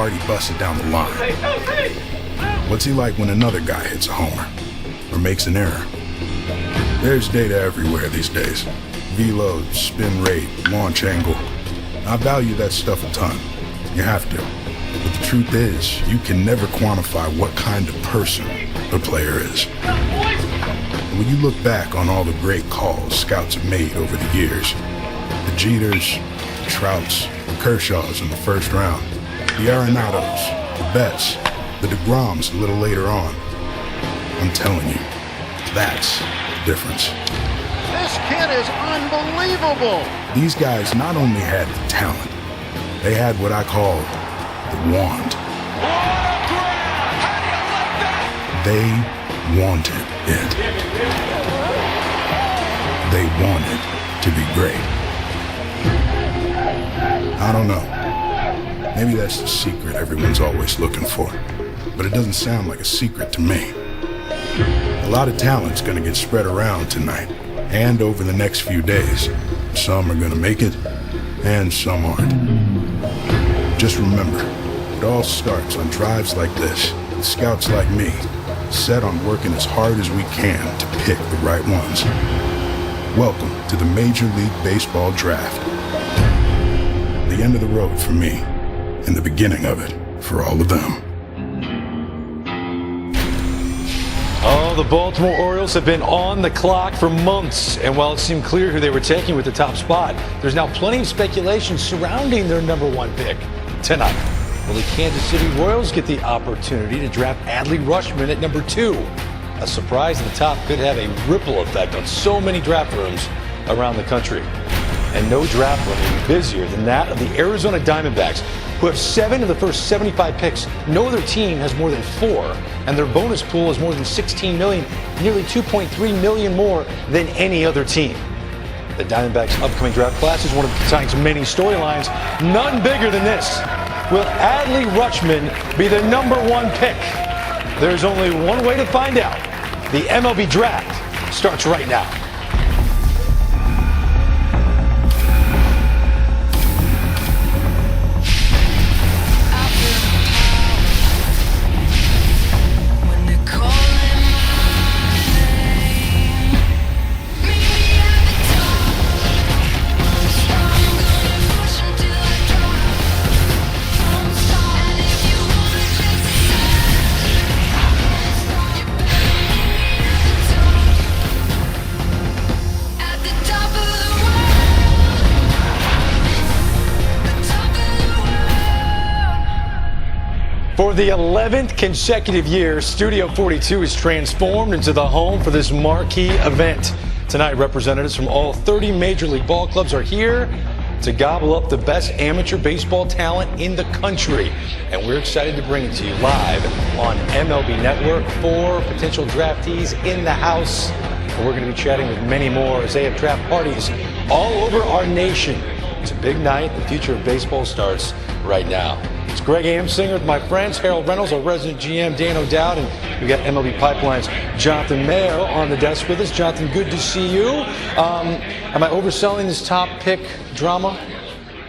hard he busted down the line? What's he like when another guy hits a homer or makes an error? There's data everywhere these days. Velo, spin rate, launch angle. I value that stuff a ton. You have to. But the truth is, you can never quantify what kind of person a player is. When you look back on all the great calls scouts have made over the years, the Jeters, the Trouts, the Kershaws in the first round, the Arenados, the Betts, the DeGroms a little later on, I'm telling you, that's the difference. This kid is unbelievable. These guys not only had the talent, they had what I call the wand. They wanted it. They wanted to be great. I don't know. Maybe that's the secret everyone's always looking for. But it doesn't sound like a secret to me. A lot of talent's gonna get spread around tonight and over the next few days. Some are gonna make it, and some aren't. Just remember, it all starts on drives like this, with scouts like me, set on working as hard as we can to pick the right ones. Welcome to the Major League Baseball Draft. The end of the road for me, and the beginning of it for all of them. Oh, the Baltimore Orioles have been on the clock for months, and while it seemed clear who they were taking with the top spot, there's now plenty of speculation surrounding their #1 pick tonight. Will the Kansas City Royals get the opportunity to draft Adley Rutschman at #2? A surprise at the top could have a ripple effect on so many draft rooms around the country. And no draft room will be busier than that of the Arizona Diamondbacks, who have 7 of the first 75 picks. No other team has more than 4, and their bonus pool is more than $16 million, nearly $2.3 million more than any other team. The Diamondbacks' upcoming draft class is one of tonight's many storylines, none bigger than this. Will Adley Rutschman be the #1 pick? There's only one way to find out. The MLB Draft starts right now. For the 11th consecutive year, Studio 42 is transformed into the home for this marquee event. Tonight, representatives from all 30 Major League ball clubs are here to gobble up the best amateur baseball talent in the country. And we're excited to bring it to you live on MLB Network. 4 potential draftees in the house. And we're going to be chatting with many more as they have draft parties all over our nation. It's a big night. The future of baseball starts right now. It's Greg Amsinger with my friends, Harold Reynolds, our resident GM, Dan O'Dowd, and we got MLB Pipeline's Jonathan Mayo on the desk with us. Jonathan, good to see you. Am I overselling this top pick drama?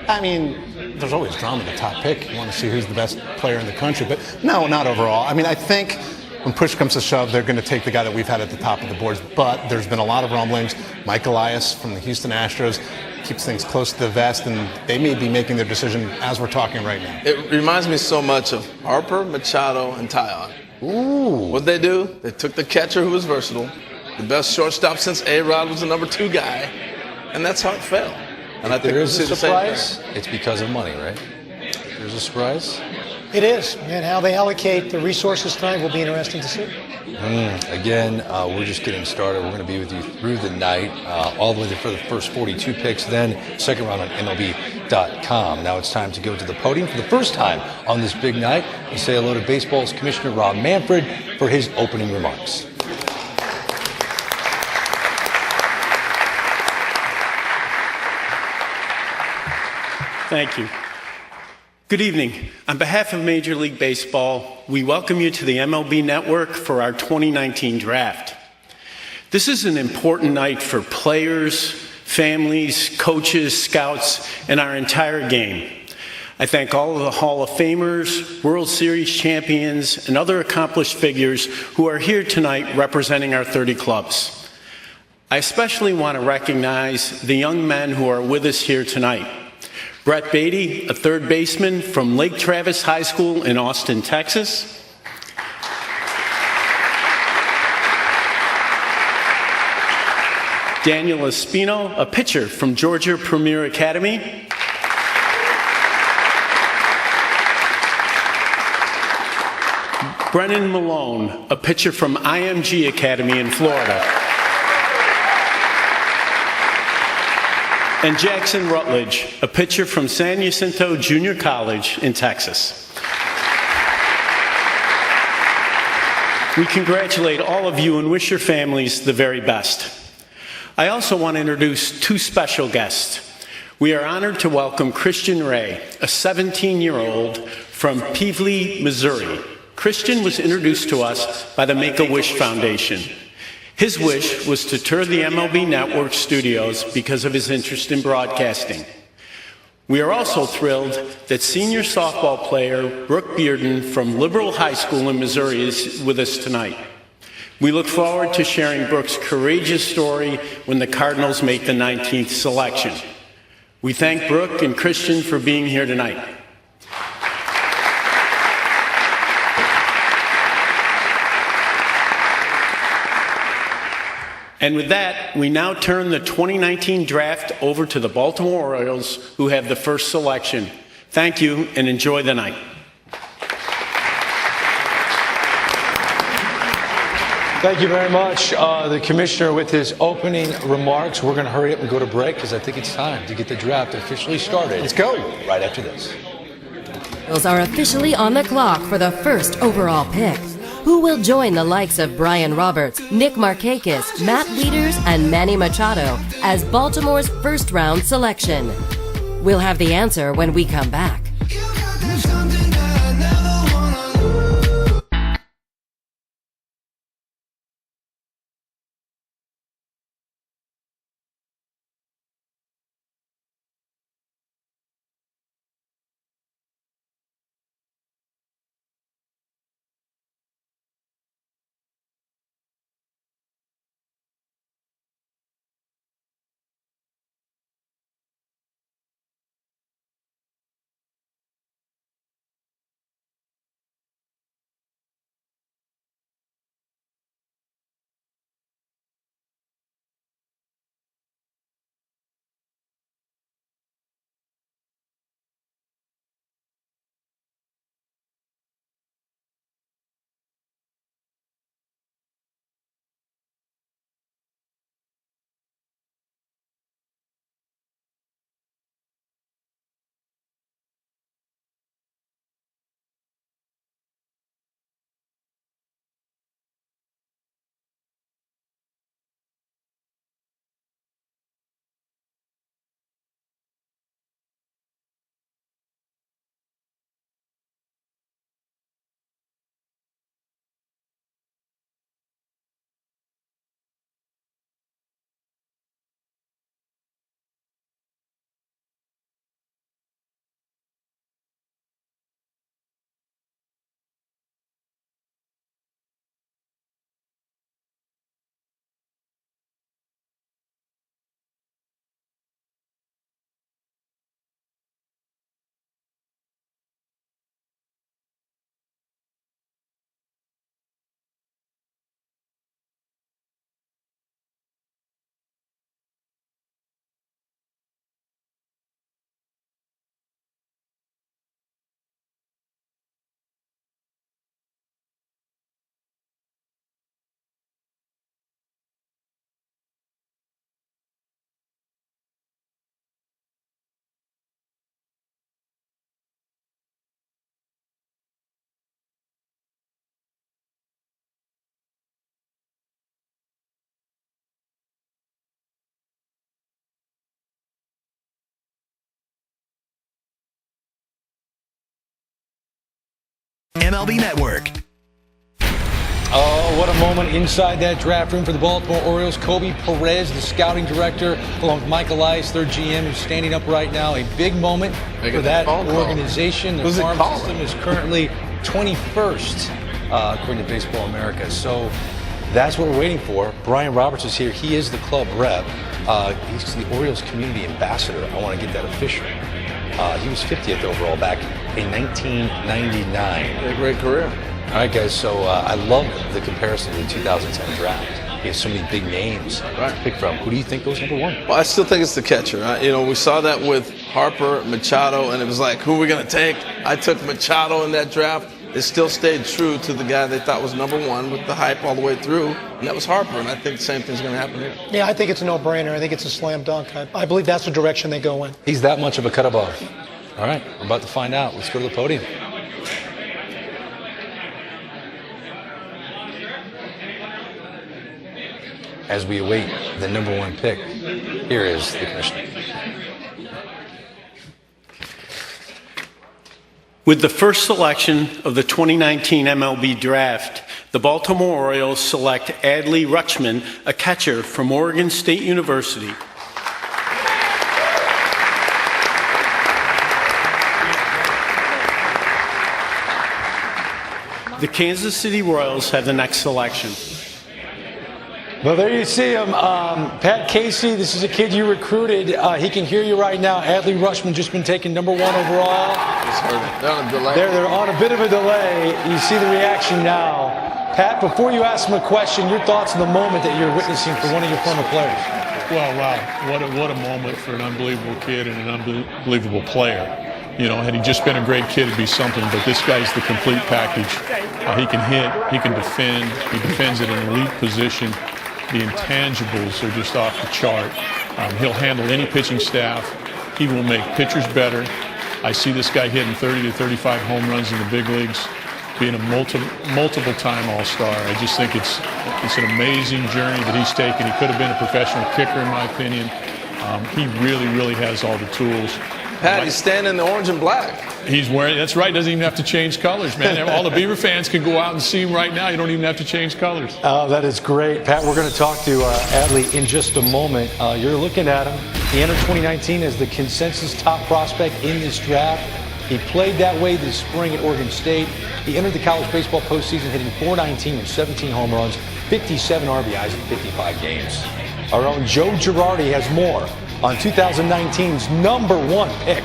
I mean, there's always drama in the top pick. You want to see who's the best player in the country, but no, not overall. I mean, I think when push comes to shove, they're going to take the guy that we've had at the top of the boards, but there's been a lot of rumblings. Mike Elias from the Houston Astros keeps things close to the vest, and they may be making their decision as we're talking right now. It reminds me so much of Harper, Machado, and Taillon. Ooh. What they do, they took the catcher who was versatile, the best shortstop since A-Rod was the #2 guy, and that's how it fell. And I think there is a surprise. It's because of money, right? There's a surprise. It is, and how they allocate the resources tonight will be interesting to see. Again, we're just getting started. We're going to be with you through the night, all the way for the first 42 picks, then second round on MLB.com. Now it's time to go to the podium for the first time on this big night and say hello to baseball's Commissioner Rob Manfred for his opening remarks. Thank you. Good evening. On behalf of Major League Baseball, we welcome you to the MLB Network for our 2019 draft. This is an important night for players, families, coaches, scouts, and our entire game. I thank all of the Hall of Famers, World Series champions, and other accomplished figures who are here tonight representing our 30 clubs. I especially want to recognize the young men who are with us here tonight. Brett Beatty, a third baseman from Lake Travis High School in Austin, Texas. Daniel Espino, a pitcher from Georgia Premier Academy. Brennan Malone, a pitcher from IMG Academy in Florida. And Jackson Rutledge, a pitcher from San Jacinto Junior College in Texas. We congratulate all of you and wish your families the very best. I also want to introduce two special guests. We are honored to welcome Christian Ray, a 17-year-old from Pevely, Missouri. Christian was introduced to us by the Make-A-Wish Foundation. His wish was to tour the MLB Network studios because of his interest in broadcasting. We are also thrilled that senior softball player Brooke Bearden from Liberal High School in Missouri is with us tonight. We look forward to sharing Brooke's courageous story when the Cardinals make the 19th selection. We thank Brooke and Christian for being here tonight. And with that, we now turn the 2019 draft over to the Baltimore Orioles, who have the first selection. Thank you, and enjoy the night. Thank you very much, the commissioner, with his opening remarks. We're going to hurry up and go to break because I think it's time to get the draft officially started. Let's go. Right after this. Orioles are officially on the clock for the first overall pick. Who will join the likes of Brian Roberts, Nick Markakis, Matt Wieters, and Manny Machado as Baltimore's first-round selection? We'll have the answer when we come back. MLB Network. Oh, what a moment inside that draft room for the Baltimore Orioles. Kobe Perez, the scouting director, along with Michael Ice, their GM, who's standing up right now. A big moment for that organization. The farm system is currently 21st, according to Baseball America. So that's what we're waiting for. Brian Roberts is here. He is the club rep. He's the Orioles community ambassador. I want to get that official. He was 50th overall back in 1999. A great career. All right, guys, so I love the comparison to the 2010 draft. He has so many big names to pick from. Who do you think goes number one? Well, I still think it's the catcher. We saw that with Harper, Machado, and it was like, who are we going to take? I took Machado in that draft. It still stayed true to the guy they thought was number one with the hype all the way through, and that was Harper, and I think the same thing's going to happen here. Yeah, I think it's a no-brainer. I think it's a slam dunk. I believe that's the direction they go in. He's that much of a cut above. All right, we're about to find out. Let's go to the podium. As we await the number one pick, here is the commissioner. With the first selection of the 2019 MLB Draft, the Baltimore Orioles select Adley Rutschman, a catcher from Oregon State University. The Kansas City Royals have the next selection. Well, there you see him. Pat Casey, this is a kid you recruited. He can hear you right now. Adley Rutschman just been taken number one overall. They're on a delay. They're on a bit of a delay. You see the reaction now. Pat, before you ask him a question, your thoughts on the moment that you're witnessing for one of your former players. Well, wow, what a moment for an unbelievable kid and an unbelievable player. Had he just been a great kid, it'd be something, but this guy's the complete package. He can hit, he can defend, he defends at an elite position. The intangibles are just off the chart. He'll handle any pitching staff. He will make pitchers better. I see this guy hitting 30 to 35 home runs in the big leagues, being a multiple-time All-Star. I just think it's an amazing journey that he's taken. He could have been a professional kicker, in my opinion. He really has all the tools. Pat, he's standing in the orange and black. He's wearing, that's right, doesn't even have to change colors, man. All the Beaver fans can go out and see him right now. You don't even have to change colors. Oh, that is great. Pat, we're going to talk to Adley in just a moment. You're looking at him. He entered 2019 as the consensus top prospect in this draft. He played that way this spring at Oregon State. He entered the college baseball postseason hitting .419 with 17 home runs, 57 RBIs in 55 games. Our own Joe Girardi has more on 2019's number one pick.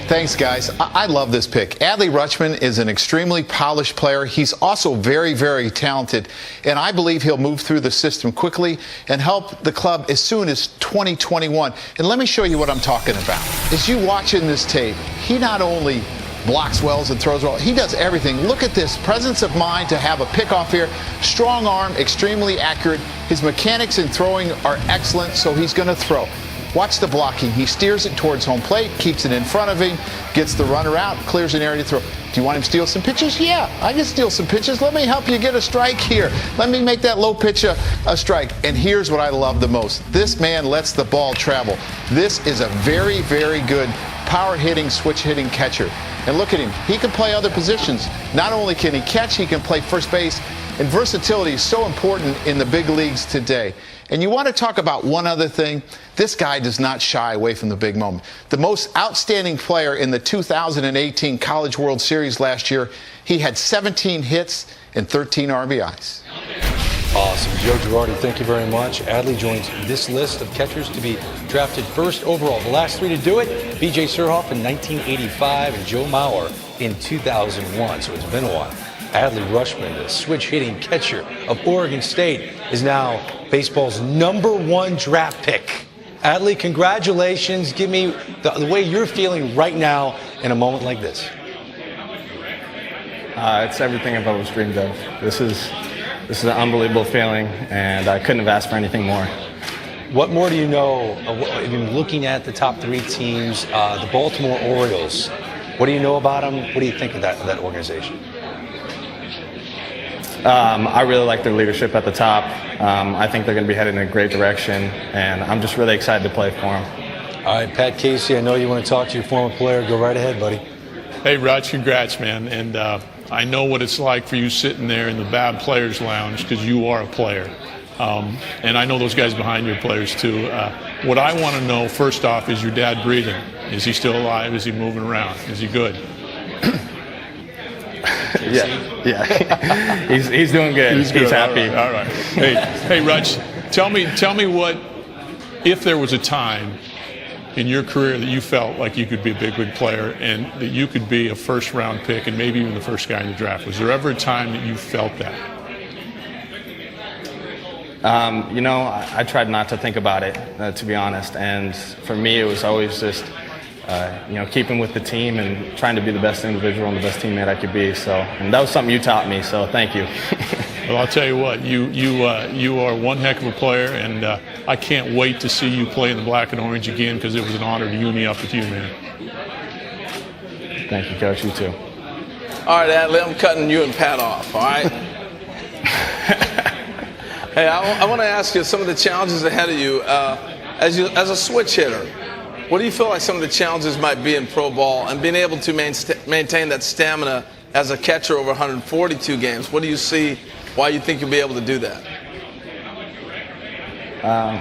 Thanks, guys. I love this pick. Adley Rutschman is an extremely polished player. He's also very talented, and I believe he'll move through the system quickly and help the club as soon as 2021. And let me show you what I'm talking about. As you watch in this tape, he not only blocks wells and throws well, he does everything. Look at this presence of mind to have a pickoff here. Strong arm, extremely accurate. His mechanics in throwing are excellent, so he's going to throw. Watch the blocking. He steers it towards home plate, keeps it in front of him, gets the runner out, clears an area to throw. Do you want him to steal some pitches? Yeah, I can steal some pitches. Let me help you get a strike here. Let me make that low pitch a strike. And here's what I love the most. This man lets the ball travel. This is a very good power hitting, switch hitting catcher. And look at him. He can play other positions. Not only can he catch, he can play first base. And versatility is so important in the big leagues today. And you want to talk about one other thing? This guy does not shy away from the big moment. The most outstanding player in the 2018 College World Series last year, he had 17 hits and 13 RBIs. Awesome. Joe Girardi, thank you very much. Adley joins this list of catchers to be drafted first overall. The last three to do it, B.J. Surhoff in 1985 and Joe Mauer in 2001. So it's been a while. Adley Rutschman, the switch-hitting catcher of Oregon State, is now baseball's number one draft pick. Adley, congratulations. Give me the way you're feeling right now in a moment like this. It's everything I've always dreamed of. This is an unbelievable feeling, and I couldn't have asked for anything more. What more do you know? I've been looking at the top three teams, the Baltimore Orioles. What do you know about them? What do you think of that organization? I really like their leadership at the top. I think they're going to be headed in a great direction, and I'm just really excited to play for them. All right, Pat Casey, I know you want to talk to your former player. Go right ahead, buddy. Hey, Raj, congrats, man. And I know what it's like for you sitting there in the bad players lounge because you are a player. And I know those guys behind you are players too. What I want to know, first off, is your dad breathing? Is he still alive? Is he moving around? Is he good? Yeah. He's doing good. He's happy. All right. Hey, Raj, tell me what, if there was a time in your career that you felt like you could be a big league player and that you could be a first-round pick and maybe even the first guy in the draft. Was there ever a time that you felt that? I tried not to think about it, to be honest. And for me, it was always just, keeping with the team and trying to be the best individual and the best teammate I could be. And that was something you taught me, so thank you. Well, I'll tell you what, you are one heck of a player, and I can't wait to see you play in the black and orange again because it was an honor to uni up with you, man. Thank you, Coach. You too. All right, Adley, I'm cutting you and Pat off, all right? Hey, I want to ask you some of the challenges ahead of you. As a switch hitter, what do you feel like some of the challenges might be in pro ball and being able to maintain that stamina as a catcher over 142 games? What do you see? Why you think you'll be able to do that?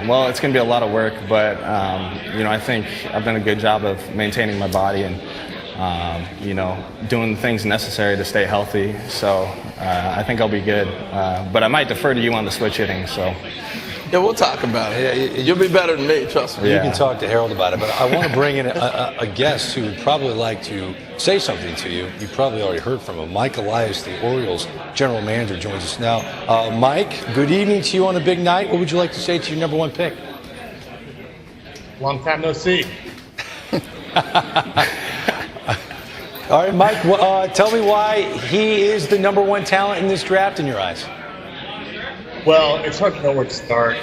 Well, it's going to be a lot of work, but, I think I've done a good job of maintaining my body and, doing the things necessary to stay healthy. So I think I'll be good. But I might defer to you on the switch hitting, so. Yeah, we'll talk about it. You'll be better than me, trust me. You can talk to Harold about it, but I want to bring in a guest who would probably like to say something to you. You probably already heard from him. Mike Elias, the Orioles general manager, joins us now. Mike, good evening to you on a big night. What would you like to say to your number one pick? Long time no see. All right, Mike, tell me why he is the number one talent in this draft in your eyes. Well, it's hard to know where to start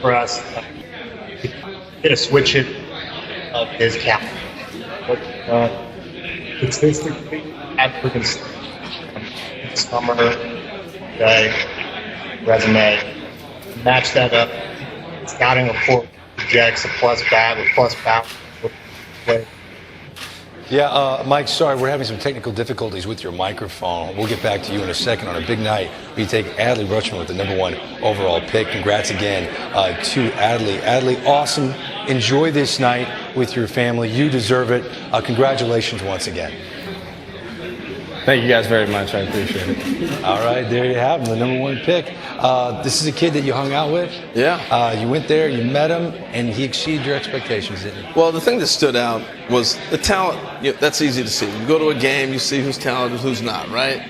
for us. Get a switch hit of his cap. But statistically, African's summer, day, resume, match that up. Scouting report projects a plus bat with plus power. Yeah, Mike, sorry, we're having some technical difficulties with your microphone. We'll get back to you in a second on a big night. We take Adley Rutschman with the number one overall pick. Congrats again to Adley. Adley, awesome. Enjoy this night with your family. You deserve it. Congratulations once again. Thank you guys very much. I appreciate it. All right, there you have him, the number one pick. This is a kid that you hung out with. Yeah. You went there, you met him, and he exceeded your expectations, didn't he? Well, the thing that stood out was the talent. That's easy to see. You go to a game, you see who's talented, who's not, right?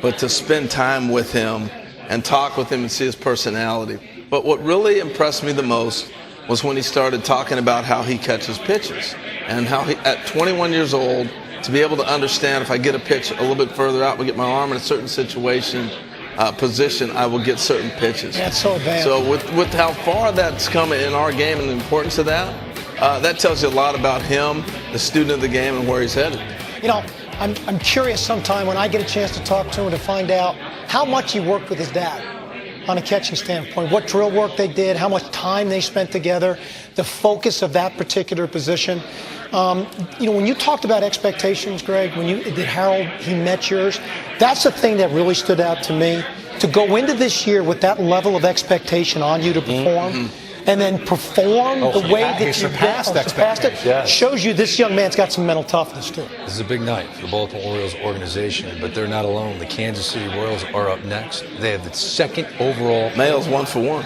But to spend time with him and talk with him and see his personality. But what really impressed me the most was when he started talking about how he catches pitches and how he, at 21 years old, to be able to understand if I get a pitch a little bit further out, we get my arm in a certain situation, position, I will get certain pitches. That's so bad. So with how far that's come in our game and the importance of that, that tells you a lot about him, the student of the game, and where he's headed. I'm curious sometime when I get a chance to talk to him to find out how much he worked with his dad on a catching standpoint, what drill work they did, how much time they spent together, the focus of that particular position. When you talked about expectations, Greg, when you did Harold, he met yours, that's the thing that really stood out to me. To go into this year with that level of expectation on you to perform, and then perform the way that you surpassed it, Yes. shows you this young man's got some mental toughness too. This is a big night for the Baltimore Orioles organization, but they're not alone. The Kansas City Royals are up next. They have the second overall. Mail's 1 for 1.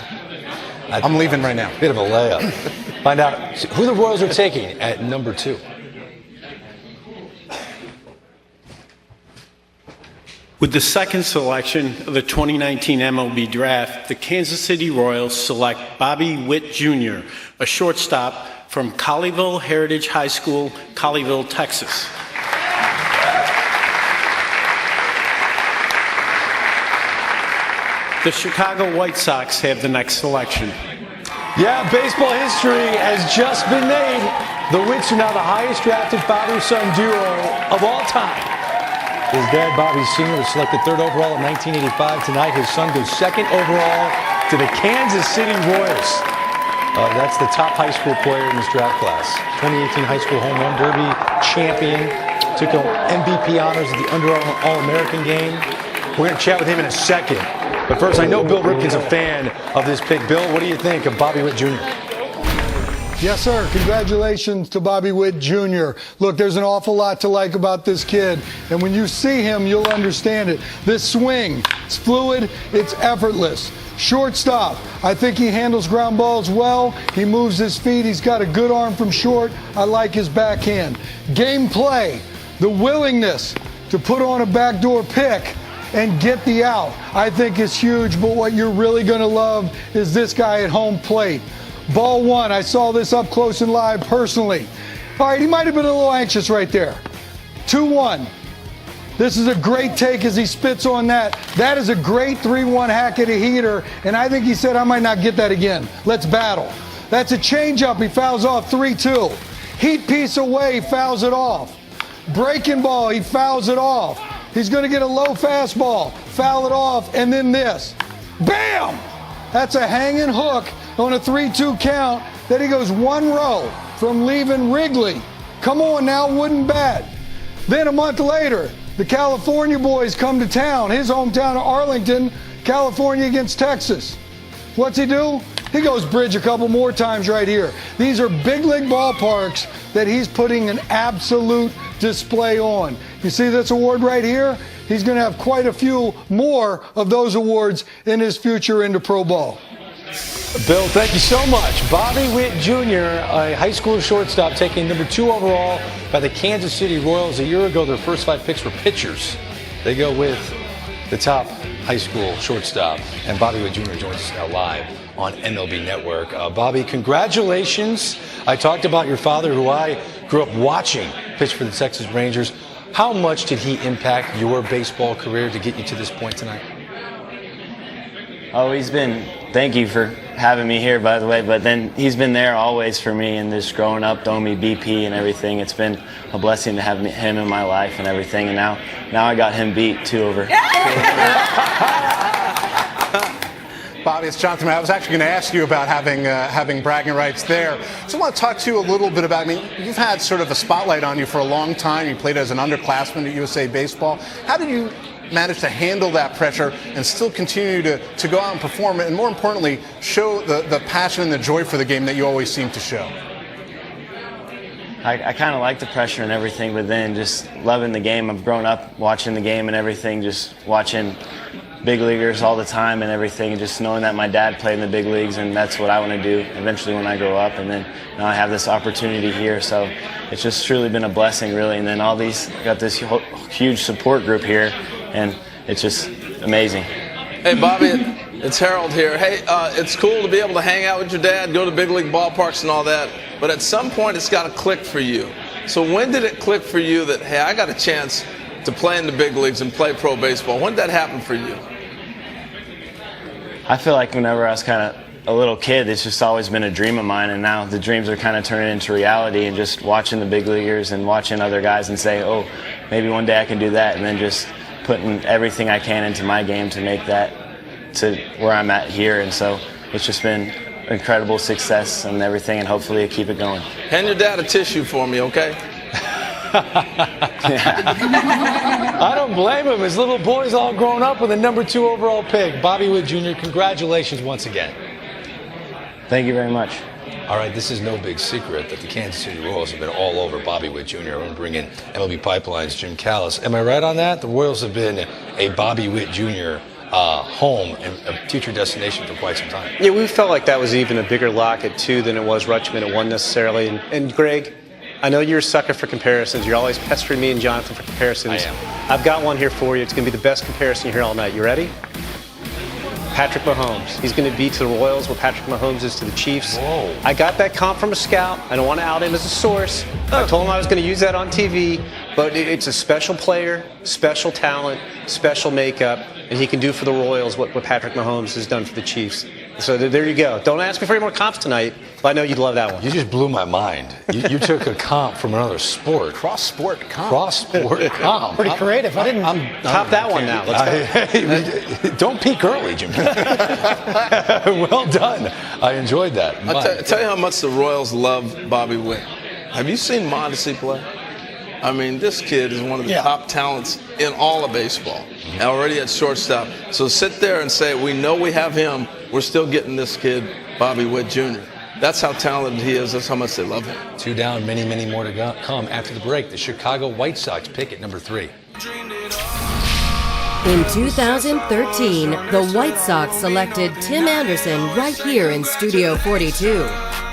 I'm leaving right now. Bit of a layup. Find out who the Royals are taking at number 2. With the second selection of the 2019 MLB Draft, the Kansas City Royals select Bobby Witt Jr., a shortstop from Colleyville Heritage High School, Colleyville, Texas. The Chicago White Sox have the next selection. Yeah, baseball history has just been made. The Witts are now the highest drafted father-son duo of all time. His dad, Bobby Sr., was selected 3rd overall in 1985. Tonight, his son goes 2nd overall to the Kansas City Royals. That's the top high school player in this draft class. 2018 High School Home Run Derby champion, Took home MVP honors at the Under Armour All-American game. We're going to chat with him in a second. But first, I know Bill Ripken's a fan of this pick. Bill, what do you think of Bobby Witt Jr.? Yes, sir. Congratulations to Bobby Witt Jr. Look, there's an awful lot to like about this kid. And when you see him, you'll understand it. This swing, it's fluid, it's effortless. Shortstop, I think he handles ground balls well. He moves his feet. He's got a good arm from short. I like his backhand. Game play, the willingness to put on a backdoor pick and get the out, I think is huge. But what you're really going to love is this guy at home plate. Ball one, I saw this up close and live personally. All right, he might have been a little anxious right there. 2-1. This is a great take as he spits on that. That is a great 3-1 hack at a heater, and I think he said, I might not get that again. Let's battle. That's a changeup. He fouls off 3-2. Heat piece away, he fouls it off. Breaking ball, he fouls it off. He's going to get a low fastball, foul it off, and then this. Bam! That's a hanging hook on a 3-2 count that he goes one row from leaving Wrigley. Come on now, wooden bat. Then a month later, the California boys come to town, his hometown of Arlington, California against Texas. What's he do? He goes bridge a couple more times right here. These are big league ballparks that he's putting an absolute display on. You see this award right here? He's going to have quite a few more of those awards in his future into pro ball. Bill, thank you so much. Bobby Witt Jr., a high school shortstop, taken number 2 overall by the Kansas City Royals a year ago. Their first 5 picks were pitchers. They go with the top high school shortstop. And Bobby Witt Jr. joins us now live on MLB Network. Bobby, congratulations. I talked about your father, who I grew up watching pitch for the Texas Rangers. How much did he impact your baseball career to get you to this point tonight? Oh, thank you for having me here, by the way, but then he's been there always for me, and just growing up, throwing me BP and everything. It's been a blessing to have him in my life and everything, and now I got him beat 2 over. Bobby, it's Jonathan. I was actually going to ask you about having bragging rights there. So I want to talk to you a little bit about, you've had sort of a spotlight on you for a long time. You played as an underclassman at USA Baseball. How did you manage to handle that pressure and still continue to go out and perform, and more importantly, show the passion and the joy for the game that you always seem to show? I kind of like the pressure and everything, but then just loving the game. I've grown up watching the game and everything, just watching big leaguers all the time and everything, and just knowing that my dad played in the big leagues, and that's what I want to do eventually when I grow up. And then now I have this opportunity here, so it's just truly been a blessing, really. And then got this huge support group here, and it's just amazing. Hey, Bobby, it's Harold here. Hey, it's cool to be able to hang out with your dad, go to big league ballparks and all that, but at some point it's got to click for you. So when did it click for you that, hey, I got a chance to play in the big leagues and play pro baseball? When did that happen for you? I feel like whenever I was kind of a little kid, it's just always been a dream of mine, and now the dreams are kind of turning into reality, and just watching the big leaguers and watching other guys and say, oh, maybe one day I can do that, and then just putting everything I can into my game to make that to where I'm at here. And so it's just been incredible success and everything, and hopefully I keep it going. Hand your dad a tissue for me, okay? I don't blame him. His little boy's all grown up with a number 2 overall pick. Bobby Witt Jr., congratulations once again. Thank you very much. All right, this is no big secret that the Kansas City Royals have been all over Bobby Witt Jr. I'm going to bring in MLB Pipeline's Jim Callis. Am I right on that? The Royals have been a Bobby Witt Jr. Home and a future destination for quite some time. Yeah, we felt like that was even a bigger lock at 2 than it was Rutschman at 1 necessarily. And Greg, I know you're a sucker for comparisons. You're always pestering me and Jonathan for comparisons. I am. I've got one here for you. It's going to be the best comparison you hear all night. You ready? Patrick Mahomes. He's going to be to the Royals what Patrick Mahomes is to the Chiefs. Whoa. I got that comp from a scout. I don't want to out him as a source. I told him I was going to use that on TV, but it's a special player, special talent, special makeup, and he can do for the Royals what Patrick Mahomes has done for the Chiefs. So there you go. Don't ask me for any more comps tonight, but I know you'd love that one. You just blew my mind. You took a comp from another sport. Cross-sport comp. Cross-sport comp. Pretty creative. I'm top that one now. Let's go. Don't peek early, Jimmy. Well done. I enjoyed that. I'll tell you how much the Royals love Bobby Witt. Have you seen Mondesi play? I mean, this kid is one of the top talents in all of baseball, and already at shortstop. So sit there and say, we know we have him. We're still getting this kid, Bobby Witt Jr. That's how talented he is. That's how much they love him. 2 down, many, many more to come after the break. The Chicago White Sox pick at number 3. In 2013, the White Sox selected Tim Anderson right here in Studio 42.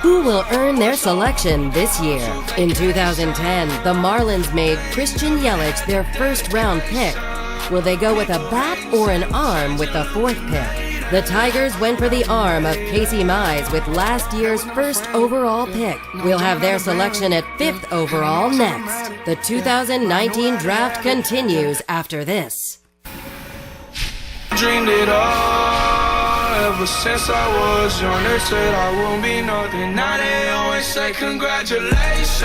Who will earn their selection this year? In 2010, the Marlins made Christian Yelich their first-round pick. Will they go with a bat or an arm with the 4th pick? The Tigers went for the arm of Casey Mize with last year's first overall pick. We'll have their selection at 5th overall next. The 2019 draft continues after this. Dreamed it all ever since I was young. They said I won't be nothing. Now they always say congratulations.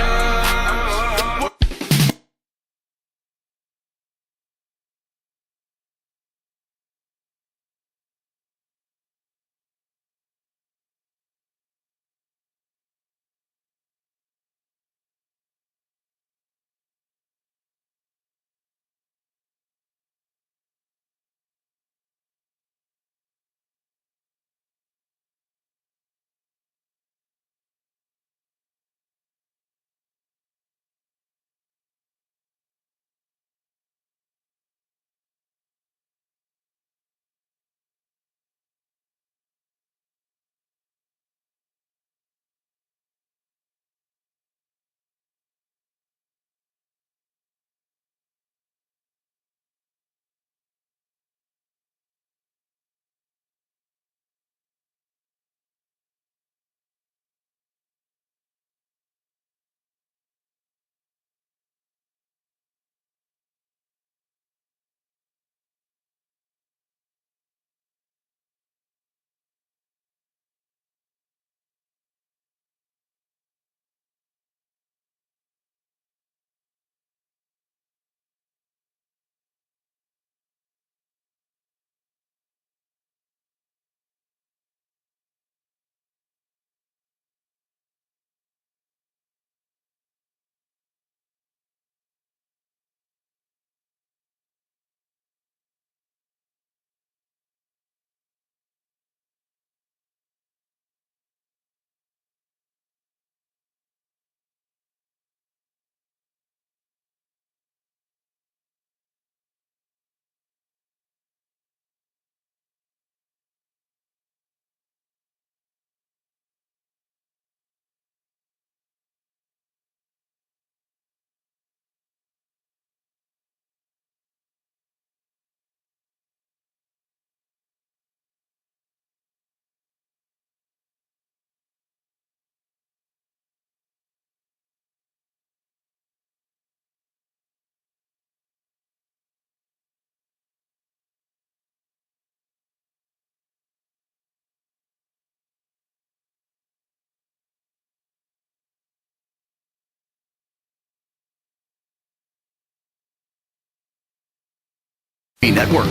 Network.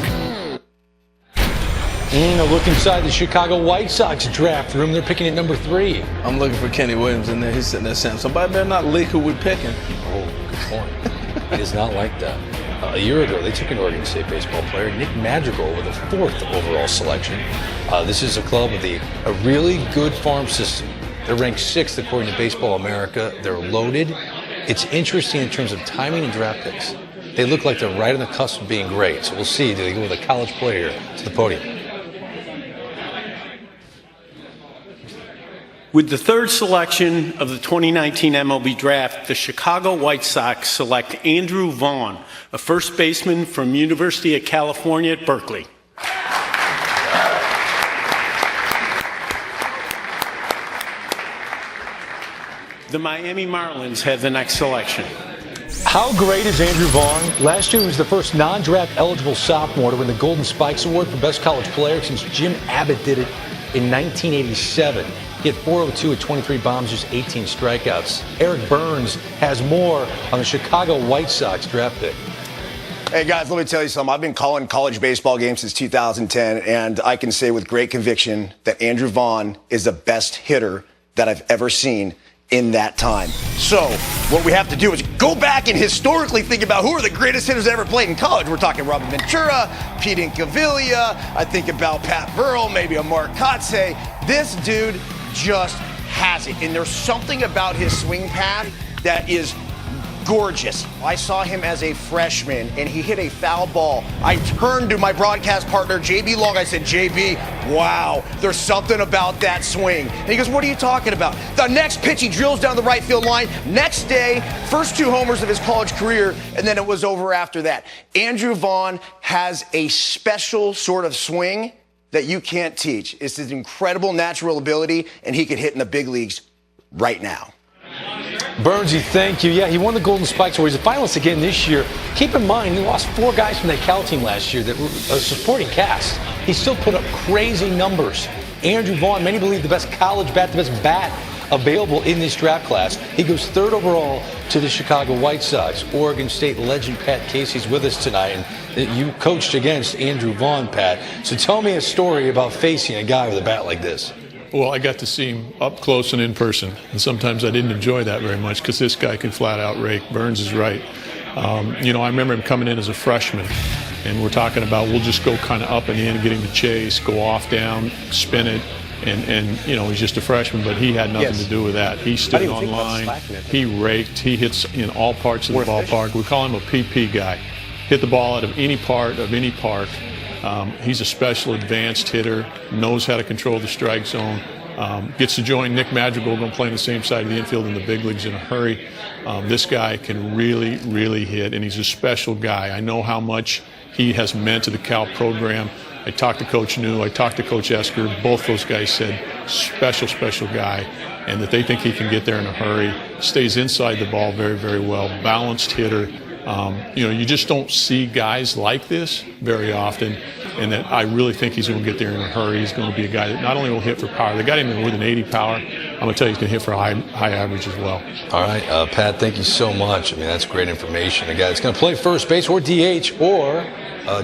And a look inside the Chicago White Sox draft room. They're picking at number 3. I'm looking for Kenny Williams in there. He's sitting there saying, somebody better not leak who we're picking. Oh, good point. He does not like that. A year ago, they took an Oregon State baseball player, Nick Madrigal, with the 4th overall selection. This is a club with a really good farm system. They're ranked 6th according to Baseball America. They're loaded. It's interesting in terms of timing and draft picks. They look like they're right on the cusp of being great. So we'll see. Do they go with a college player to the podium? With the 3rd selection of the 2019 MLB Draft, the Chicago White Sox select Andrew Vaughn, a first baseman from University of California at Berkeley. The Miami Marlins have the next selection. How great is Andrew Vaughn? Last year he was the first non-draft eligible sophomore to win the Golden Spikes Award for Best College Player since Jim Abbott did it in 1987. He had 402 with 23 bombs, just 18 strikeouts. Eric Burns has more on the Chicago White Sox draft pick. Hey, guys, let me tell you something. I've been calling college baseball games since 2010, and I can say with great conviction that Andrew Vaughn is the best hitter that I've ever seen in that time. So what we have to do is go back and historically think about who are the greatest hitters that ever played in college. We're talking Robin Ventura, Pete Incaviglia. I think about Pat Burrell, maybe a Mark Kotsay. This dude just has it. And there's something about his swing path that is gorgeous. I saw him as a freshman, and he hit a foul ball. I turned to my broadcast partner, JB Long. I said, JB, wow, there's something about that swing. And he goes, what are you talking about? The next pitch, he drills down the right field line. Next day, first 2 homers of his college career, and then it was over after that. Andrew Vaughn has a special sort of swing that you can't teach. It's his incredible natural ability, and he could hit in the big leagues right now. Burnsy, thank you. Yeah, he won the Golden Spikes Award. He's a finalist again this year. Keep in mind, he lost 4 guys from that Cal team last year that were a supporting cast. He still put up crazy numbers. Andrew Vaughn, many believe the best college bat, the best bat available in this draft class. He goes 3rd overall to the Chicago White Sox. Oregon State legend Pat Casey's with us tonight, and you coached against Andrew Vaughn, Pat. So tell me a story about facing a guy with a bat like this. Well, I got to see him up close and in person, and sometimes I didn't enjoy that very much because this guy can flat out rake. Burns is right. You know, I remember him coming in as a freshman, and we're talking about we'll just go kind of up and in, get him to chase, go off, down, spin it, and you know, he's just a freshman, but he had nothing to do with that. He stood on line, he raked, he hits in all parts of the ballpark. We call him a PP guy. Hit the ball out of any part of any park. He's a special advanced hitter, knows how to control the strike zone, gets to join Nick Madrigal, going to play on the same side of the infield in the big leagues in a hurry. This guy can really, really hit, and he's a special guy. I know how much he has meant to the Cal program. I talked to Coach New, I talked to Coach Esker. Both those guys said special, special guy, and that they think he can get there in a hurry. Stays inside the ball very, very well. Balanced hitter. You know, you just don't see guys like this very often, and that I really think he's going to get there in a hurry. He's going to be a guy that not only will hit for power, they got him with an 80 power. I'm going to tell you, he's going to hit for a high average as well. All right, Pat, thank you so much. I mean, that's great information. A guy that's going to play first base or DH, or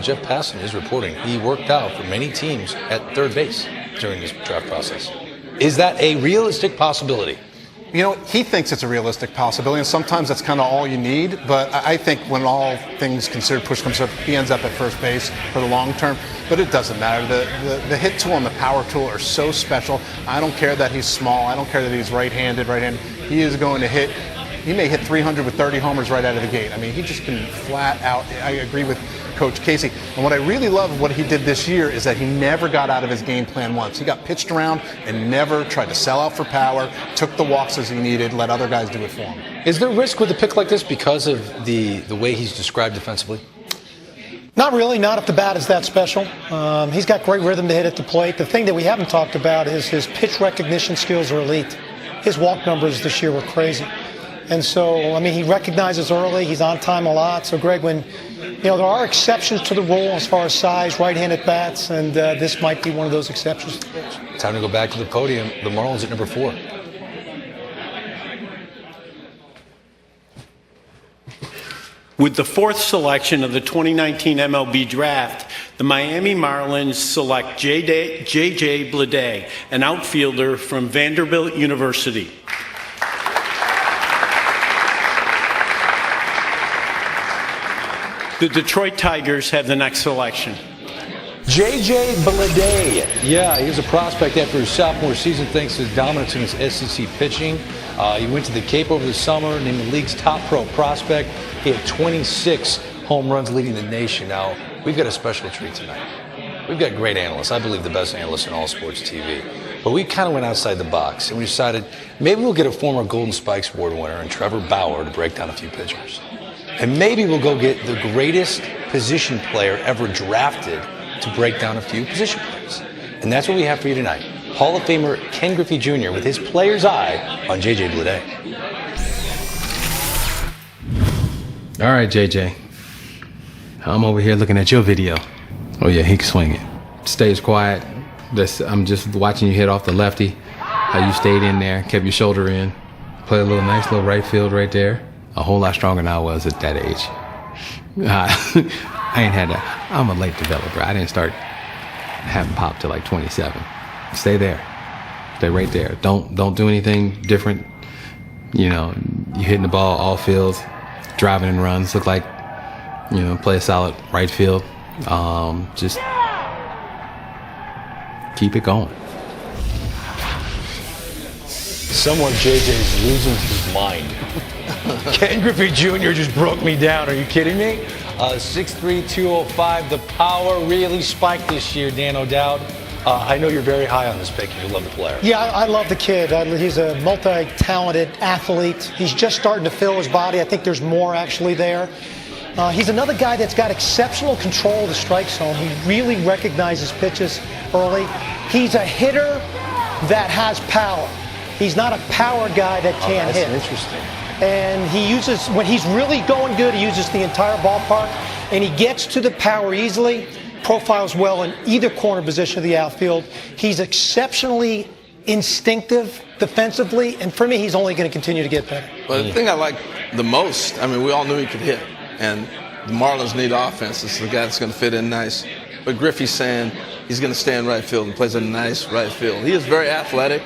Jeff Passan is reporting he worked out for many teams at 3rd base during this draft process. Is that a realistic possibility? You know, he thinks it's a realistic possibility, and sometimes that's kind of all you need. But I think when all things considered, push comes up, he ends up at first base for the long term. But it doesn't matter. The hit tool and the power tool are so special. I don't care that he's small. I don't care that he's right-handed. He is going to hit. He may hit 300 with 30 homers right out of the gate. I mean, he just can flat out. I agree with Coach Casey. And what I really love what he did this year is that he never got out of his game plan once. He got pitched around and never tried to sell out for power, took the walks as he needed, let other guys do it for him. Is there risk with a pick like this because of the way he's described defensively? Not really, not if the bat is that special. He's got great rhythm to hit at the plate. The thing that we haven't talked about is his pitch recognition skills are elite. His walk numbers this year were crazy. And so, I mean, he recognizes early. He's on time a lot. So, Greg, when, you know, there are exceptions to the rule as far as size, right-handed bats, and this might be one of those exceptions. Time to go back to the podium. The Marlins at number 4. With the 4th selection of the 2019 MLB Draft, the Miami Marlins select J.J. Bleday, an outfielder from Vanderbilt University. The Detroit Tigers have the next selection. J.J. Bleday. Yeah, he was a prospect after his sophomore season thanks to his dominance in his SEC pitching. He went to the Cape over the summer, named the league's top pro prospect. He had 26 home runs leading the nation. Now, we've got a special treat tonight. We've got great analysts. I believe the best analysts in all sports TV. But we kind of went outside the box, and we decided maybe we'll get a former Golden Spikes Award winner and Trevor Bauer to break down a few pitchers. And maybe we'll go get the greatest position player ever drafted to break down a few position players. And that's what we have for you tonight. Hall of Famer Ken Griffey Jr. with his player's eye on J.J. Bleday. All right, J.J. I'm over here looking at your video. Oh, yeah, he can swing it. Stays quiet. I'm just watching you hit off the lefty. How you stayed in there, kept your shoulder in. Played a nice little right field right there. A whole lot stronger than I was at that age. I ain't had that. I'm a late developer. I didn't start having pop till like 27. Stay there. Stay right there. Don't do anything different. You know, you hitting the ball all fields, driving and runs. Look like, you know, play a solid right field. Just keep it going. Someone, JJ's losing his mind. Ken Griffey Jr. just broke me down. Are you kidding me? 6'3", 205. The power really spiked this year, Dan O'Dowd. I know you're very high on this pick. You love the player. Yeah, I love the kid. He's a multi-talented athlete. He's just starting to fill his body. I think there's more actually there. He's another guy that's got exceptional control of the strike zone. He really recognizes pitches early. He's a hitter that has power. He's not a power guy that can't hit. That's interesting. And he uses, when he's really going good, he uses the entire ballpark, and he gets to the power easily, profiles well in either corner position of the outfield. He's exceptionally instinctive defensively, and for me, he's only going to continue to get better. But the thing I like the most, I mean, we all knew he could hit, and the Marlins need offense. This is the guy that's going to fit in nice. But Griffey's saying he's going to stay in right field and plays a nice right field. He is very athletic.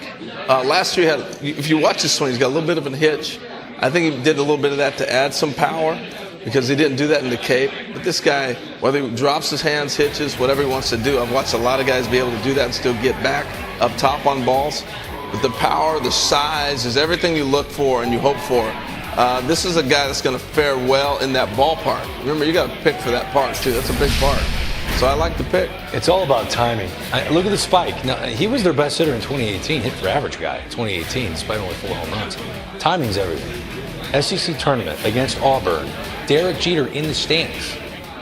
Last year, if you watch his swing, he's got a little bit of a hitch. I think he did a little bit of that to add some power because he didn't do that in the Cape. But this guy, whether he drops his hands, hitches, whatever he wants to do, I've watched a lot of guys be able to do that and still get back up top on balls. But the power, the size is everything you look for and you hope for. This is a guy that's going to fare well in that ballpark. Remember, you got to pick for that park, too. That's a big park. So I like the pick. It's all about timing. Look at the spike. Now, he was their best hitter in 2018, hit for average guy in 2018, despite only 4 home runs. Timing's everything. SEC tournament against Auburn. Derek Jeter in the stands.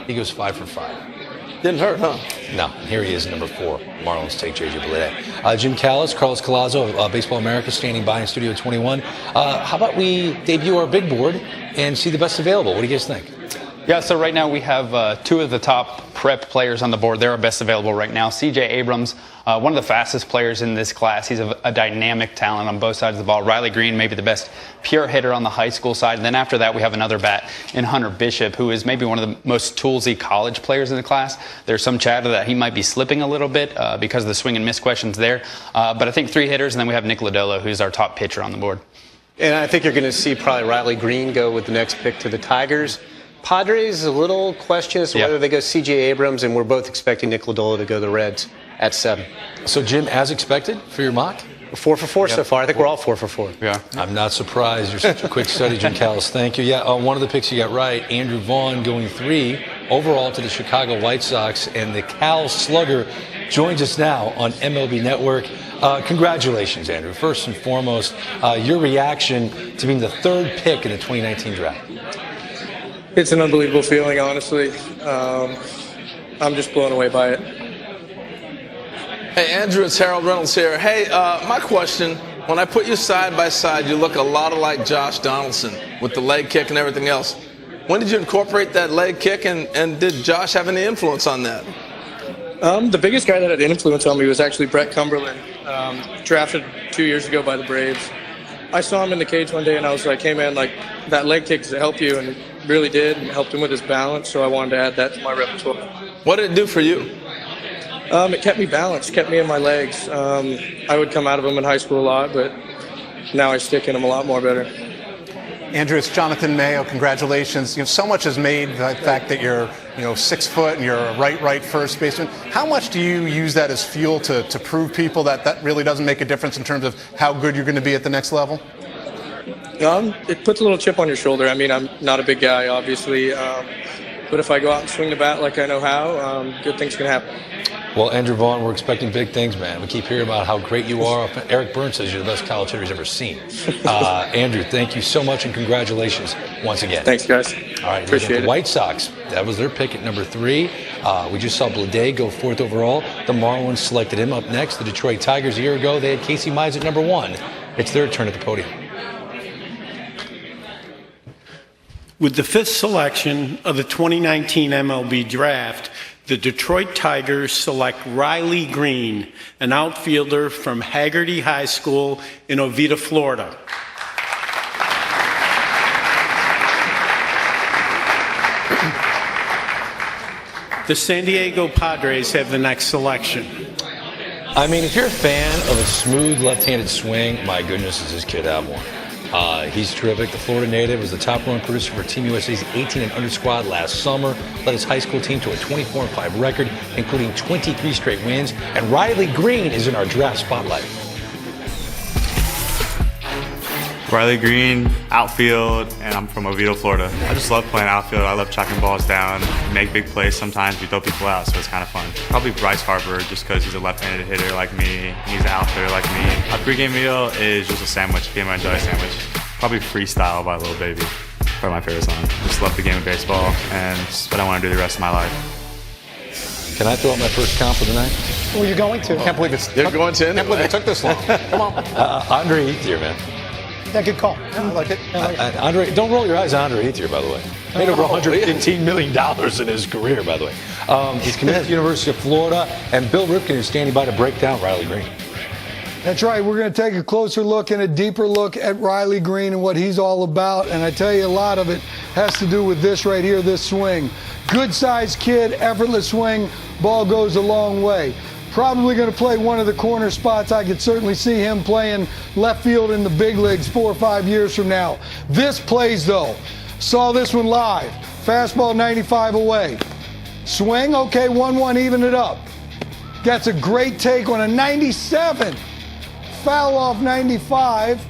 He goes 5 for 5. Didn't hurt, huh? No. Here he is, number 4. Marlins take J.J. Bleday. Jim Callis, Carlos Collazo of Baseball America, standing by in Studio 21. How about we debut our big board and see the best available? What do you guys think? Yeah, so right now we have 2 of the top prep players on the board. They're our best available right now. C.J. Abrams, one of the fastest players in this class. He's a dynamic talent on both sides of the ball. Riley Green, maybe the best pure hitter on the high school side. And then after that, we have another bat in Hunter Bishop, who is maybe one of the most toolsy college players in the class. There's some chatter that he might be slipping a little bit because of the swing and miss questions there. But I think 3 hitters, and then we have Nick Lodolo, who's our top pitcher on the board. And I think you're going to see probably Riley Green go with the next pick to the Tigers. Padres, a little question as to whether they go C.J. Abrams, and we're both expecting Nick Lodolo to go to the Reds at 7. So, Jim, as expected for your mock? 4 for 4 so far. I think we're all 4 for 4. Yeah. I'm not surprised. You're such a quick study, Jim Callis. Thank you. Yeah, one of the picks you got right, Andrew Vaughn going 3 overall to the Chicago White Sox, and the Cal Slugger joins us now on MLB Network. Congratulations, Andrew. First and foremost, your reaction to being the 3rd pick in the 2019 draft. It's an unbelievable feeling, honestly. I'm just blown away by it. Hey, Andrew, it's Harold Reynolds here. Hey, my question, when I put you side by side, you look a lot like Josh Donaldson with the leg kick and everything else. When did you incorporate that leg kick, and did Josh have any influence on that? The biggest guy that had influence on me was actually Brett Cumberland, drafted 2 years ago by the Braves. I saw him in the cage one day, and I was like, hey, man, like, that leg kick, does it help you? And it really did, and helped him with his balance, so I wanted to add that to my repertoire. What did it do for you? It kept me balanced, kept me in my legs. I would come out of them in high school a lot, but now I stick in them a lot more better. Andrew, it's Jonathan Mayo. Congratulations. So much is made the fact that you're 6 foot and you're a right first baseman. How much do you use that as fuel to prove people that really doesn't make a difference in terms of how good you're going to be at the next level? It puts a little chip on your shoulder. I mean, I'm not a big guy, obviously, but if I go out and swing the bat like I know how, good things can happen. Well, Andrew Vaughn, we're expecting big things, man. We keep hearing about how great you are. Eric Burns says you're the best college hitter he's ever seen. Andrew, thank you so much, and congratulations once again. Thanks, guys. All right, appreciate it. The White Sox, that was their pick at number 3. We just saw Bleday go 4th overall. The Marlins selected him. Up next, the Detroit Tigers a year ago, they had Casey Mize at number 1. It's their turn at the podium. With the 5th selection of the 2019 MLB Draft, the Detroit Tigers select Riley Green, an outfielder from Haggerty High School in Oviedo, Florida. The San Diego Padres have the next selection. I mean, if you're a fan of a smooth left-handed swing, my goodness, does this kid have one. He's terrific. The Florida native was the top run producer for Team USA's 18 and under squad last summer. Led his high school team to a 24-5 record, including 23 straight wins. And Riley Green is in our draft spotlight. Riley Green, outfield, and I'm from Oviedo, Florida. I just love playing outfield. I love chucking balls down, make big plays sometimes. We throw people out, so it's kind of fun. Probably Bryce Harper, just because he's a left-handed hitter like me. He's an outfielder like me. My pregame meal is just a sandwich, peanut butter and jelly sandwich. Probably Freestyle by Lil Baby. Probably my favorite song. Just love the game of baseball, and it's what I want to do the rest of my life. Can I throw out my first comp of the night? Well, you're going to. Can't believe it's. They're going to Can't believe it took this long. Come on. Andre Ethier, man. Yeah, good call. I like it. Andre, don't roll your eyes at Andre Ethier, by the way. Made over $115 million in his career, by the way. He's committed to the University of Florida, and Bill Ripken is standing by to break down Riley Green. That's right. We're going to take a closer look and a deeper look at Riley Green and what he's all about. And I tell you, a lot of it has to do with this right here, this swing. Good-sized kid, effortless swing, ball goes a long way. Probably going to play one of the corner spots. I could certainly see him playing left field in the big leagues 4 or 5 years from now. This plays, though. Saw this one live. Fastball 95 away. Swing, okay, 1-1, even it up. That's a great take on a 97. Foul off 95.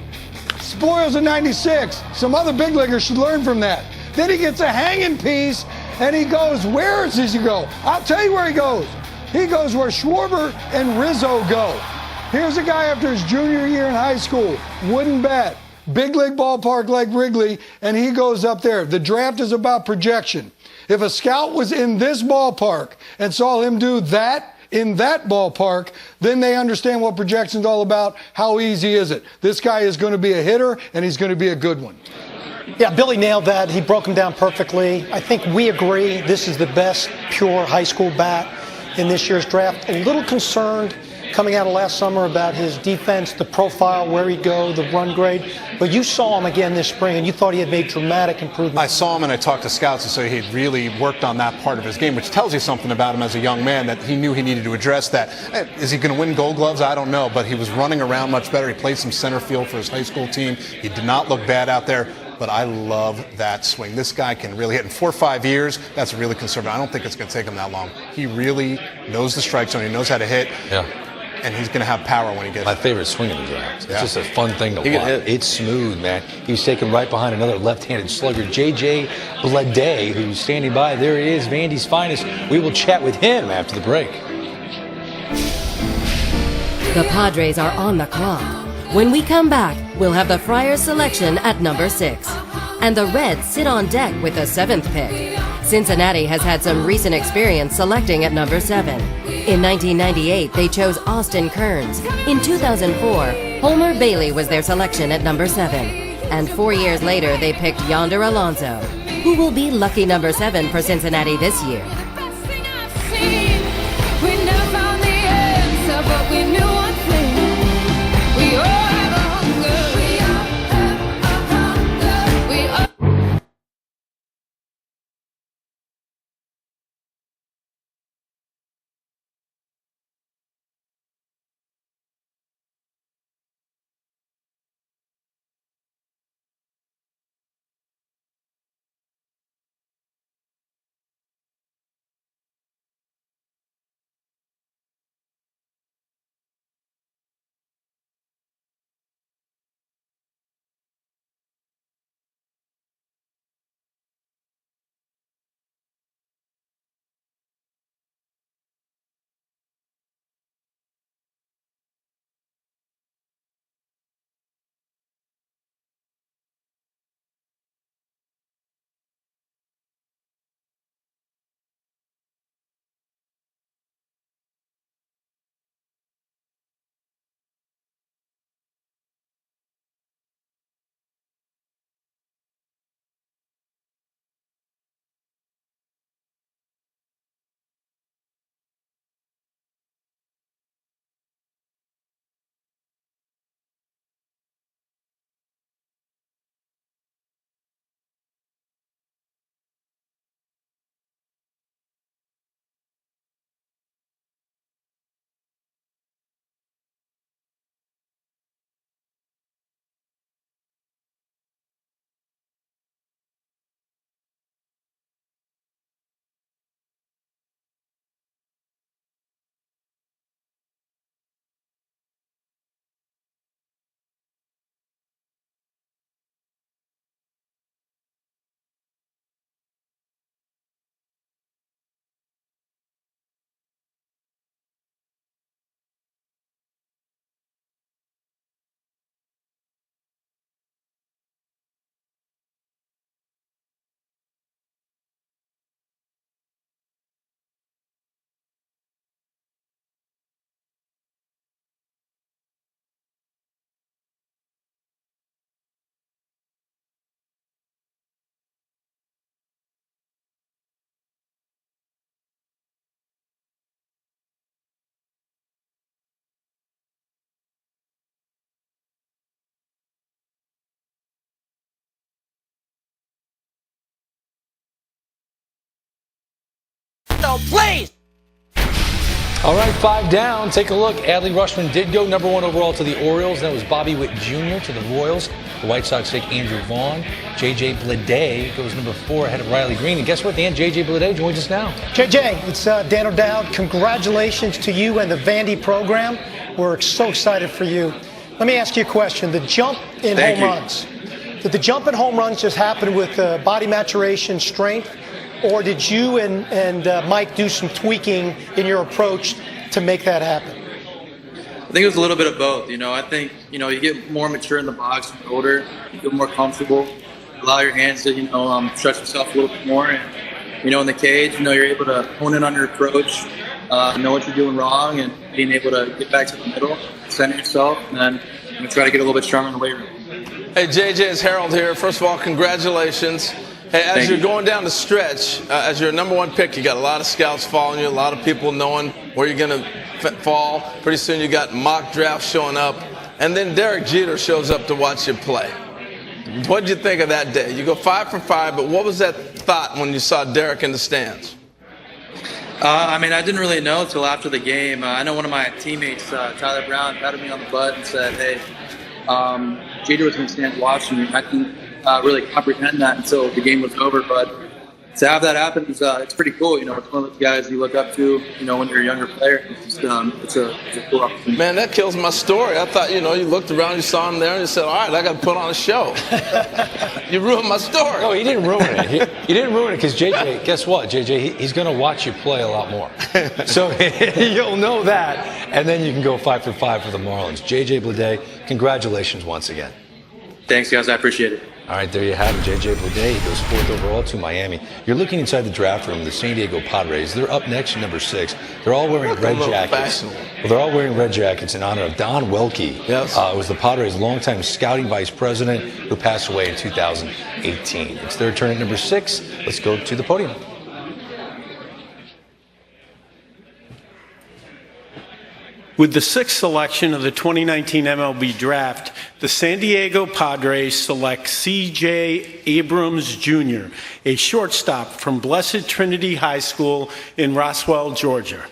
Spoils a 96. Some other big leaguers should learn from that. Then he gets a hanging piece, and he goes, where does he go? I'll tell you where he goes. He goes where Schwarber and Rizzo go. Here's a guy after his junior year in high school, wooden bat, big league ballpark like Wrigley, and he goes up there. The draft is about projection. If a scout was in this ballpark and saw him do that in that ballpark, then they understand what projection's all about. How easy is it? This guy is going to be a hitter, and he's going to be a good one. Yeah, Billy nailed that. He broke him down perfectly. I think we agree this is the best pure high school bat in this year's draft. A little concerned coming out of last summer about his defense, the profile, where he'd go, the run grade. But you saw him again this spring, and you thought he had made dramatic improvements. I saw him, and I talked to scouts, and so he had really worked on that part of his game, which tells you something about him as a young man, that he knew he needed to address that. Is he going to win Gold Gloves? I don't know, but he was running around much better. He played some center field for his high school team. He did not look bad out there. But I love that swing. This guy can really hit. In 4 or 5 years, that's really conservative. I don't think it's going to take him that long. He really knows the strike zone. He knows how to hit. Yeah. And he's going to have power when he gets My favorite swing in the draft. It's Yeah. just a fun thing to watch. It's smooth, man. He's taken right behind another left-handed slugger, J.J. Bleday, who's standing by. There he is, Vandy's finest. We will chat with him after the break. The Padres are on the clock. When we come back, we'll have the Friars selection at number 6. And the Reds sit on deck with the 7th pick. Cincinnati has had some recent experience selecting at number 7. In 1998, they chose Austin Kearns. In 2004, Homer Bailey was their selection at number 7. And 4 years later, they picked Yonder Alonso, who will be lucky number 7 for Cincinnati this year. We never found the answer, but we knew one thing. We all Toronto, please! All right, 5 down. Take a look. Adley Rutschman did go number 1 overall to the Orioles. That was Bobby Witt Jr. to the Royals. The White Sox take Andrew Vaughn. J.J. Bleday goes number 4 ahead of Riley Green. And guess what, Dan? J.J. Bleday joins us now. J.J., it's Dan O'Dowd. Congratulations to you and the Vandy program. We're so excited for you. Let me ask you a question. The jump in home runs. Did the jump in home runs just happen with body maturation, strength? Or did you and Mike do some tweaking in your approach to make that happen? I think it was a little bit of both. I think, you get more mature in the box when you're older, you feel more comfortable, allow your hands to, stretch yourself a little bit more. And, in the cage, you're able to hone in on your approach, know what you're doing wrong, and being able to get back to the middle, center yourself, and then try to get a little bit stronger in the weight room. Hey, JJ, it's Harold here. First of all, congratulations. Hey, as you're going down the stretch, as your number 1 pick, you got a lot of scouts following you, a lot of people knowing where you're going to fall. Pretty soon you got mock drafts showing up, and then Derek Jeter shows up to watch you play. What did you think of that day? You go 5 for 5, but what was that thought when you saw Derek in the stands? I didn't really know until after the game. I know one of my teammates, Tyler Brown, patted me on the butt and said, hey, Jeter was going to stand watching me. I didn't really comprehend that until the game was over, but to have that happen is it's pretty cool. It's one of those guys you look up to, when you're a younger player. It's a cool opportunity. Man, that kills my story. I thought, you looked around, you saw him there, and you said, all right, I got to put on a show. You ruined my story. No, he didn't ruin it. He didn't ruin it because, JJ, guess what, JJ? He's going to watch you play a lot more. So you'll know that, and then you can go 5 for 5 for the Marlins. JJ Bleday, congratulations once again. Thanks, guys. I appreciate it. All right, there you have it. J.J. Bleday goes 4th overall to Miami. You're looking inside the draft room, the San Diego Padres. They're up next, number 6. They're all wearing red jackets. Well, they're all wearing red jackets in honor of Don Welke. Yes. Was the Padres' longtime scouting vice president who passed away in 2018. It's their turn at number 6. Let's go to the podium. With the 6th selection of the 2019 MLB Draft, the San Diego Padres select C.J. Abrams Jr., a shortstop from Blessed Trinity High School in Roswell, Georgia.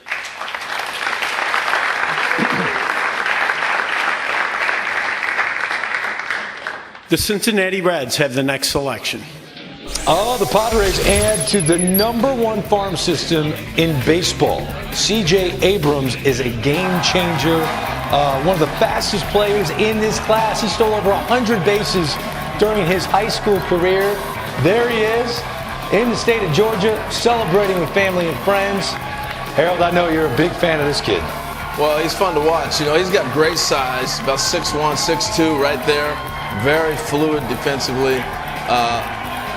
The Cincinnati Reds have the next selection. Oh, the Padres add to the number 1 farm system in baseball. C.J. Abrams is a game changer, one of the fastest players in this class. He stole over 100 bases during his high school career. There he is in the state of Georgia, celebrating with family and friends. Harold, I know you're a big fan of this kid. Well, he's fun to watch. He's got great size, about 6'1", 6'2", right there. Very fluid defensively.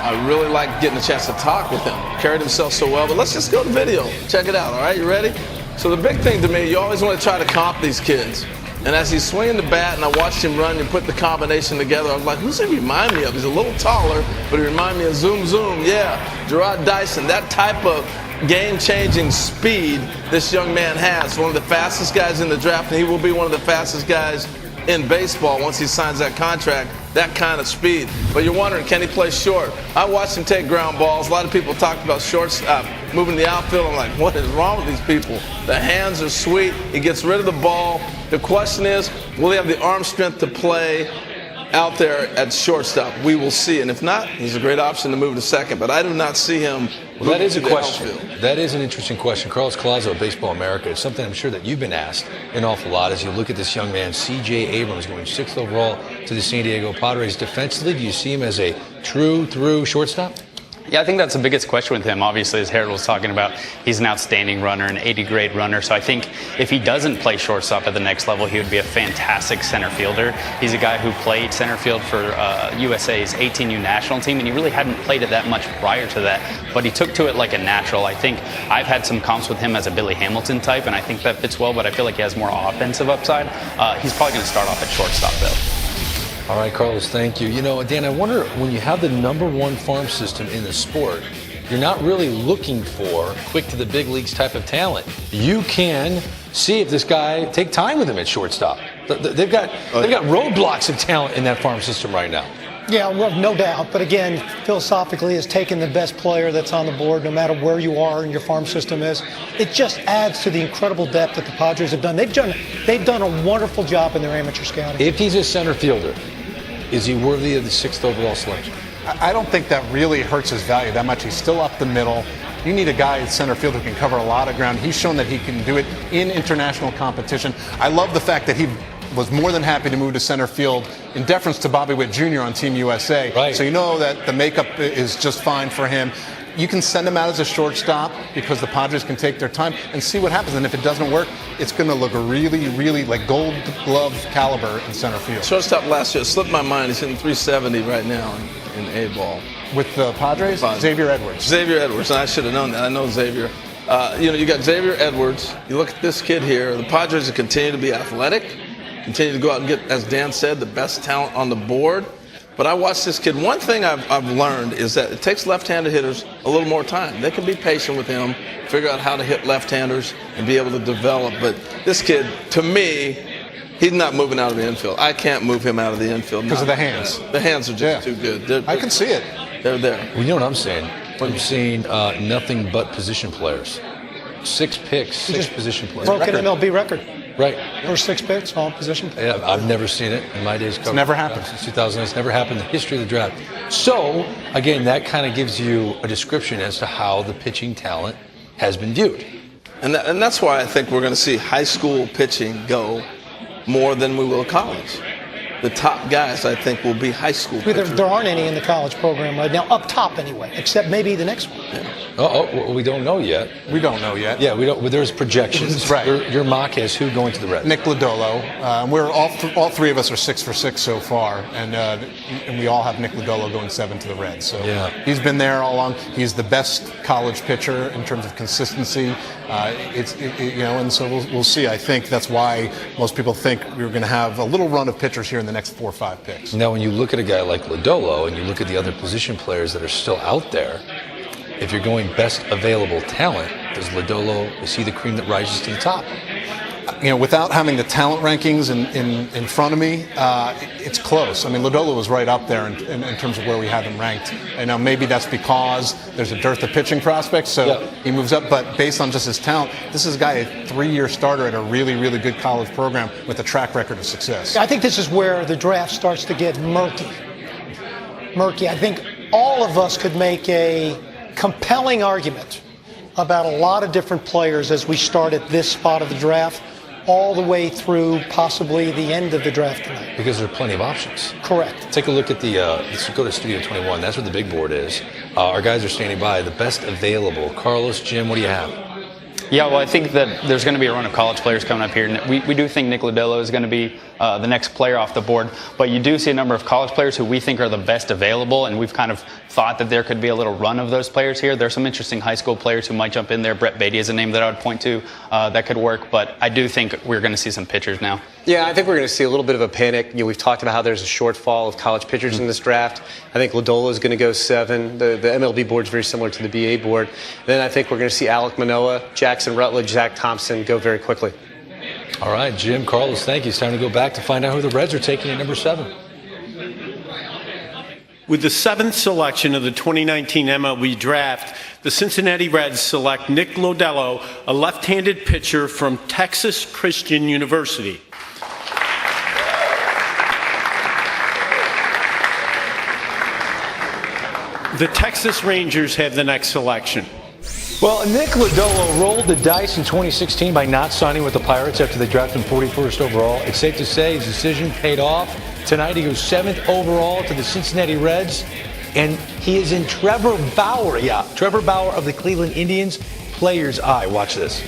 I really like getting a chance to talk with him. Carried himself so well. But let's just go to video. Check it out, all right? You ready? So the big thing to me, you always want to try to comp these kids. And as he's swinging the bat and I watched him run and put the combination together, I was like, who's he remind me of? He's a little taller, but he reminds me of Zoom Zoom. Yeah, Gerard Dyson. That type of game-changing speed this young man has. One of the fastest guys in the draft, and he will be one of the fastest guys in baseball once he signs that contract, that kind of speed. But you're wondering, can he play short? I watched him take ground balls. A lot of people talked about shortstop, moving the outfield. I'm like, what is wrong with these people? The hands are sweet. He gets rid of the ball. The question is, will he have the arm strength to play out there at shortstop? We will see. And if not, he's a great option to move to second. But I do not see him. Well, that is a question. That is an interesting question. Carlos Collazo of Baseball America. It's something I'm sure that you've been asked an awful lot as you look at this young man, C.J. Abrams, going 6th overall to the San Diego Padres. Defensively, do you see him as a true through shortstop? Yeah, I think that's the biggest question with him. Obviously, as Harold was talking about, he's an outstanding runner, an 80-grade runner. So I think if he doesn't play shortstop at the next level, he would be a fantastic center fielder. He's a guy who played center field for USA's 18U national team, and he really hadn't played it that much prior to that. But he took to it like a natural. I think I've had some comps with him as a Billy Hamilton type, and I think that fits well, but I feel like he has more offensive upside. He's probably going to start off at shortstop, though. All right, Carlos, thank you. You know, Dan, I wonder, when you have the number 1 farm system in the sport, you're not really looking for quick to the big leagues type of talent. You can see if this guy, take time with him at shortstop. They've got roadblocks of talent in that farm system right now. Yeah, well, no doubt. But again, philosophically, is taking the best player that's on the board, no matter where you are and your farm system is. It just adds to the incredible depth that the Padres have done. They've done a wonderful job in their amateur scouting. If he's a center fielder, is he worthy of the 6th overall selection? I don't think that really hurts his value that much. He's still up the middle. You need a guy in center field who can cover a lot of ground. He's shown that he can do it in international competition. I love the fact that he was more than happy to move to center field in deference to Bobby Witt Jr. on Team USA. Right. So you know that the makeup is just fine for him. You can send him out as a shortstop because the Padres can take their time and see what happens. And if it doesn't work, it's going to look really, really like Gold Glove caliber in center field. Shortstop last year slipped my mind. He's hitting 370 right now in A-ball. With the Padres? Xavier Edwards. Xavier Edwards, and I should have known that. I know Xavier. You got Xavier Edwards. You look at this kid here. The Padres will continue to be athletic, continue to go out and get, as Dan said, the best talent on the board. But I watched this kid. One thing I've learned is that it takes left-handed hitters a little more time. They can be patient with him, figure out how to hit left-handers, and be able to develop. But this kid, to me, he's not moving out of the infield. I can't move him out of the infield. Because of the hands. The hands are just too good. I can see it. They're there. Well, you know what I'm saying? I'm seeing nothing but position players. 6 picks, 6 position players. Broke an MLB record. Right. First 6 picks, all position. Yeah, I've never seen it in my days. It's never happened. Since 2000, it's never happened in the history of the draft. So, again, that kind of gives you a description as to how the pitching talent has been viewed. And that's why I think we're going to see high school pitching go more than we will college. The top guys, I think, will be high school pitchers. There aren't any in the college program right now, up top anyway, except maybe the next one. Well, we don't know yet. We don't know yet. Yeah, we don't. Well, there's projections. Right. Your mock has who going to the Reds? Nick Lodolo. We're all 3 of us are 6 for 6 so far, and we all have Nick Lodolo going 7 to the Reds. So he's been there all along. He's the best college pitcher in terms of consistency. And so we'll see. I think that's why most people think we're going to have a little run of pitchers here in the next 4 or 5 picks. Now, when you look at a guy like Lodolo and you look at the other position players that are still out there, if you're going best available talent, is he the cream that rises to the top? Without having the talent rankings in front of me, it's close. I mean, Lodolo was right up there in terms of where we have him ranked. And now maybe that's because there's a dearth of pitching prospects, so he moves up. But based on just his talent, this is a guy, a 3-year starter at a really, really good college program with a track record of success. I think this is where the draft starts to get murky. I think all of us could make a compelling argument about a lot of different players as we start at this spot of the draft, all the way through possibly the end of the draft tonight. Because there are plenty of options. Correct. Take a look at let's go to Studio 21. That's where the big board is. Our guys are standing by. The best available. Carlos, Jim, what do you have? Yeah, well, I think that there's going to be a run of college players coming up here. We do think Nick Lodolo is going to be the next player off the board, but you do see a number of college players who we think are the best available, and we've kind of thought that there could be a little run of those players here. There's some interesting high school players who might jump in there. Brett Beatty is a name that I would point to that could work, but I do think we're going to see some pitchers now. Yeah, I think we're going to see a little bit of a panic. We've talked about how there's a shortfall of college pitchers in this draft. I think Lodolo is going to go 7. The MLB board is very similar to the BA board. Then I think we're going to see Alek Manoah, Jackson Rutledge, Zach Thompson go very quickly. All right, Jim, Carlos, thank you. It's time to go back to find out who the Reds are taking at number 7. With the 7th selection of the 2019 MLB draft, the Cincinnati Reds select Nick Lodolo, a left-handed pitcher from Texas Christian University. The Texas Rangers have the next selection. Well, Nick Lodolo rolled the dice in 2016 by not signing with the Pirates after they drafted him 41st overall. It's safe to say his decision paid off. Tonight he goes 7th overall to the Cincinnati Reds, and he is in Trevor Bauer of the Cleveland Indians' player's eye. Watch this.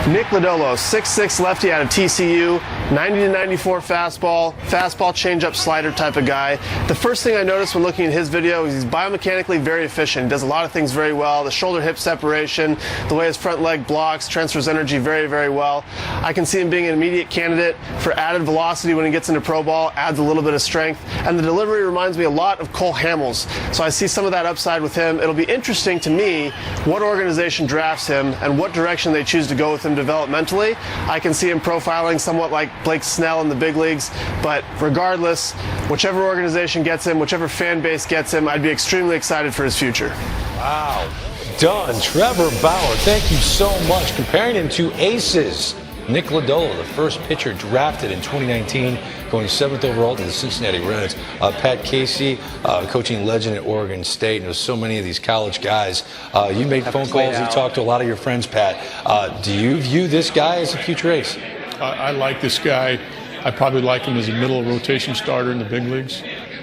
Nick Lodolo, 6'6" lefty out of TCU, 90 to 94 fastball, changeup, slider type of guy. The first thing I noticed when looking at his video is he's biomechanically very efficient. He does a lot of things very well. The shoulder-hip separation, the way his front leg blocks, transfers energy very, very well. I can see him being an immediate candidate for added velocity when he gets into pro ball, adds a little bit of strength, and the delivery reminds me a lot of Cole Hamels. So I see some of that upside with him. It'll be interesting to me what organization drafts him and what direction they choose to go with him developmentally. I can see him profiling somewhat like Blake Snell in the big leagues. But regardless, whichever organization gets him, whichever fan base gets him, I'd be extremely excited for his future. Wow. Done. Trevor Bauer, thank you so much. Comparing him to aces. Nick Lodolo, the first pitcher drafted in 2019, going 7th overall to the Cincinnati Reds. Pat Casey, coaching legend at Oregon State. And there's so many of these college guys. You made phone calls, you talked to a lot of your friends, Pat. Do you view this guy as a future ace? I like this guy. I probably like him as a middle rotation starter in the big leagues.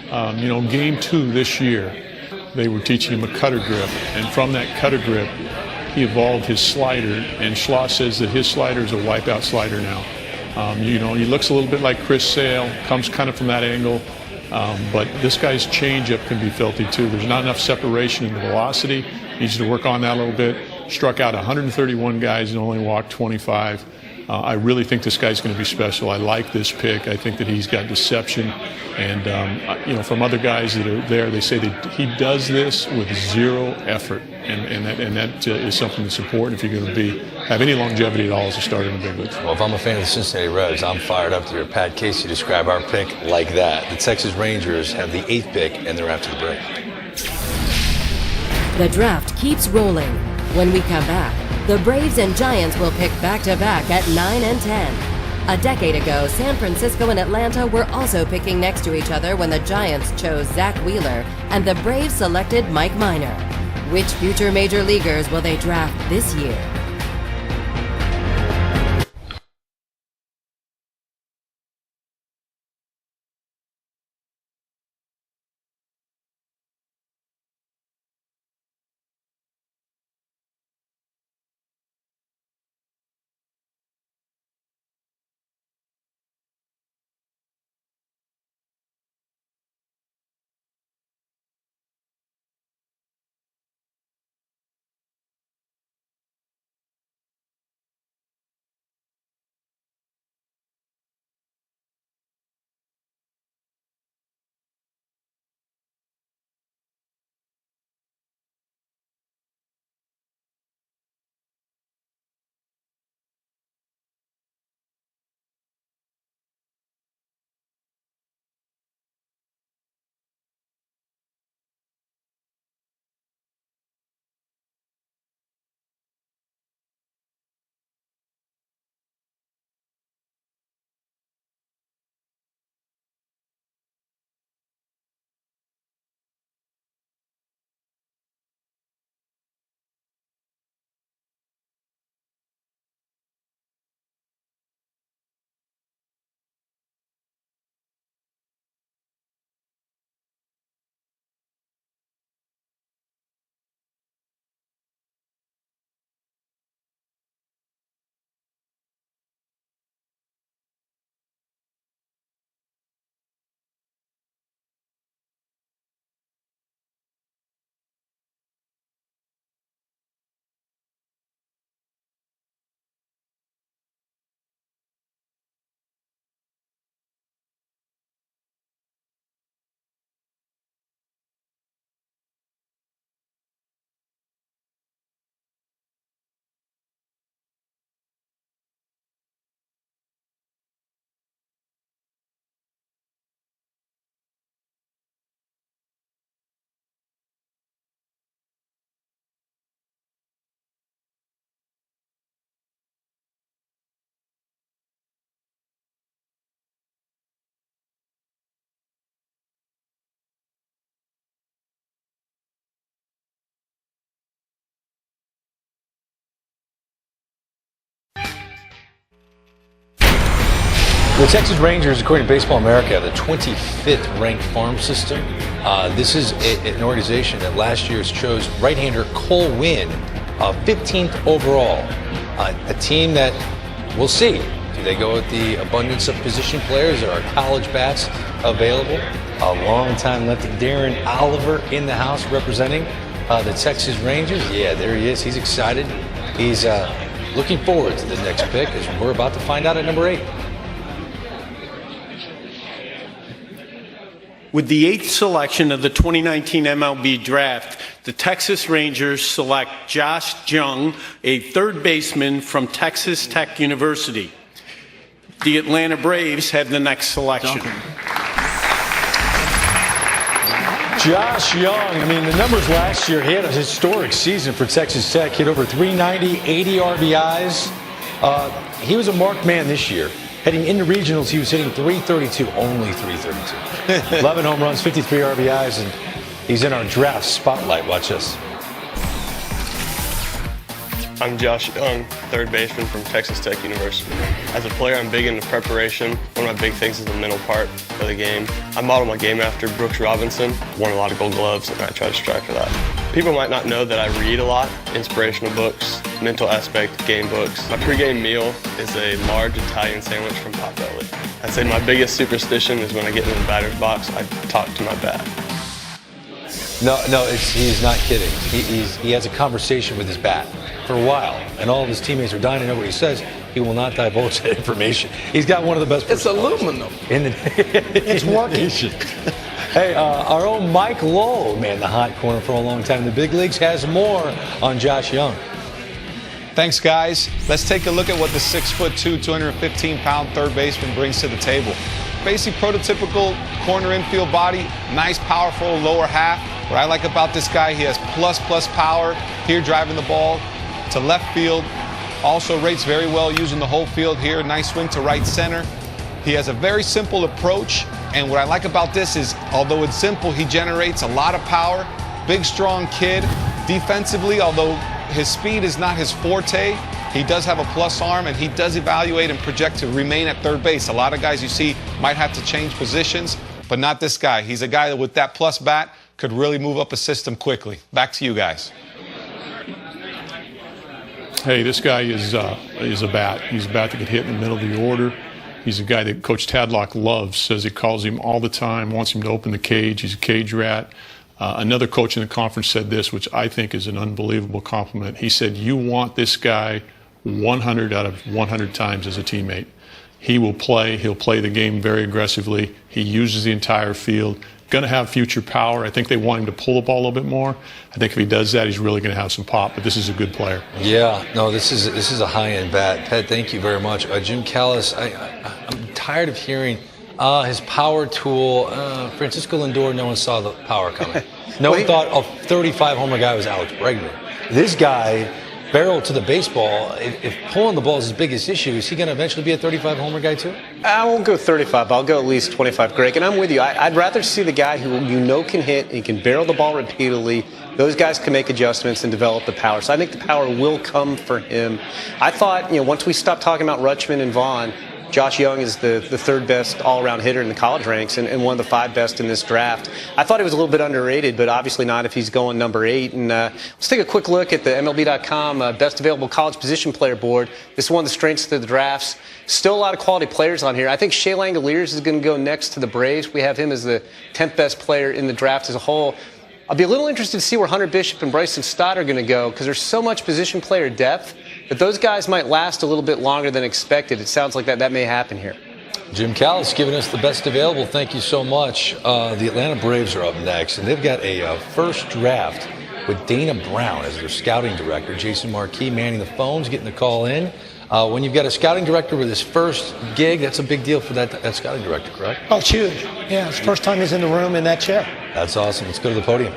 Game 2 this year, they were teaching him a cutter grip. And from that cutter grip, he evolved his slider, and Schloss says that his slider is a wipeout slider now. He looks a little bit like Chris Sale, comes kind of from that angle, but this guy's changeup can be filthy too. There's not enough separation in the velocity. Needs to work on that a little bit. Struck out 131 guys and only walked 25. I really think this guy's going to be special. I like this pick. I think that he's got deception. And, from other guys that are there, they say that he does this with zero effort. And that is something that's important if you're going to have any longevity at all as a starter in the big leagues. Well, if I'm a fan of the Cincinnati Reds, I'm fired up to hear Pat Casey describe our pick like that. The Texas Rangers have the 8th pick, and they're after the break. The draft keeps rolling. When we come back, the Braves and Giants will pick back-to-back at 9 and 10. A decade ago, San Francisco and Atlanta were also picking next to each other when the Giants chose Zach Wheeler and the Braves selected Mike Minor. Which future major leaguers will they draft this year? The Texas Rangers, according to Baseball America, have the 25th ranked farm system. This is an organization that last year chose right-hander Cole Winn, 15th overall. A team that we'll see. Do they go with the abundance of position players? There are college bats available. A long-time lefty, Darren Oliver, in the house representing the Texas Rangers. Yeah, there he is. He's excited. He's looking forward to the next pick, as we're about to find out at number 8. With the 8th selection of the 2019 MLB Draft, the Texas Rangers select Josh Jung, a third baseman from Texas Tech University. The Atlanta Braves have the next selection. Josh Young, I mean, the numbers last year, he had a historic season for Texas Tech. Hit over 390, 80 RBIs. He was a marked man this year. Heading into regionals, he was hitting 332, only 332. 11 home runs, 53 RBIs, and he's in our draft spotlight. Watch this. I'm Josh Young, third baseman from Texas Tech University. As a player, I'm big into preparation. One of my big things is the mental part of the game. I model my game after Brooks Robinson, won a lot of gold gloves, and I try to strive for that. People might not know that I read a lot, inspirational books, mental aspect, game books. My pregame meal is a large Italian sandwich from Potbelly. I'd say my biggest superstition is when I get in the batter's box, I talk to my bat. No, he's not kidding. He has a conversation with his bat for a while, and all of his teammates are dying to know what he says. He will not divulge that information. He's got one of the best. It's aluminum. It's working. Hey, our own Mike Lowell, man, the hot corner for a long time in the big leagues, has more on Josh Young. Thanks, guys. Let's take a look at what the 6'2", 215-pound third baseman brings to the table. Basic prototypical corner infield body, nice powerful lower half. What I like about this guy, he has plus power here driving the ball to left field. Also rates very well using the whole field here. Nice swing to right center. He has a very simple approach, and what I like about this is, although it's simple, he generates a lot of power. Big, strong kid. Defensively, although his speed is not his forte, he does have a plus arm, and he does evaluate and project to remain at third base. A lot of guys you see might have to change positions, but not this guy. He's a guy that with that plus bat could really move up a system quickly. Back to you guys. Hey, this guy is a bat. He's a bat that can hit in the middle of the order. He's a guy that Coach Tadlock loves, says he calls him all the time, wants him to open the cage. He's a cage rat. Another coach in the conference said this, which I think is an unbelievable compliment. He said, you want this guy 100 out of 100 times as a teammate. He will play. He'll play the game very aggressively. He uses the entire field. Going to have future power. I think they want him to pull the ball a little bit more. I think if he does that, he's really going to have some pop. But this is a good player. Yeah, no, this is a high-end bat. Ped, thank you very much. Jim Callis, I'm tired of hearing his power tool. Francisco Lindor, no one saw the power coming. No one thought a 35 homer guy was Alex Bregman. This guy barreled to the baseball. If pulling the ball is his biggest issue, is he going to eventually be a 35 homer guy too? I won't go 35. I'll go at least 25, Greg. And I'm with you. I'd rather see the guy who can hit and can barrel the ball repeatedly. Those guys can make adjustments and develop the power. So I think the power will come for him. I thought, once we stop talking about Rutschman and Vaughn, Josh Young is the third best all-around hitter in the college ranks and one of the 5 best in this draft. I thought he was a little bit underrated, but obviously not if he's going number 8. And let's take a quick look at the MLB.com Best Available College Position Player Board. This is one of the strengths of the drafts. Still a lot of quality players on here. I think Shea Langoliers is going to go next to the Braves. We have him as the 10th best player in the draft as a whole. I'll be a little interested to see where Hunter Bishop and Bryson Stott are going to go because there's so much position player depth. But those guys might last a little bit longer than expected. It sounds like that may happen here. Jim Callis giving us the best available. Thank you so much. The Atlanta Braves are up next, and they've got a first draft with Dana Brown as their scouting director. Jason Marquis manning the phones, getting the call in. When you've got a scouting director with his first gig, that's a big deal for that scouting director, correct? Oh, it's huge. Yeah, it's the first time he's in the room in that chair. That's awesome. Let's go to the podium.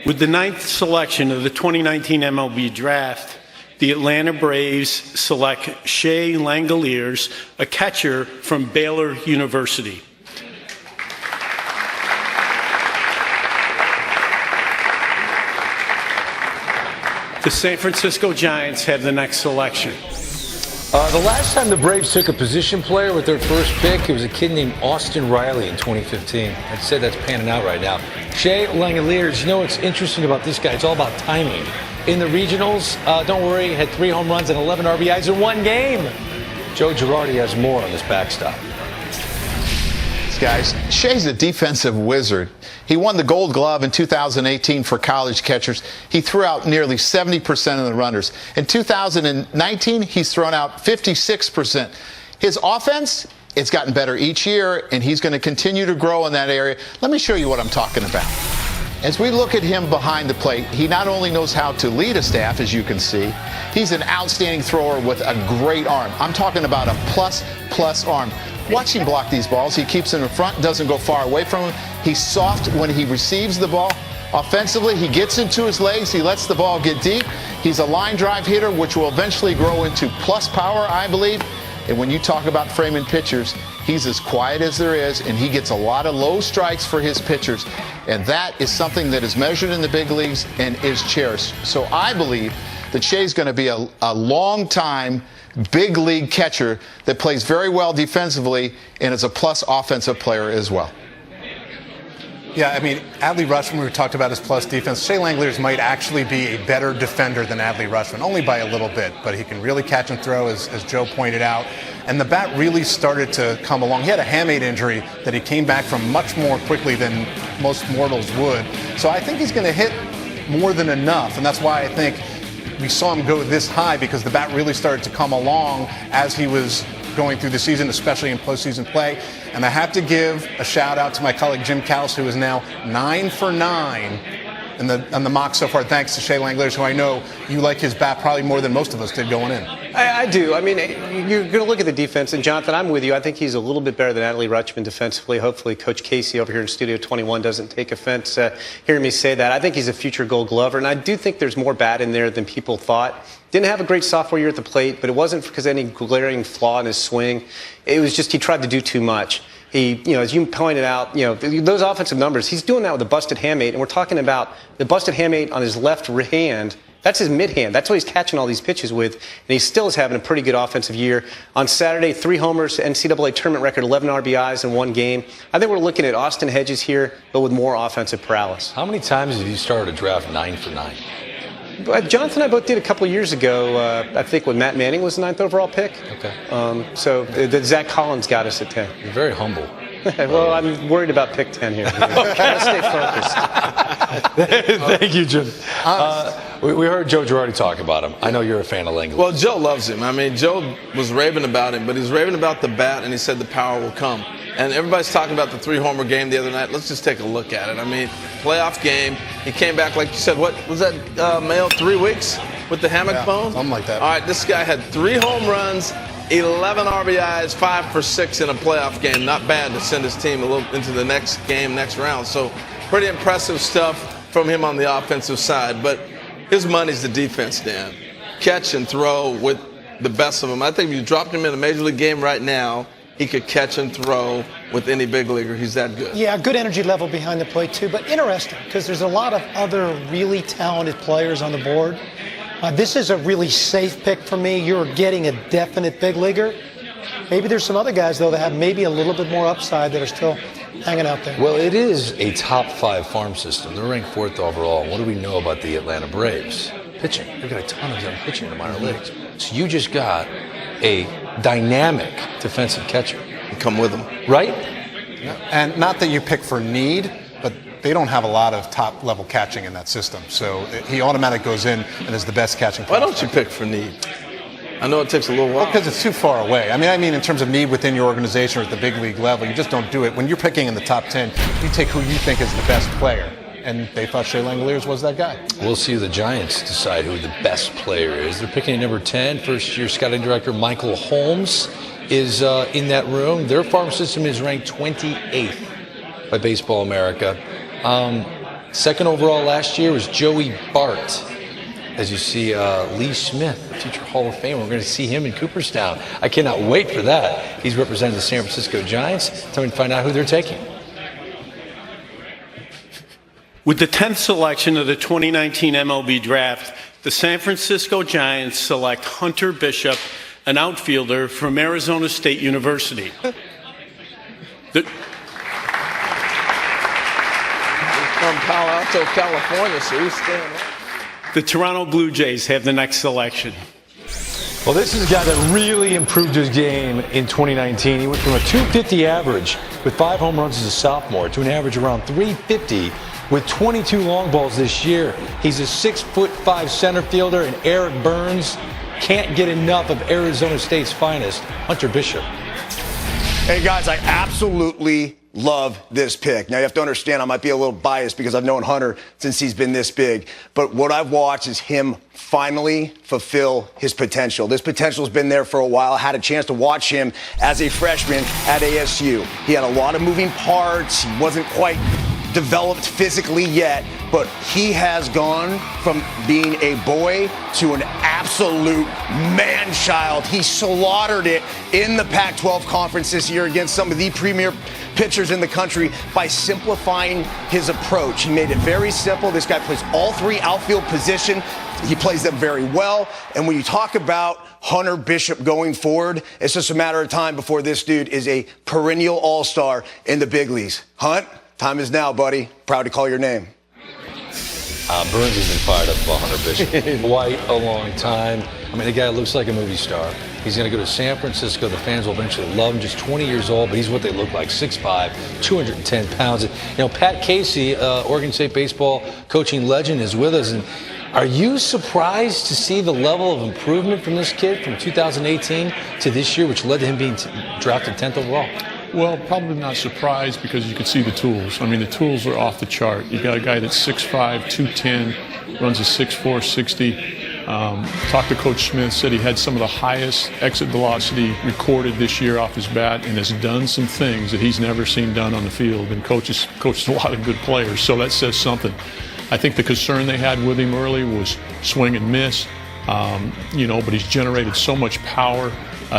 With the 9th selection of the 2019 MLB Draft, the Atlanta Braves select Shea Langoliers, a catcher from Baylor University. The San Francisco Giants have the next selection. The last time the Braves took a position player with their first pick, it was a kid named Austin Riley in 2015. I'd say that's panning out right now. Shea Langoliers, what's interesting about this guy? It's all about timing. In the regionals, don't worry, he had 3 home runs and 11 RBIs in one game. Joe Girardi has more on this backstop. Guys, Shea's a defensive wizard. He won the Gold Glove in 2018 for college catchers. He threw out nearly 70% of the runners. In 2019, he's thrown out 56%. His offense, it's gotten better each year, and he's going to continue to grow in that area. Let me show you what I'm talking about. As we look at him behind the plate, he not only knows how to lead a staff, as you can see, he's an outstanding thrower with a great arm. I'm talking about a plus arm. Watch him block these balls. He keeps them in front, doesn't go far away from him. He's soft when he receives the ball. Offensively, he gets into his legs. He lets the ball get deep. He's a line drive hitter, which will eventually grow into plus power, I believe. And when you talk about framing pitchers, he's as quiet as there is, and he gets a lot of low strikes for his pitchers. And that is something that is measured in the big leagues and is cherished. So I believe that Shea's going to be a long-time big league catcher that plays very well defensively and is a plus offensive player as well. Yeah, I mean, Adley Rutschman, we talked about his plus defense. Shea Langeliers might actually be a better defender than Adley Rutschman, only by a little bit, but he can really catch and throw, as Joe pointed out. And the bat really started to come along. He had a hamate injury that he came back from much more quickly than most mortals would. So I think he's going to hit more than enough, and that's why I think we saw him go this high, because the bat really started to come along as he was going through the season, especially in postseason play. And I have to give a shout out to my colleague Jim Callis, who is now 9 for 9 on the mock so far, thanks to Shea Langeliers, who I know you like his bat probably more than most of us did going in. I do. I mean, you're going to look at the defense, and Jonathan, I'm with you. I think he's a little bit better than Adley Rutschman defensively. Hopefully, Coach Casey over here in Studio 21 doesn't take offense hearing me say that. I think he's a future Gold Glover, and I do think there's more bat in there than people thought. Didn't have a great sophomore year at the plate, but it wasn't because of any glaring flaw in his swing. It was just he tried to do too much. He, as you pointed out, those offensive numbers, he's doing that with a busted hamate, and we're talking about the busted hamate on his left hand. That's his mid-hand. That's what he's catching all these pitches with, and he still is having a pretty good offensive year. On Saturday, 3 homers, NCAA tournament record, 11 RBIs in 1 game. I think we're looking at Austin Hedges here, but with more offensive prowess. How many times have you started a draft 9 for 9? Jonathan and I both did a couple of years ago, I think when Matt Manning was the 9th overall pick. Okay. So Zach Collins got us at 10. You're very humble. Well, I'm worried about pick 10 here. Let's stay focused. Thank you, Jim. We heard Joe Girardi talk about him. I know you're a fan of Langley. Well, Joe loves him. I mean, Joe was raving about him, but he's raving about the bat, and he said the power will come. And everybody's talking about the 3-homer game the other night. Let's just take a look at it. I mean, playoff game. He came back, like you said, what was that, Mayo, 3 weeks with the hammock bone? Something like that. All right, this guy had 3 home runs, 11 RBIs, 5 for 6 in a playoff game. Not bad to send his team a little into the next game, next round. So pretty impressive stuff from him on the offensive side. But his money's the defense, Dan. Catch and throw with the best of them. I think if you dropped him in a major league game right now, he could catch and throw with any big leaguer. He's that good. Yeah, good energy level behind the plate, too. But interesting, because there's a lot of other really talented players on the board. This is a really safe pick for me. You're getting a definite big leaguer. Maybe there's some other guys, though, that have maybe a little bit more upside that are still hanging out there. Well, it is a top 5 farm system. They're ranked 4th overall. What do we know about the Atlanta Braves? Pitching. They've got a ton of young pitching in the minor leagues. So you just got a dynamic defensive catcher. Come with him. Right? Yeah. And not that you pick for need, but they don't have a lot of top-level catching in that system. So he automatically goes in and is the best catching Why prospect. don't you pick for need? I know it takes a little while. Because it's too far away. I mean, in terms of need within your organization or at the big league level, you just don't do it. When you're picking in the top 10, you take who you think is the best player. And they thought Shea Langeliers was that guy. We'll see the Giants decide who the best player is. They're picking at number 10. First-year scouting director Michael Holmes is in that room. Their farm system is ranked 28th by Baseball America. Second overall last year was Joey Bart. As you see, Lee Smith, a future Hall of Famer. We're going to see him in Cooperstown. I cannot wait for that. He's representing the San Francisco Giants. Tell me to find out who they're taking. With the 10th selection of the 2019 MLB Draft, the San Francisco Giants select Hunter Bishop, an outfielder from Arizona State University. From Palo Alto, California, so he's staying. The Toronto Blue Jays have the next selection. Well, this is a guy that really improved his game in 2019. He went from a 250 average with 5 home runs as a sophomore to an average around 350 with 22 long balls this year. He's a 6'5" center fielder, and Eric Burns can't get enough of Arizona State's finest, Hunter Bishop. Hey guys, I absolutely love this pick. Now, you have to understand, I might be a little biased because I've known Hunter since he's been this big. But what I've watched is him finally fulfill his potential. This potential has been there for a while. I had a chance to watch him as a freshman at ASU. He had a lot of moving parts. He wasn't quite developed physically yet, but he has gone from being a boy to an absolute man-child. He slaughtered it in the Pac-12 conference this year against some of the premier pitchers in the country by simplifying his approach. He made it very simple. This guy plays all three outfield positions. He plays them very well. And when you talk about Hunter Bishop going forward, it's just a matter of time before this dude is a perennial all-star in the big leagues. Hunt, time is now, buddy. Proud to call your name. Burns has been fired up about Hunter Bishop quite a long time. I mean, the guy looks like a movie star. He's going to go to San Francisco. The fans will eventually love him. Just 20 years old, but he's what they look like, 6'5", 210 pounds. You know, Pat Casey, Oregon State baseball coaching legend, is with us. And are you surprised to see the level of improvement from this kid from 2018 to this year, which led to him being drafted 10th overall? Well, probably not surprised because you can see the tools. I mean, the tools are off the chart. You got a guy that's 6'5", 210, runs a 6'4", 60. Talked to Coach Smith, said he had some of the highest exit velocity recorded this year off his bat and has done some things that he's never seen done on the field, and coached a lot of good players, so that says something. I think the concern they had with him early was swing and miss, but he's generated so much power.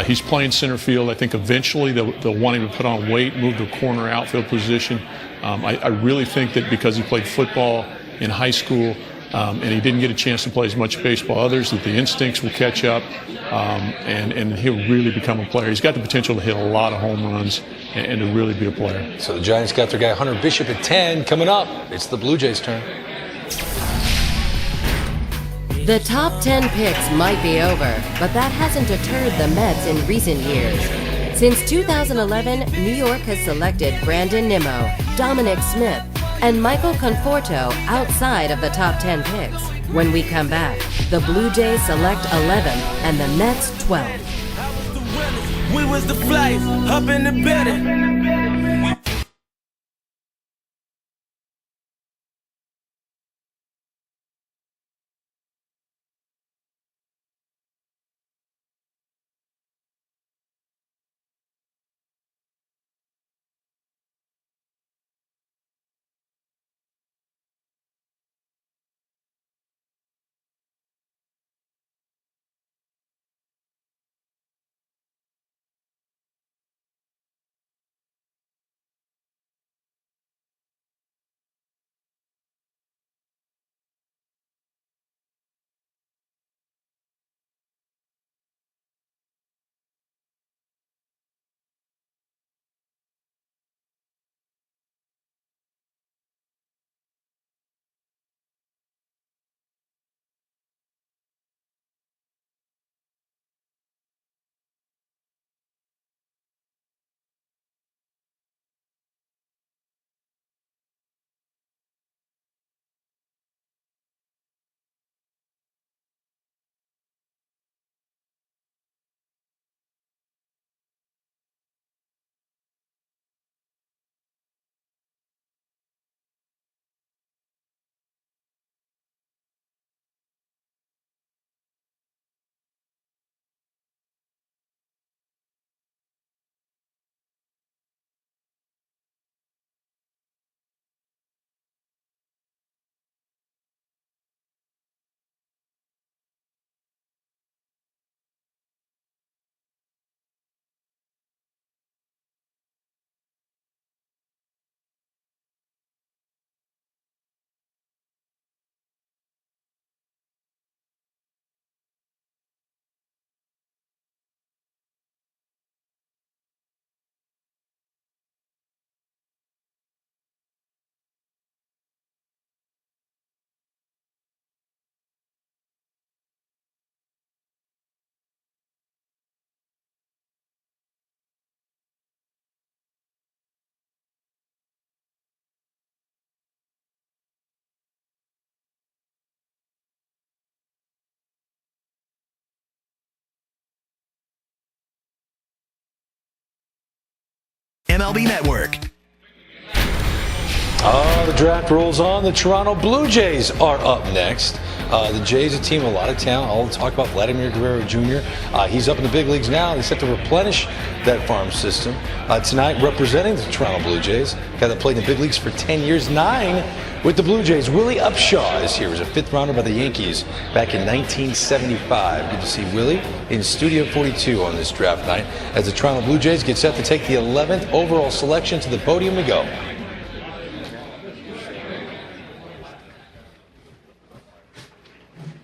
He's playing center field. I think eventually they'll want him to put on weight, move to a corner outfield position. I really think that because he played football in high school and he didn't get a chance to play as much baseball others, that the instincts will catch up and he'll really become a player. He's got the potential to hit a lot of home runs and to really be a player. So the Giants got their guy Hunter Bishop at 10 coming up. It's the Blue Jays' turn. The top 10 picks might be over, but that hasn't deterred the Mets in recent years. Since 2011, New York has selected Brandon Nimmo, Dominic Smith, and Michael Conforto outside of the top 10 picks. When we come back, the Blue Jays select 11 and the Mets 12. We was the flight, up in the building. MLB Network. The draft rolls on. The Toronto Blue Jays are up next. The Jays, a team with a lot of talent. All the talk about Vladimir Guerrero Jr. He's up in the big leagues now. They set to replenish that farm system. Tonight, representing the Toronto Blue Jays, guy that played in the big leagues for 10 years, 9 with the Blue Jays. Willie Upshaw is here. He was a 5th rounder by the Yankees back in 1975. Good to see Willie in Studio 42 on this draft night as the Toronto Blue Jays get set to take the 11th overall selection. To the podium we go.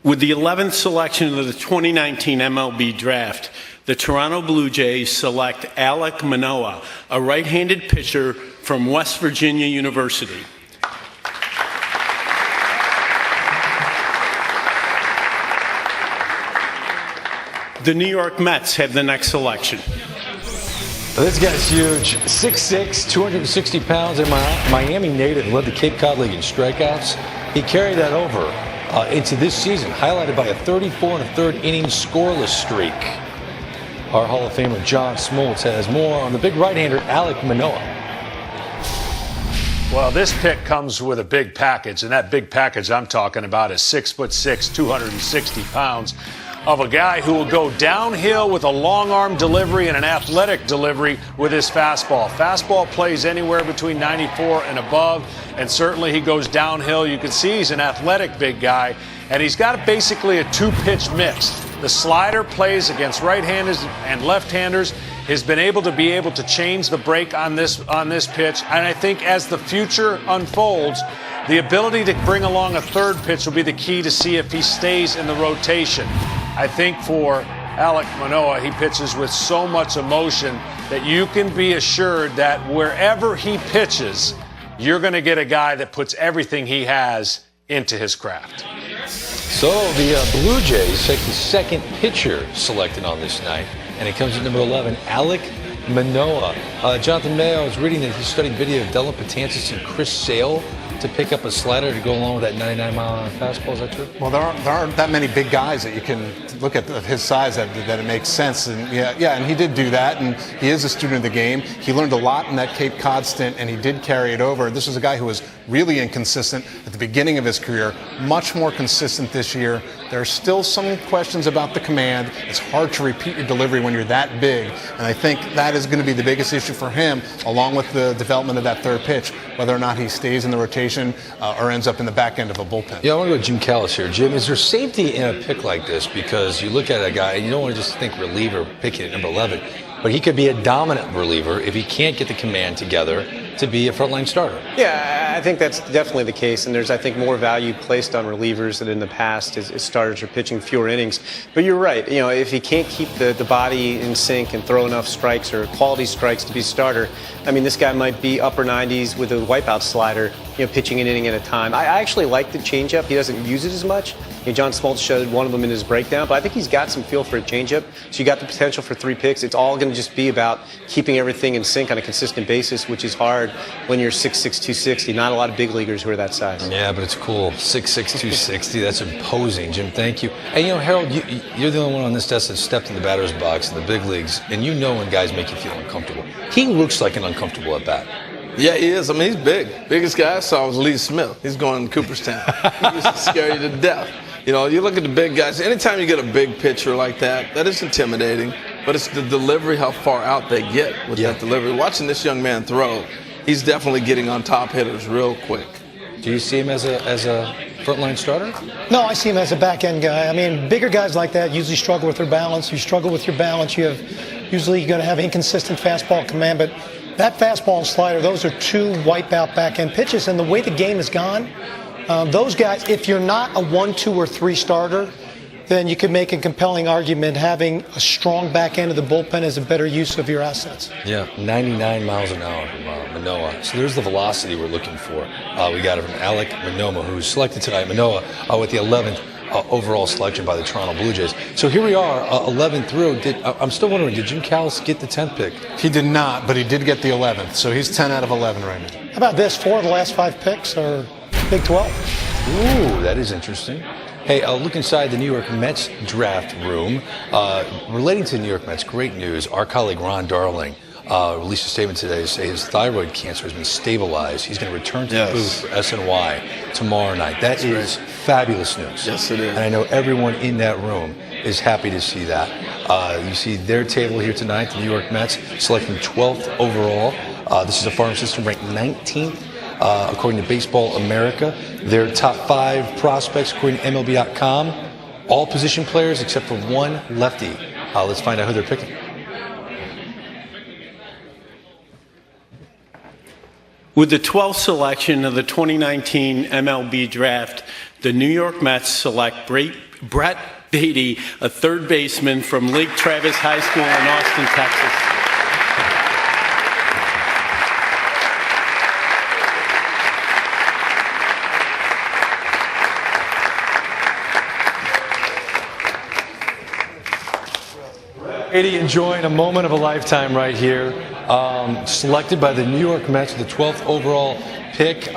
With the 11th selection of the 2019 MLB Draft, the Toronto Blue Jays select Alek Manoah, a right-handed pitcher from West Virginia University. The New York Mets have the next selection. This guy's huge. 6'6", 260 pounds, and Miami native, led the Cape Cod League in strikeouts. He carried that over into this season, highlighted by a 34 1/3 inning scoreless streak. Our Hall of Famer John Smoltz has more on the big right-hander Alek Manoah. Well, this pick comes with a big package, and that big package I'm talking about is 6'6", 260 pounds of a guy who will go downhill with a long arm delivery and an athletic delivery with his fastball. Fastball plays anywhere between 94 and above, and certainly he goes downhill. You can see he's an athletic big guy, and he's got basically a 2-pitch mix. The slider plays against right-handers and left-handers. He's been able to change the break on this pitch, and I think as the future unfolds, the ability to bring along a third pitch will be the key to see if he stays in the rotation. I think for Alek Manoah, he pitches with so much emotion that you can be assured that wherever he pitches, you're going to get a guy that puts everything he has into his craft. So the Blue Jays take the second pitcher selected on this night, and it comes at number 11, Alek Manoah. Jonathan Mayo is reading that he studied video of Dylan Betances and Chris Sale to pick up a slider to go along with that 99-mile-an-hour fastball. Is that true? Well, there aren't that many big guys that you can look at his size that it makes sense. And and he did do that, and he is a student of the game. He learned a lot in that Cape Cod stint, and he did carry it over. This is a guy who was really inconsistent at the beginning of his career, much more consistent this year. There are still some questions about the command. It's hard to repeat your delivery when you're that big, and I think that is going to be the biggest issue for him, along with the development of that third pitch, whether or not he stays in the rotation or ends up in the back end of a bullpen. Yeah, I want to go to Jim Callis here. Jim, is there safety in a pick like this? Because you look at a guy, and you don't want to just think reliever picking at number 11, but he could be a dominant reliever if he can't get the command together to be a frontline starter. Yeah, I think that's definitely the case, and there's, I think, more value placed on relievers than in the past as starters are pitching fewer innings. But you're right, if he can't keep the body in sync and throw enough strikes or quality strikes to be a starter, I mean, this guy might be upper 90s with a wipeout slider, pitching an inning at a time. I actually like the changeup. He doesn't use it as much. John Smoltz showed one of them in his breakdown, but I think he's got some feel for a changeup. So you got the potential for 3 picks. It's all going to just be about keeping everything in sync on a consistent basis, which is hard when you're 6'6", 260. Not a lot of big leaguers who are that size. Yeah, but it's cool. 6'6", 260. That's imposing, Jim. Thank you. And Harold, you're the only one on this desk that stepped in the batter's box in the big leagues, and you know when guys make you feel uncomfortable. He looks like an uncomfortable at bat. Yeah, he is. I mean, he's big. Biggest guy I saw was Lee Smith. He's going to Cooperstown. He used to scare you to death. You look at the big guys. Anytime you get a big pitcher like that, that is intimidating. But it's the delivery, how far out they get with that delivery. Watching this young man throw, he's definitely getting on top hitters real quick. Do you see him as a frontline starter? No, I see him as a back-end guy. I mean, bigger guys like that usually struggle with their balance. You struggle with your balance, you're going to have inconsistent fastball command. But that fastball and slider, those are 2 wipeout back-end pitches. And the way the game has gone, those guys, if you're not a 1, 2, or 3 starter, then you could make a compelling argument having a strong back end of the bullpen is a better use of your assets. Yeah, 99 miles an hour from Manoah. So there's the velocity we're looking for. We got it from Alek Manoah, who's selected tonight. Manoah with the 11th overall selection by the Toronto Blue Jays. So here we are, 11th through. I'm still wondering, did Jim Callis get the 10th pick? He did not, but he did get the 11th. So he's 10 out of 11 right now. How about this? 4 of the last 5 picks are Big 12. Ooh, that is interesting. Hey, look inside the New York Mets draft room. Relating to the New York Mets, great news. Our colleague Ron Darling released a statement today to say his thyroid cancer has been stabilized. He's going to return to the booth for SNY tomorrow night. That is fabulous news. Yes, it is. And I know everyone in that room is happy to see that. You see their table here tonight, the New York Mets, selecting 12th overall. This is a farm system ranked 19th. According to Baseball America, their top 5 prospects, according to MLB.com, all position players except for one lefty. Let's find out who they're picking. With the 12th selection of the 2019 MLB Draft, the New York Mets select Brett Beatty, a third baseman from Lake Travis High School in Austin, Texas. Beatty enjoying a moment of a lifetime right here. Selected by the New York Mets with the 12th overall pick.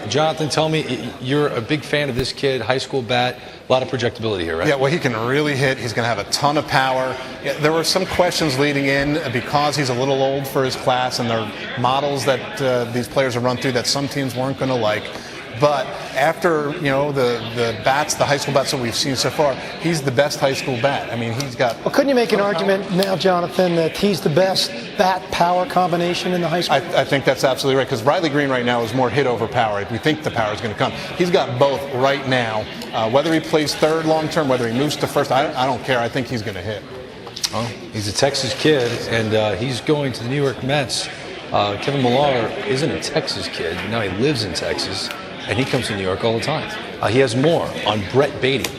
Jonathan, tell me, you're a big fan of this kid, high school bat, a lot of projectability here, right? Yeah, well, he can really hit. He's going to have a ton of power. Yeah, there were some questions leading in because he's a little old for his class, and there are models that these players have run through that some teams weren't going to like. But after, the bats, the high school bats that we've seen so far, he's the best high school bat. I mean, he's got... Well, couldn't you make an argument now, Jonathan, that he's the best bat-power combination in the high school? I think that's absolutely right, because Riley Green right now is more hit over power. We think the power is going to come. He's got both right now. Whether he plays third long-term, whether he moves to first, I don't care. I think he's going to hit. Well, he's a Texas kid, and he's going to the New York Mets. Kevin Millar isn't a Texas kid. Now he lives in Texas. And he comes to New York all the time. He has more on Brett Beatty.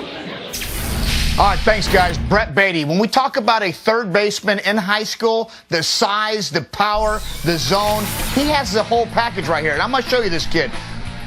All right, thanks, guys. Brett Beatty. When we talk about a third baseman in high school, the size, the power, the zone, he has the whole package right here. And I'm going to show you this kid.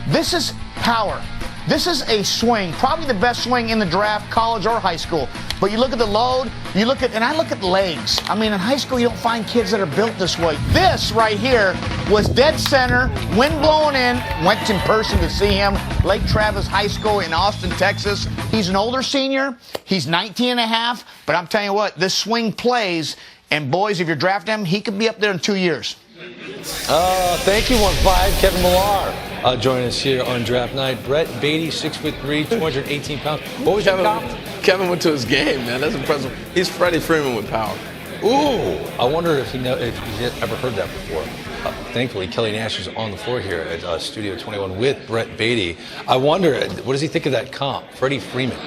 This is power. This is a swing, probably the best swing in the draft, college or high school. But you look at the load, and I look at legs. I mean, in high school, you don't find kids that are built this way. This right here was dead center, wind blowing in, went in person to see him, Lake Travis High School in Austin, Texas. He's an older senior. He's 19 and a half. But I'm telling you what, this swing plays. And boys, if you're drafting him, he could be up there in 2 years. Thank you, 1-5, Kevin Millar. Joining us here on draft night. Brett Beatty, 6'3", 218 pounds. What was your comp? Kevin went to his game, man. That's impressive. He's Freddie Freeman with power. Ooh, I wonder if he ever heard that before. Thankfully, Kelly Nash is on the floor here at Studio 21 with Brett Beatty. I wonder, what does he think of that comp? Freddie Freeman.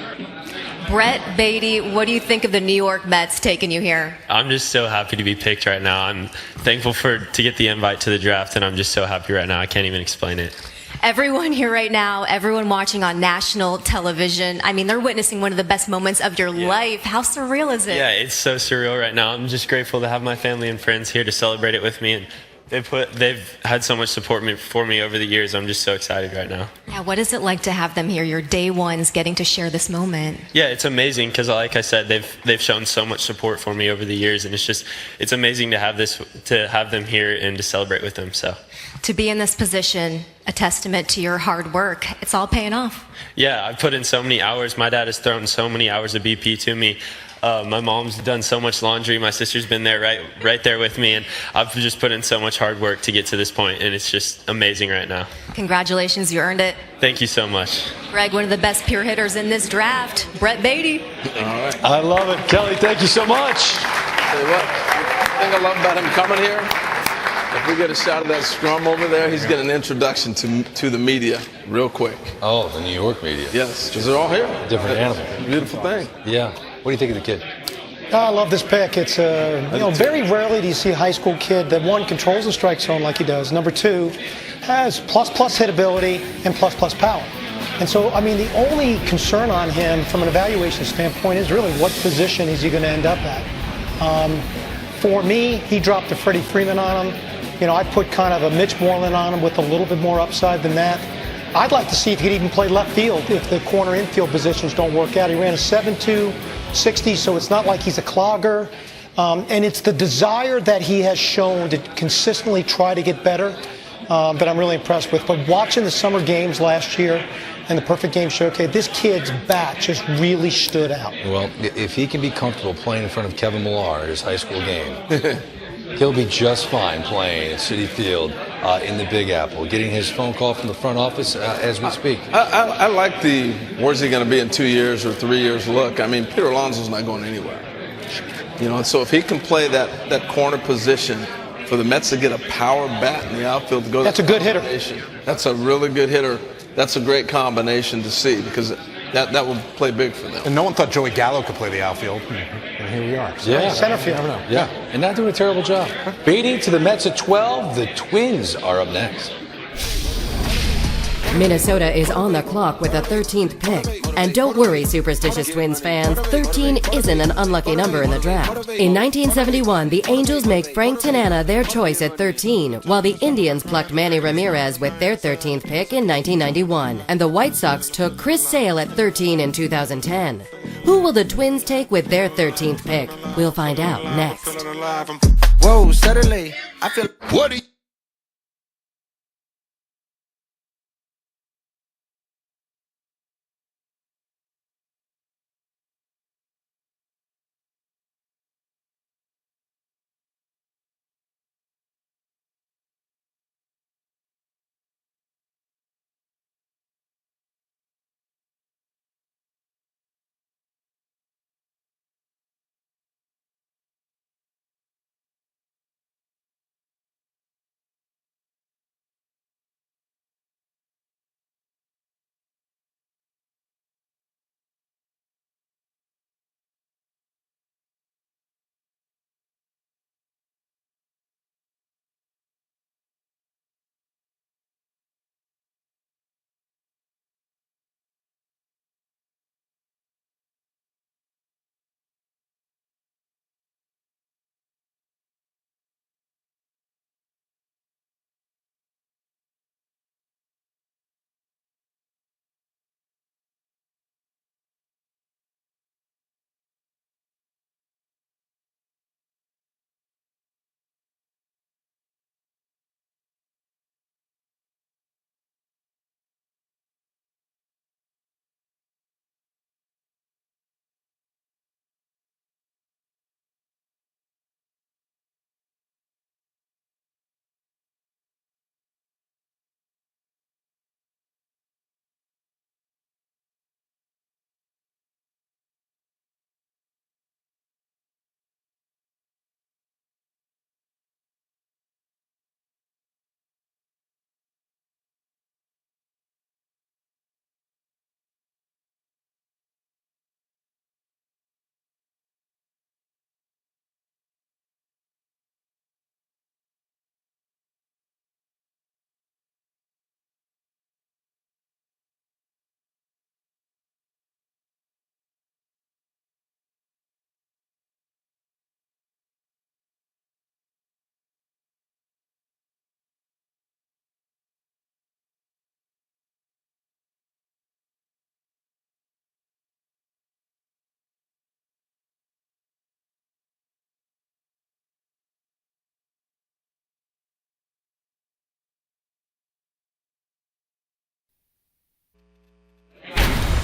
Brett Beatty, what do you think of the New York Mets taking you here? I'm just so happy to be picked right now. I'm thankful to get the invite to the draft, and I'm just so happy right now. I can't even explain it. Everyone here right now, everyone watching on national television, I mean, they're witnessing one of the best moments of your life. How surreal is it? Yeah, it's so surreal right now. I'm just grateful to have my family and friends here to celebrate it with me, and they've had so much support for me over the years. I'm just so excited right now. Yeah, what is it like to have them here, your day ones, getting to share this moment? Yeah, it's amazing because, like I said, they've shown so much support for me over the years, and it's amazing to have them here and to celebrate with them. So to be in this position, a testament to your hard work. It's all paying off. Yeah, I've put in so many hours. My dad has thrown so many hours of BP to me. My mom's done so much laundry. My sister's been there right there with me, and I've just put in so much hard work to get to this point, and it's just amazing right now. Congratulations, you earned it. Thank you so much. Greg, one of the best pure hitters in this draft, Brett Beatty. All right. I love it. Kelly, thank you so much. Tell you what, the thing I love about him coming here, if we get a shot of that scrum over there, he's getting an introduction to the media real quick. Oh, the New York media. Yes, because they're all here. Different animal. Beautiful thing. Yeah. What do you think of the kid? I love this pick. It's very rarely do you see a high school kid that, one, controls the strike zone like he does. Number two, has plus hitability and plus power. And so, I mean, the only concern on him from an evaluation standpoint is really what position is he going to end up at. For me, he dropped a Freddie Freeman on him. I put kind of a Mitch Moreland on him with a little bit more upside than that. I'd like to see if he could even play left field if the corner infield positions don't work out. He ran a 7.2 60, so it's not like he's a clogger. And it's the desire that he has shown to consistently try to get better that I'm really impressed with. But watching the summer games last year and the Perfect Game Showcase, this kid's bat just really stood out. Well, if he can be comfortable playing in front of Kevin Millar at his high school game, He'll be just fine playing at Citi Field in the Big Apple, getting his phone call from the front office as we speak. I like the where's he going to be in 2 years or 3 years look. I mean, Peter Alonso's not going anywhere. And so if he can play that corner position for the Mets to get a power bat in the outfield to go. That's a good hitter. That's a really good hitter. That's a great combination to see because that will play big for them. And no one thought Joey Gallo could play the outfield, and here we are. So Yeah, center field. Never know. Yeah, and not doing a terrible job. Beatty to the Mets at 12. The Twins are up next. Minnesota is on the clock with the 13th pick. And don't worry, superstitious Twins fans, 13 isn't an unlucky number in the draft. In 1971, the Angels make Frank Tanana their choice at 13, while the Indians plucked Manny Ramirez with their 13th pick in 1991. And the White Sox took Chris Sale at 13 in 2010. Who will the Twins take with their 13th pick? We'll find out next. Whoa, suddenly, I feel. What?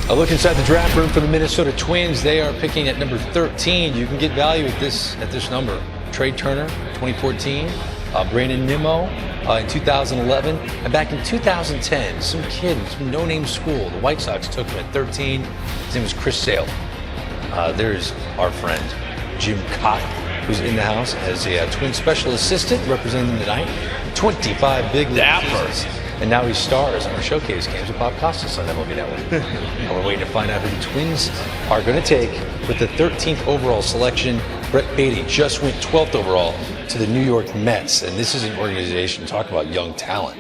A look inside the draft room for the Minnesota Twins. They are picking at number 13. You can get value at this number. Trey Turner, 2014. Brandon Nimmo in 2011. And back in 2010, some kid from no-name school, the White Sox took him at 13. His name was Chris Sale. There's our friend, Jim Cott, who's in the house as a Twin special assistant representing them tonight. 25 big league seasons. And now he stars on our showcase games with Bob Costas on MLB Network. And we're waiting to find out who the Twins are going to take with the 13th overall selection. Brett Beatty just went 12th overall to the New York Mets. And this is an organization, talk about young talent.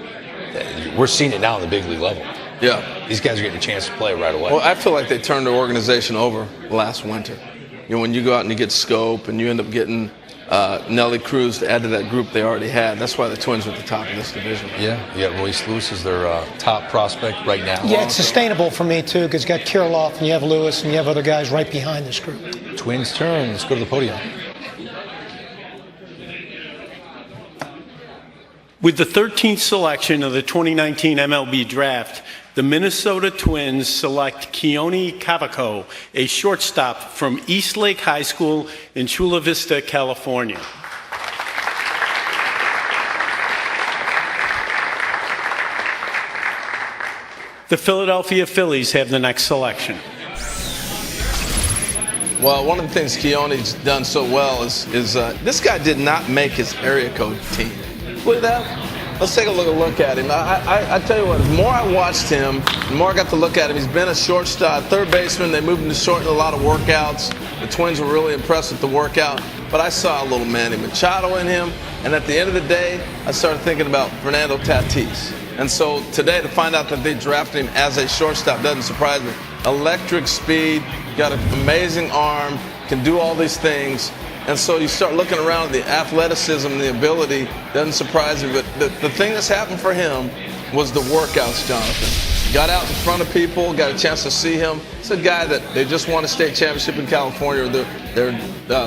We're seeing it now on the big league level. Yeah. These guys are getting a chance to play right away. Well, I feel like they turned the organization over last winter. When you go out and you get Scope and you end up getting Nelly Cruz to add to that group they already had. That's why the Twins are at the top of this division. Yeah, you got Royce Lewis as their top prospect right now. Yeah, it's sustainable for me, too, because you got Kirilloff and you have Lewis and you have other guys right behind this group. Twins turn. Let's go to the podium. With the 13th selection of the 2019 MLB Draft, the Minnesota Twins select Keone Cavaco, a shortstop from East Lake High School in Chula Vista, California. The Philadelphia Phillies have the next selection. Well, one of the things Keone's done so well is this guy did not make his area code team. Look at that. Let's take a look at him. I tell you what, the more I watched him, the more I got to look at him. He's been a shortstop, third baseman. They moved him to short in a lot of workouts. The Twins were really impressed with the workout. But I saw a little Manny Machado in him. And at the end of the day, I started thinking about Fernando Tatis. And so today, to find out that they drafted him as a shortstop doesn't surprise me. Electric speed, got an amazing arm, can do all these things. And so you start looking around at the athleticism, the ability, doesn't surprise me. But the thing that's happened for him was the workouts, Jonathan. Got out in front of people, got a chance to see him. It's a guy that they just won a state championship in California, or their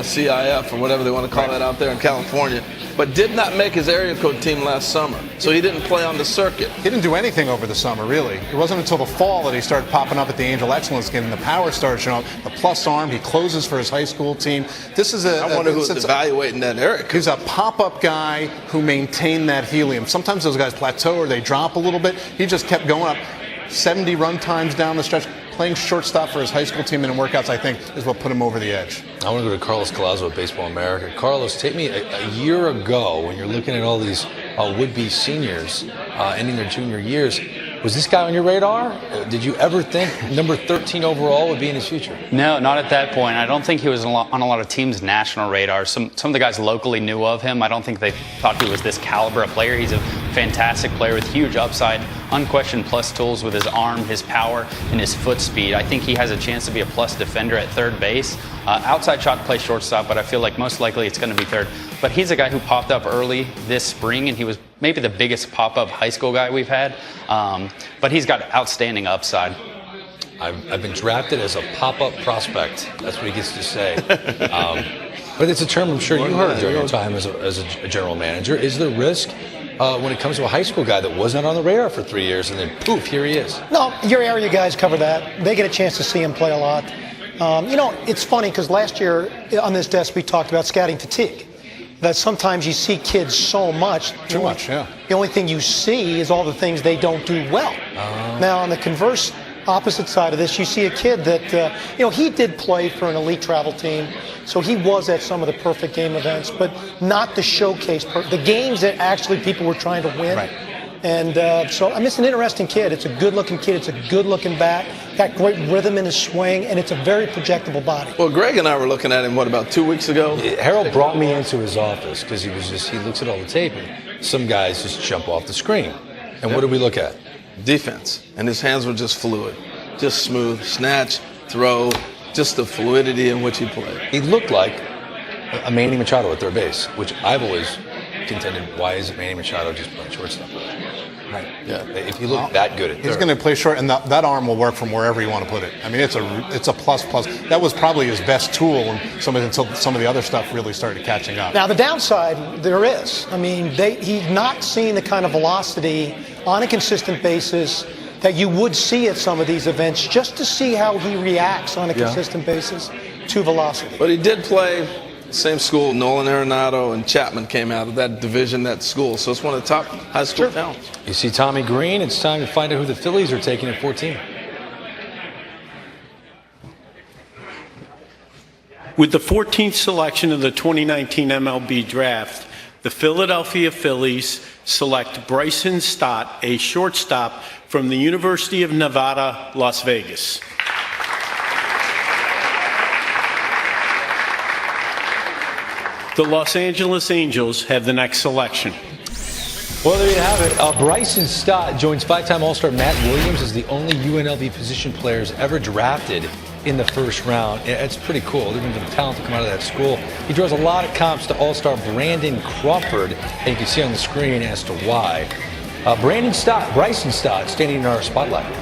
CIF, or whatever they want to call that out there in California, but did not make his area code team last summer. So he didn't play on the circuit. He didn't do anything over the summer, really. It wasn't until the fall that he started popping up at the Angel Excellence game and the power started showing up. The plus arm, he closes for his high school team. This is I wonder who's evaluating that area code. He's a pop-up guy who maintained that helium. Sometimes those guys plateau or they drop a little bit. He just kept going up. 70 run times down the stretch. Playing shortstop for his high school team and in workouts, I think, is what put him over the edge. I want to go to Carlos Collazo at Baseball America. Carlos, take me a year ago when you're looking at all these would-be seniors ending their junior years. Was this guy on your radar? Did you ever think number 13 overall would be in his future? No, not at that point. I don't think he was on a lot of teams' national radars. Some of the guys locally knew of him. I don't think they thought he was this caliber of player. He's a fantastic player with huge upside, unquestioned plus tools with his arm, his power, and his foot speed. I think he has a chance to be a plus defender at third base. Outside shot to play shortstop, but I feel like most likely it's going to be third. But he's a guy who popped up early this spring, and he was maybe the biggest pop-up high school guy we've had. But he's got outstanding upside. I've been drafted as a pop-up prospect. That's what he gets to say. But it's a term I'm sure you heard during your time as a general manager. Is there risk when it comes to a high school guy that wasn't on the radar for 3 years and then poof, here he is? No, your area guys cover that. They get a chance to see him play a lot. It's funny because last year on this desk we talked about scouting fatigue. That sometimes you see kids so much. Too much, yeah. The only thing you see is all the things they don't do well. Now, on the converse opposite side of this, you see a kid that, he did play for an elite travel team, so he was at some of the perfect game events, but not the showcase, the games that actually people were trying to win. Right. And it's an interesting kid. It's a good-looking kid. It's a good-looking bat. Got great rhythm in his swing, and it's a very projectable body. Well, Greg and I were looking at him, about 2 weeks ago? Harold brought me into his office because he looks at all the tape, and some guys just jump off the screen. And what do we look at? Defense. And his hands were just fluid, just smooth, snatch, throw, just the fluidity in which he played. He looked like a Manny Machado at third base, which I've always contended, why isn't Manny Machado just playing shortstop? Right. Yeah. If you look that good at third. He's going to play short, and that arm will work from wherever you want to put it. I mean, it's a plus. That was probably his best tool until some of the other stuff really started catching up. Now, the downside, there is. I mean, he's not seeing the kind of velocity on a consistent basis that you would see at some of these events, just to see how he reacts on a consistent basis to velocity. But he did play same school. Nolan Arenado and Chapman came out of that division, that school. So it's one of the top high school talents. You see Tommy Green, it's time to find out who the Phillies are taking at 14. With the 14th selection of the 2019 MLB Draft, the Philadelphia Phillies select Bryson Stott, a shortstop from the University of Nevada, Las Vegas. The Los Angeles Angels have the next selection. Well, there you have it. Bryson Stott joins five-time All-Star Matt Williams as the only UNLV position players ever drafted in the first round. It's pretty cool. There's been some talent to come out of that school. He draws a lot of comps to All-Star Brandon Crawford, and you can see on the screen as to why. Bryson Stott, standing in our spotlight.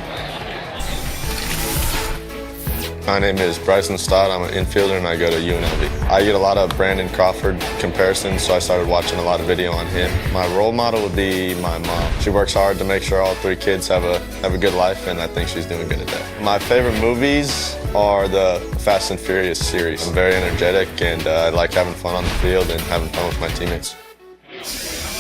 My name is Bryson Stott. I'm an infielder and I go to UNLV. I get a lot of Brandon Crawford comparisons, so I started watching a lot of video on him. My role model would be my mom. She works hard to make sure all three kids have a good life, and I think she's doing good at that. My favorite movies are the Fast and Furious series. I'm very energetic, and I like having fun on the field and having fun with my teammates.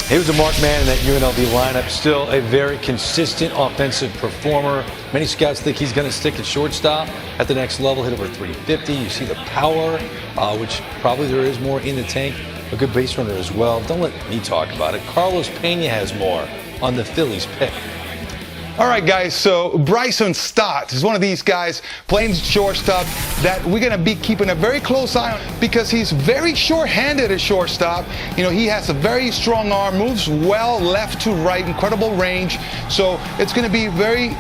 He was a marked man in that UNLV lineup. Still a very consistent offensive performer. Many scouts think he's going to stick at shortstop at the next level, hit over 350. You see the power, which probably there is more in the tank. A good base runner as well. Don't let me talk about it. Carlos Pena has more on the Phillies pick. All right, guys, so Bryson Stott is one of these guys playing shortstop that we're going to be keeping a very close eye on because he's very short-handed at shortstop. You know, he has a very strong arm, moves well left to right, incredible range. So it's going to be very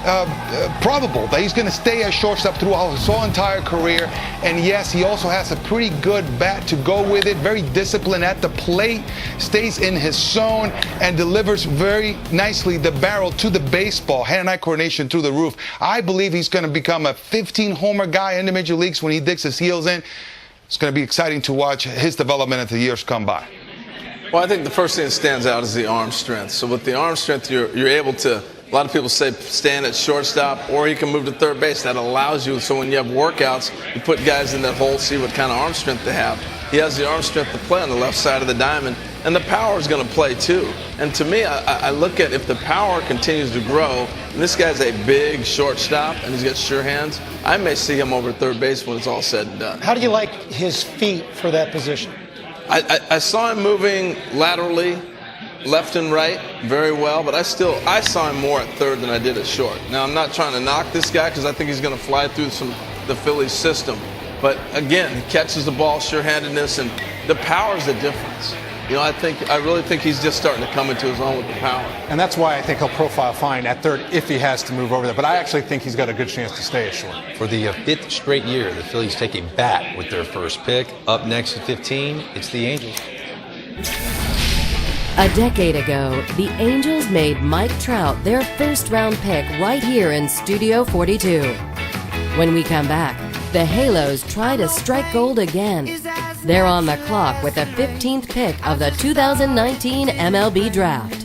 probable that he's going to stay at shortstop throughout his whole entire career. And yes, he also has a pretty good bat to go with it, very disciplined at the plate, stays in his zone, and delivers very nicely the barrel to the baseball. Hand-eye coordination through the roof. I believe he's going to become a 15-homer guy in the major leagues when he digs his heels in. It's going to be exciting to watch his development as the years come by. Well, I think the first thing that stands out is the arm strength. So with the arm strength, you're able to, a lot of people say stand at shortstop, or he can move to third base. That allows you, so when you have workouts, you put guys in that hole, see what kind of arm strength they have. He has the arm strength to play on the left side of the diamond, and the power is going to play too. And to me, I look at if the power continues to grow, and this guy's a big shortstop, and he's got sure hands, I may see him over third base when it's all said and done. How do you like his feet for that position? I saw him moving laterally, left and right, very well, but I saw him more at third than I did at short. Now, I'm not trying to knock this guy because I think he's going to fly through the Phillies system. But again, he catches the ball, sure-handedness, and the power is the difference. You know, I really think he's just starting to come into his own with the power. And that's why I think he'll profile fine at third if he has to move over there. But I actually think he's got a good chance to stay at short. For the fifth straight year, the Phillies take a bat with their first pick. Up next at 15, it's the Angels. A decade ago, the Angels made Mike Trout their first-round pick right here in Studio 42. When we come back, the Halos try to strike gold again. They're on the clock with the 15th pick of the 2019 MLB Draft.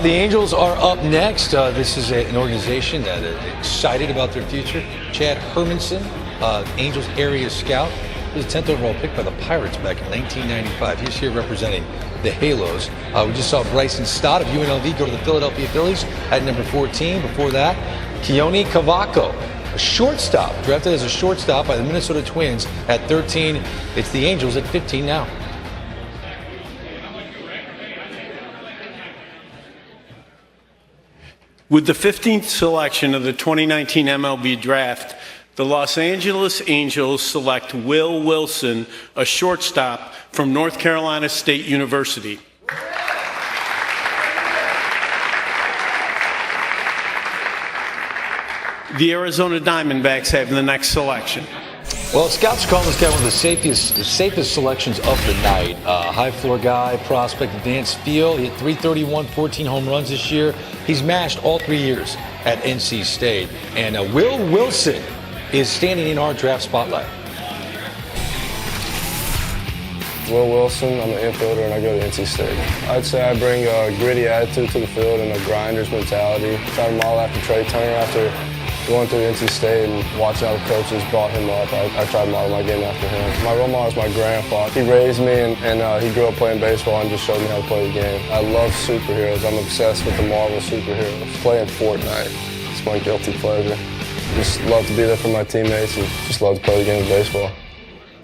The Angels are up next. This is an organization that is excited about their future. Chad Hermanson, Angels area scout, He was a 10th overall pick by the Pirates back in 1995. He's here representing the Halos. We just saw Bryson Stott of UNLV go to the Philadelphia Phillies at number 14. Before that, Keone Cavaco, a shortstop, drafted as a shortstop by the Minnesota Twins at 13. It's the Angels at 15 now. With the 15th selection of the 2019 MLB Draft, the Los Angeles Angels select Will Wilson, a shortstop from North Carolina State University. The Arizona Diamondbacks have the next selection. Well, scouts call this guy one of the safest selections of the night. High floor guy, prospect, advanced feel. He hit .331, 14 home runs this year. He's mashed all 3 years at NC State. And Will Wilson is standing in our draft spotlight. Will Wilson, I'm an infielder and I go to NC State. I'd say I bring a gritty attitude to the field and a grinder's mentality. Try to model after Trey Turner after going through NC State and watching how the coaches brought him up. I tried to model my game after him. My role model is my grandpa. He raised me and he grew up playing baseball and just showed me how to play the game. I love superheroes. I'm obsessed with the Marvel superheroes. Playing Fortnite, it's my guilty pleasure. Just love to be there for my teammates and just love to play the game of baseball.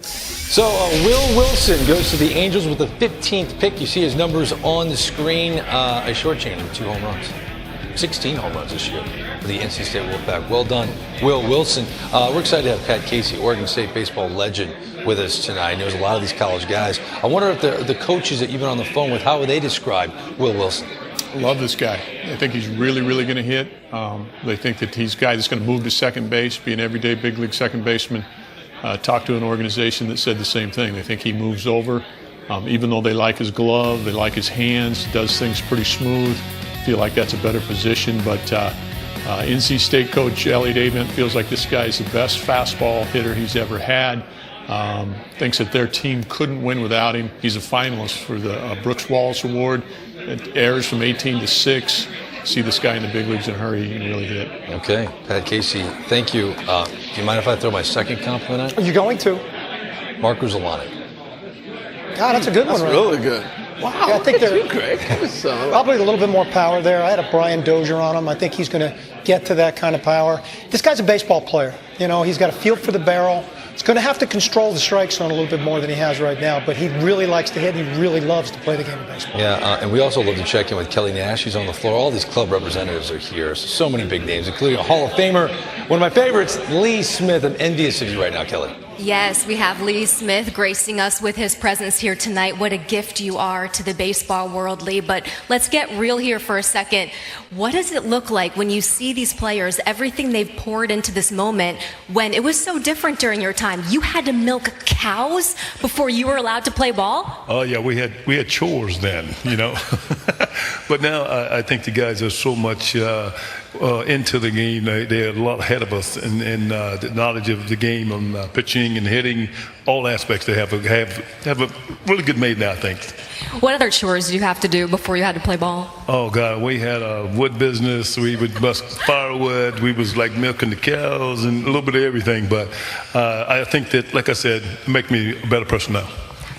So Will Wilson goes to the Angels with the 15th pick. You see his numbers on the screen. A short chain with 2 home runs. 16 home runs this year for the NC State Wolfpack. Well done, Will Wilson. We're excited to have Pat Casey, Oregon State baseball legend, with us tonight. There's a lot of these college guys. I wonder if the coaches that you've been on the phone with, how would they describe Will Wilson? I love this guy. I think he's really, really going to hit. They think that he's a guy that's going to move to second base, be an everyday big league second baseman. Talked to an organization that said the same thing. They think he moves over. Even though they like his glove, they like his hands, does things pretty smooth. Feel like that's a better position, but NC State coach Elliot Avent feels like this guy is the best fastball hitter he's ever had. Thinks that their team couldn't win without him. He's a finalist for the Brooks Wallace Award. It airs from 18 to 6. See this guy in the big leagues in a hurry, he can really hit. Okay, Pat Casey, thank you. Do you mind if I throw my second compliment out? Are you going to? Mark Ruzzolani. God, that's a good one, right? Really good. Wow, yeah, I think they're Greg. probably a little bit more power there. I had a Brian Dozier on him. I think he's going to get to that kind of power. This guy's a baseball player. You know, he's got a feel for the barrel. He's going to have to control the strike zone a little bit more than he has right now, but he really likes to hit and he really loves to play the game of baseball. Yeah, and we also love to check in with Kelly Nash. He's on the floor. All these club representatives are here. So many big names, including a Hall of Famer. One of my favorites, Lee Smith. I'm envious of you right now, Kelly. Yes, we have Lee Smith gracing us with his presence here tonight. What a gift you are to the baseball world, Lee. But let's get real here for a second. What does it look like when you see these players, everything they've poured into this moment, when it was so different during your time? You had to milk cows before you were allowed to play ball? Oh, yeah, we had chores then, you know. But now I think the guys are so much into the game. They're a lot ahead of us in the knowledge of the game on pitching and hitting, all aspects. They have a really good mate now, I think. What other chores did you have to do before you had to play ball? Oh, God, we had a wood business. We would bust firewood. We was like milking the cows and a little bit of everything. But I think that, like I said, make me a better person now.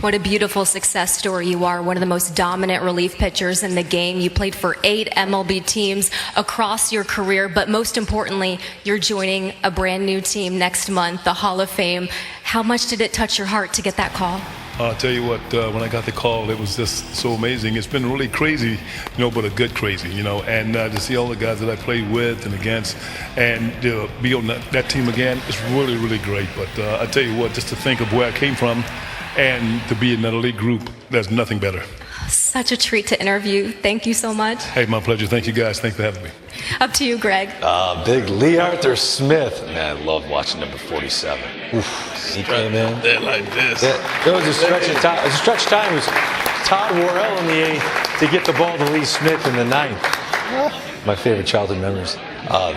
What a beautiful success story you are. One of the most dominant relief pitchers in the game. You played for 8 MLB teams across your career, but most importantly, you're joining a brand new team next month, the Hall of Fame. How much did it touch your heart to get that call? I'll tell you what, when I got the call, it was just so amazing. It's been really crazy, you know, but a good crazy, you know, and to see all the guys that I played with and against and be on that team again, it's really, really great. But I tell you what, just to think of where I came from and to be in that elite group, there's nothing better. Such a treat to interview. Thank you so much. Hey, my pleasure. Thank you, guys. Thanks for having me. Up to you, Greg. Big Lee Arthur Smith. Man, I love watching number 47. Oof, he came in. They're like this. There was a stretch of time. It was a stretch of time. It was Todd Worrell in the 8th to get the ball to Lee Smith in the 9th. My favorite childhood memories.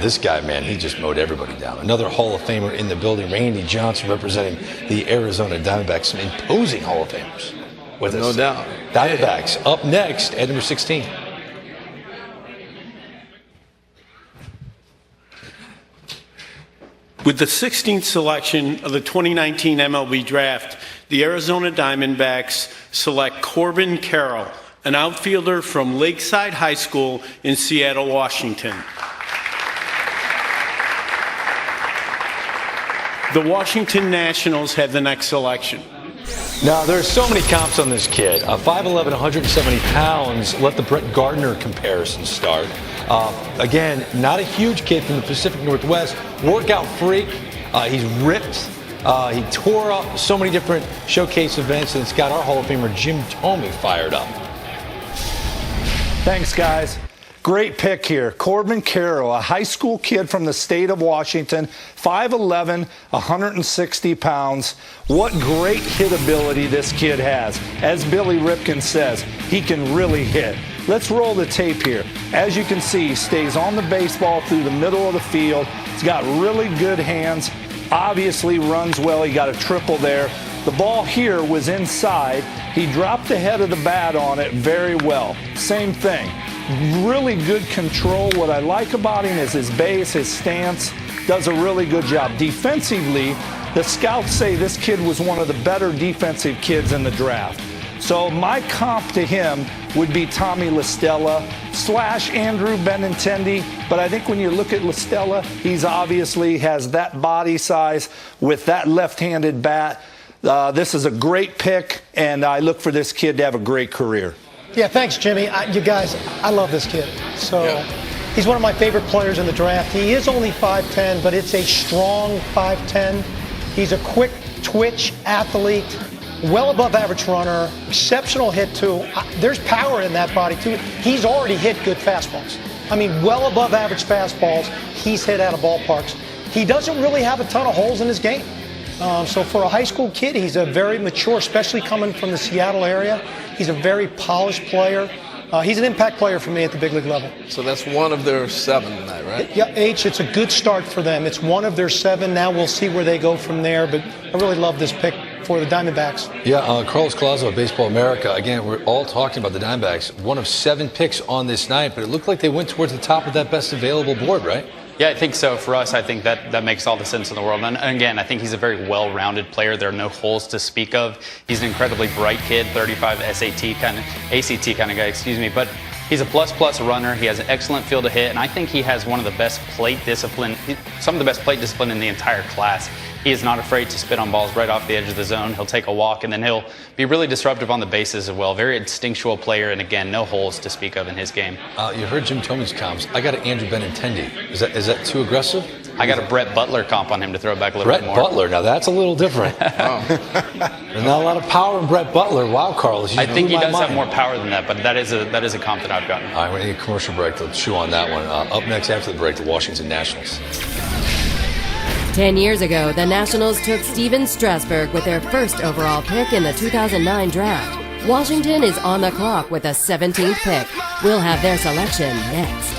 This guy, man, he just mowed everybody down. Another Hall of Famer in the building, Randy Johnson, representing the Arizona Diamondbacks, some imposing Hall of Famers with us. No doubt. Diamondbacks up next at number 16. With the 16th selection of the 2019 MLB Draft, the Arizona Diamondbacks select Corbin Carroll, an outfielder from Lakeside High School in Seattle, Washington. The Washington Nationals have the next selection. Now, there's so many comps on this kid. 5'11", 170 pounds. Let the Brett Gardner comparison start. Again, not a huge kid from the Pacific Northwest. Workout freak. He's ripped. He tore up so many different showcase events, and it's got our Hall of Famer Jim Thome fired up. Thanks, guys. Great pick here. Corbin Carroll, a high school kid from the state of Washington, 5'11", 160 pounds. What great hit ability this kid has. As Billy Ripken says, he can really hit. Let's roll the tape here. As you can see, he stays on the baseball through the middle of the field. He's got really good hands. Obviously runs well. He got a triple there. The ball here was inside. He dropped the head of the bat on it very well. Same thing. Really good control. What I like about him is his base, his stance. Does a really good job. Defensively, the scouts say this kid was one of the better defensive kids in the draft. So my comp to him would be Tommy LaStella / Andrew Benintendi. But I think when you look at LaStella, he's obviously has that body size with that left-handed bat. This is a great pick, and I look for this kid to have a great career. Yeah, thanks, Jimmy. You guys, I love this kid. So he's one of my favorite players in the draft. He is only 5'10", but it's a strong 5'10". He's a quick twitch athlete, well above average runner, exceptional hit too. There's power in that body too. He's already hit good fastballs. I mean, well above average fastballs. He's hit out of ballparks. He doesn't really have a ton of holes in his game. So for a high school kid, he's a very mature, especially coming from the Seattle area. He's a very polished player. He's an impact player for me at the big league level. So that's one of their 7 tonight, right? Yeah, it's a good start for them. It's one of their 7. Now we'll see where they go from there. But I really love this pick for the Diamondbacks. Yeah, Carlos Collazo of Baseball America. Again, we're all talking about the Diamondbacks. One of 7 picks on this night, but it looked like they went towards the top of that best available board, right? Yeah, I think so. For us, I think that makes all the sense in the world. And again, I think he's a very well-rounded player. There are no holes to speak of. He's an incredibly bright kid, 35 ACT kind of guy, excuse me. But he's a plus runner. He has an excellent feel to hit, and I think he has one of the best plate discipline, some of the best plate discipline in the entire class. He is not afraid to spit on balls right off the edge of the zone. He'll take a walk, and then he'll be really disruptive on the bases as well. Very instinctual player, and again, no holes to speak of in his game. You heard Jim Thome's comps. I got an Andrew Benintendi. Is that too aggressive? I got a Brett Butler comp on him to throw back a little bit more. Brett Butler. Now that's a little different. There's not a lot of power in Brett Butler. Wow, Carlos. I think he does have more power than that, but that is a comp that I've gotten. All right, we're going to need a commercial break to chew on that one. Up next after the break, the Washington Nationals. 10 years ago, the Nationals took Steven Strasburg with their first overall pick in the 2009 draft. Washington is on the clock with a 17th pick. We'll have their selection next.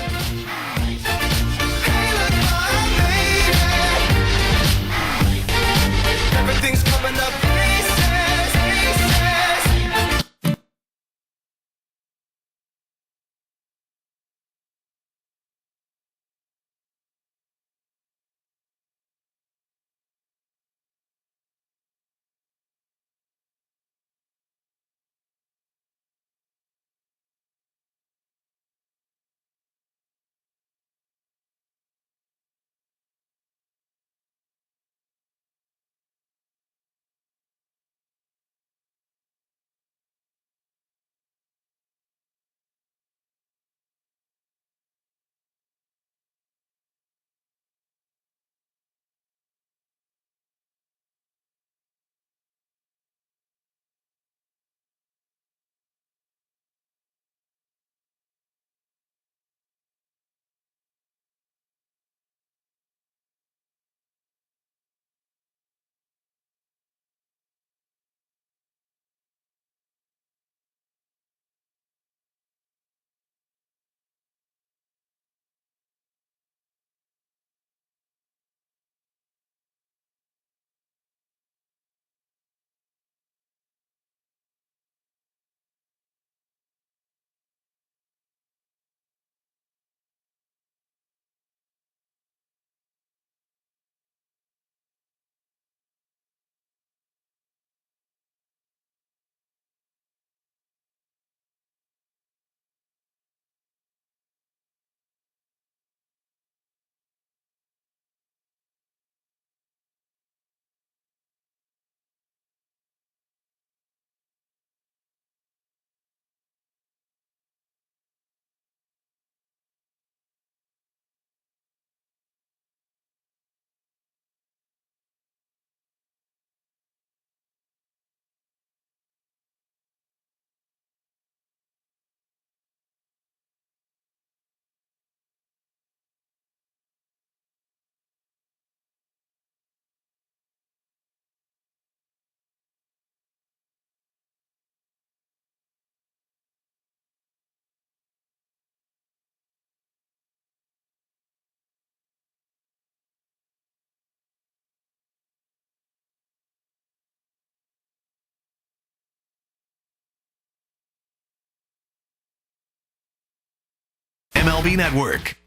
MLB Network.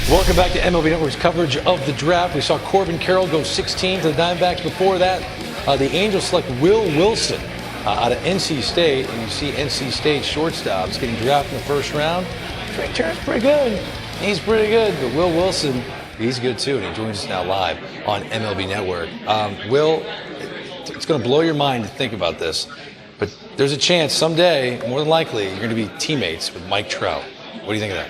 Welcome back to MLB Network's coverage of the draft. We saw Corbin Carroll go 16 to the Diamondbacks. Before that, the Angels select Will Wilson out of NC State. And you see NC State shortstops getting drafted in the first round. Trey Turner's pretty good. He's pretty good. But Will Wilson, he's good too. And he joins us now live on MLB Network. Will, it's going to blow your mind to think about this. But there's a chance someday, more than likely, you're going to be teammates with Mike Trout. What do you think of that?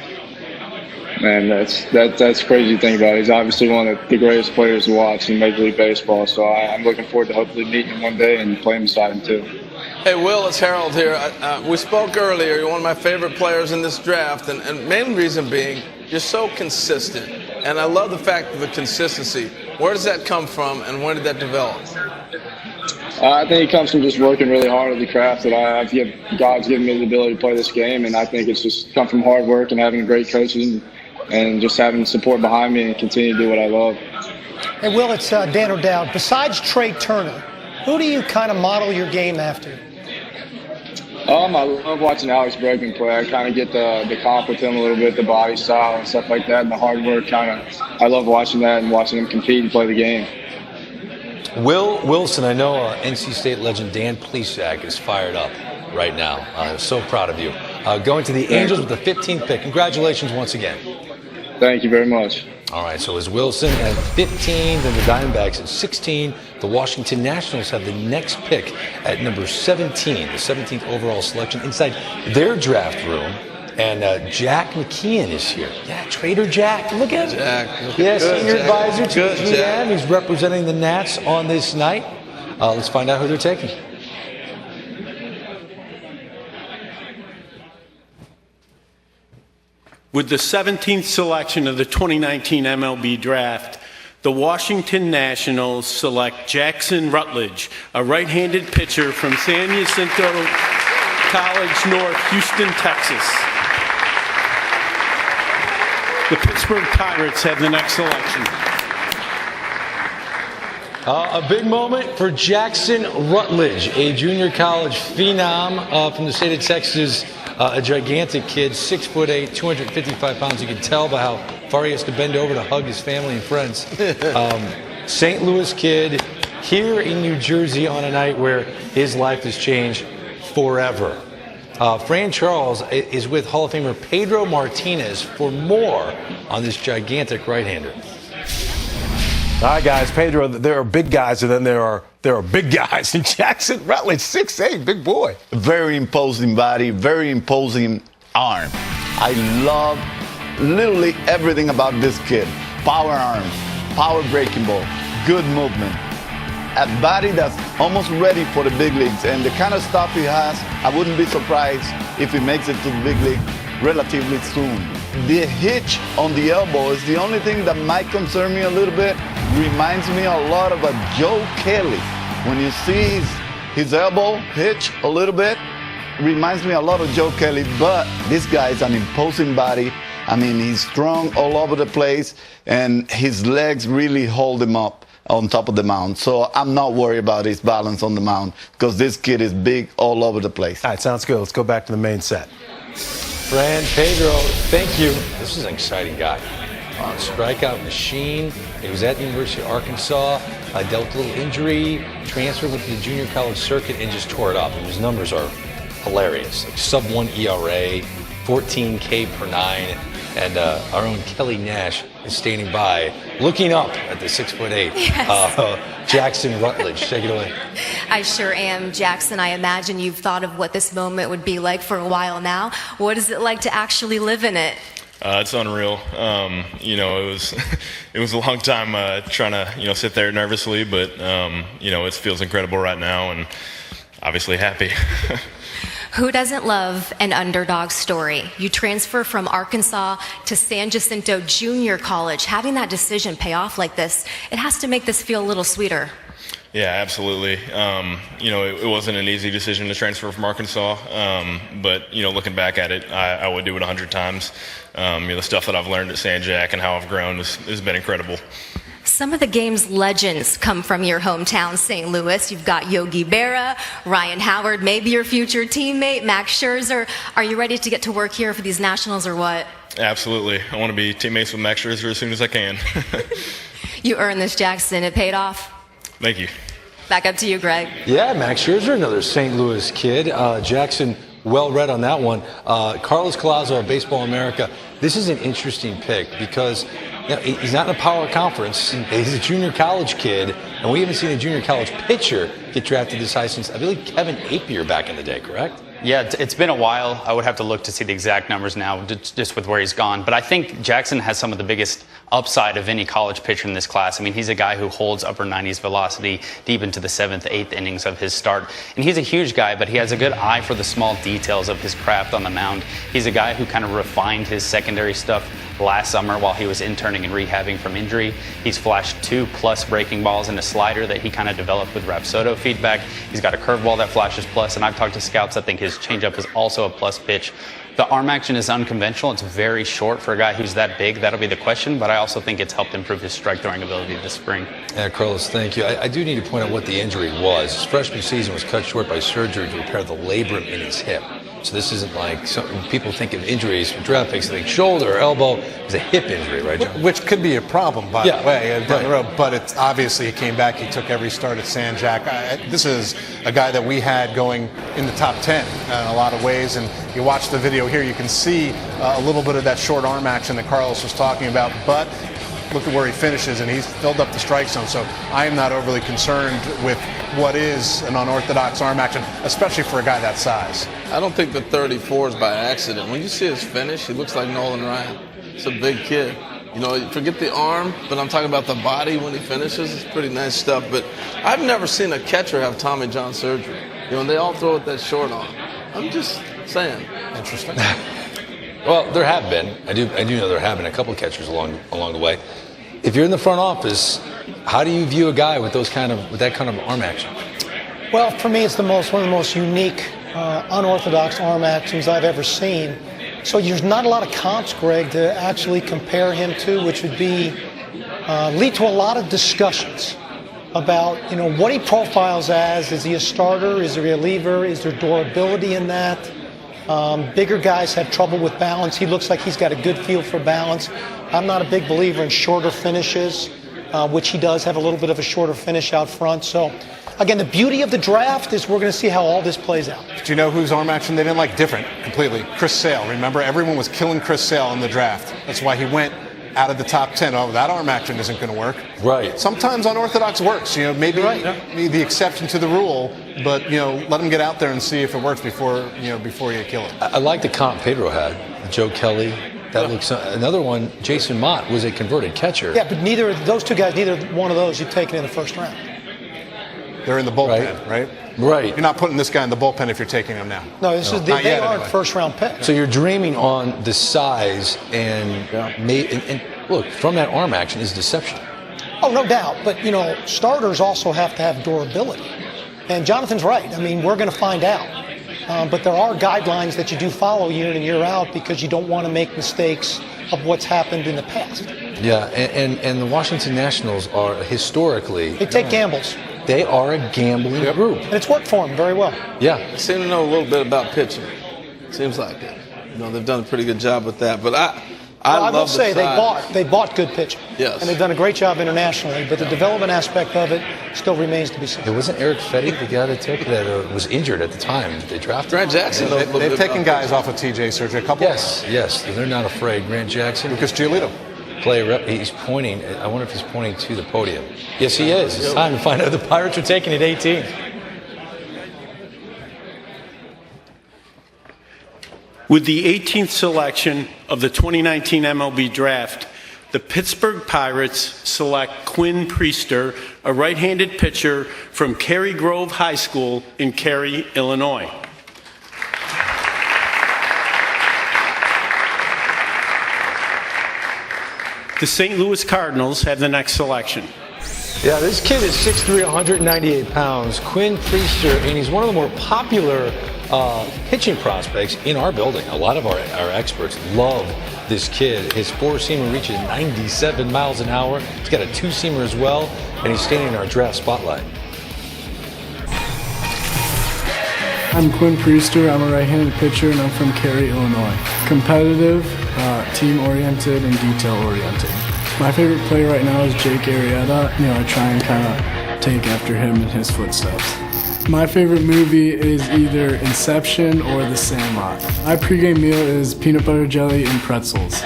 Man, that's crazy to think about. He's obviously one of the greatest players to watch in Major League Baseball. So I'm looking forward to hopefully meeting him one day and playing beside him too. Hey, Will, it's Harold here. We spoke earlier. You're one of my favorite players in this draft, and main reason being you're so consistent. And I love the fact of the consistency. Where does that come from, and when did that develop? I think it comes from just working really hard at the craft that I have. God's given me the ability to play this game, and I think it's just come from hard work and having great coaches and just having support behind me and continue to do what I love. Hey, Will, it's Dan O'Dowd. Besides Trey Turner, who do you kind of model your game after? I love watching Alex Bregman play. I kind of get the comp with him a little bit, the body style and stuff like that, and the hard work. I love watching that and watching him compete and play the game. Will Wilson, I know NC State legend Dan Plesac is fired up right now. I'm so proud of you. Going to the Angels with the 15th pick. Congratulations once again. Thank you very much. All right, so it's Wilson at 15, then the Diamondbacks at 16. The Washington Nationals have the next pick at number 17, the 17th overall selection inside their draft room. And Jack McKeon is here. Yeah, Trader Jack. Look at him. Jack. Yeah, senior Jack. advisor to Good, GM. Jack. He's representing the Nats on this night. Let's find out who they're taking. With the 17th selection of the 2019 MLB Draft, the Washington Nationals select Jackson Rutledge, a right-handed pitcher from San Jacinto College North, Houston, Texas. The Pittsburgh Pirates have the next selection. A big moment for Jackson Rutledge, a junior college phenom from the state of Texas. A gigantic kid, 6'8", 255 pounds. You can tell by how far he has to bend over to hug his family and friends. St. Louis kid here in New Jersey on a night where his life has changed forever. Fran Charles is with Hall of Famer Pedro Martinez for more on this gigantic right-hander. All right, guys, Pedro, there are big guys, and then there are big guys. And Jackson Rutledge, 6'8", big boy. Very imposing body, very imposing arm. I love literally everything about this kid. Power arm, power breaking ball, good movement. A body that's almost ready for the big leagues. And the kind of stuff he has, I wouldn't be surprised if he makes it to the big league relatively soon. The hitch on the elbow is the only thing that might concern me a little bit. Reminds me a lot of a Joe Kelly. When you see his elbow hitch a little bit, reminds me a lot of Joe Kelly, but this guy is an imposing body. I mean, he's strong all over the place, and his legs really hold him up on top of the mound. So I'm not worried about his balance on the mound because this kid is big all over the place. All right, sounds good. Let's go back to the main set. Fran, Pedro, thank you. This is an exciting guy. Strikeout machine. He was at the University of Arkansas, dealt a little injury, transferred with the junior college circuit, and just tore it up. And his numbers are hilarious. Like sub-1 ERA, 14 K per 9. And our own Kelly Nash is standing by, looking up at the 6'8". Yes. Jackson Rutledge. Take it away. I sure am, Jackson. I imagine you've thought of what this moment would be like for a while now. What is it like to actually live in it? It's unreal. It was a long time trying to sit there nervously, but it feels incredible right now, and obviously happy. Who doesn't love an underdog story? You transfer from Arkansas to San Jacinto Junior College. Having that decision pay off like this, it has to make this feel a little sweeter. Yeah, absolutely. It wasn't an easy decision to transfer from Arkansas, but looking back at it, I would do it 100 times. The stuff that I've learned at San Jack and how I've grown has been incredible. Some of the game's legends come from your hometown, St. Louis. You've got Yogi Berra, Ryan Howard, maybe your future teammate, Max Scherzer. Are you ready to get to work here for these Nationals or what? Absolutely. I want to be teammates with Max Scherzer as soon as I can. You earned this, Jackson. It paid off. Thank you. Back up to you, Greg. Yeah, Max Scherzer, another St. Louis kid. Jackson, well read on that one. Carlos Collazo of Baseball America. This is an interesting pick because he's not in a power conference. He's a junior college kid, and we haven't seen a junior college pitcher get drafted this high since, I believe, Kevin Apier back in the day, correct? Yeah, it's been a while. I would have to look to see the exact numbers now, just with where he's gone. But I think Jackson has some of the biggest upside of any college pitcher in this class. I mean, he's a guy who holds upper 90s velocity deep into the 7th, 8th innings of his start. And he's a huge guy, but he has a good eye for the small details of his craft on the mound. He's a guy who kind of refined his secondary stuff last summer while he was interning and rehabbing from injury. He's flashed 2+ breaking balls and a slider that he kind of developed with Rapsodo feedback. He's got a curveball that flashes plus, and I've talked to scouts that think his changeup is also a plus pitch. The arm action is unconventional. It's very short for a guy who's that big. That'll be the question, but I also think it's helped improve his strike throwing ability this spring. Yeah, Carlos, thank you. I do need to point out what the injury was. His freshman season was cut short by surgery to repair the labrum in his hip. So this isn't like something people think of injuries with draft picks. They think shoulder or elbow. It's a hip injury, right, John? Which could be a problem, by the way, down the road. But it's obviously he came back. He took every start at San Jack. This is a guy that we had going in the top 10 in a lot of ways. And you watch the video here, you can see a little bit of that short arm action that Carlos was talking about. But look at where he finishes, and he's filled up the strike zone. So I am not overly concerned with what is an unorthodox arm action, especially for a guy that size. I don't think the 34 is by accident. When you see his finish, he looks like Nolan Ryan. It's a big kid. You know, forget the arm, but I'm talking about the body when he finishes. It's pretty nice stuff. But I've never seen a catcher have Tommy John surgery. You know, they all throw it that short arm. I'm just saying. Interesting. Well, there have been. I do know there have been a couple of catchers along the way. If you're in the front office, how do you view a guy with that kind of arm action? Well, for me, it's one of the most unique, unorthodox arm actions I've ever seen. So there's not a lot of comps, Greg, to actually compare him to, which would be lead to a lot of discussions about what he profiles as. Is he a starter? Is he a reliever? Is there durability in that? Bigger guys have trouble with balance. He looks like he's got a good feel for balance. I'm not a big believer in shorter finishes, which he does have a little bit of a shorter finish out front. So, again, the beauty of the draft is we're going to see how all this plays out. Do you know whose arm action they didn't like? Different, completely. Chris Sale. Remember, everyone was killing Chris Sale in the draft. That's why he went out of the top 10. Oh, that arm action isn't going to work. Right. Sometimes unorthodox works. Maybe the exception to the rule, but let him get out there and see if it works before you kill it. I like the comp Pedro had. Joe Kelly. That looks another one. Jason Mott was a converted catcher. Yeah, but neither one of those you've taken in the first round. They're in the bullpen, right? Right. You're not putting this guy in the bullpen if you're taking him now. No, they aren't first-round picks. So you're dreaming on the size and look, from that arm action is deception. Oh, no doubt. But, starters also have to have durability. And Jonathan's right. I mean, we're going to find out. But there are guidelines that you do follow year in and year out because you don't want to make mistakes of what's happened in the past. Yeah, and the Washington Nationals are historically... They take gambles. They are a gambling group. And it's worked for them very well. Yeah. I seem to know a little bit about pitching. Seems like it. They've done a pretty good job with that. But I will say they bought good pitching. Yes. And they've done a great job internationally, but the development aspect of it still remains to be seen. It wasn't Eric Fetty, the guy that took that was injured at the time that they drafted. Grant Jackson. They've taken guys off of TJ surgery. A couple. Yes. They're not afraid. Grant Jackson. Lucas Giolito. He's pointing. I wonder if he's pointing to the podium. Yes, he is. It's time to find out the Pirates are taking at 18. With the 18th selection of the 2019 MLB Draft, the Pittsburgh Pirates select Quinn Priester, a right-handed pitcher from Cary Grove High School in Cary, Illinois. The St. Louis Cardinals have the next selection. Yeah, this kid is 6'3", 198 pounds, Quinn Priester, and he's one of the more popular pitching prospects in our building. A lot of our experts love this kid. His four-seamer reaches 97 miles an hour. He's got a two-seamer as well, and he's standing in our draft spotlight. I'm Quinn Priester. I'm a right-handed pitcher, and I'm from Cary, Illinois. Competitive, team-oriented, and detail-oriented. My favorite player right now is Jake Arrieta. I try and kind of take after him in his footsteps. My favorite movie is either Inception or The Sandlot. My pregame meal is peanut butter jelly and pretzels.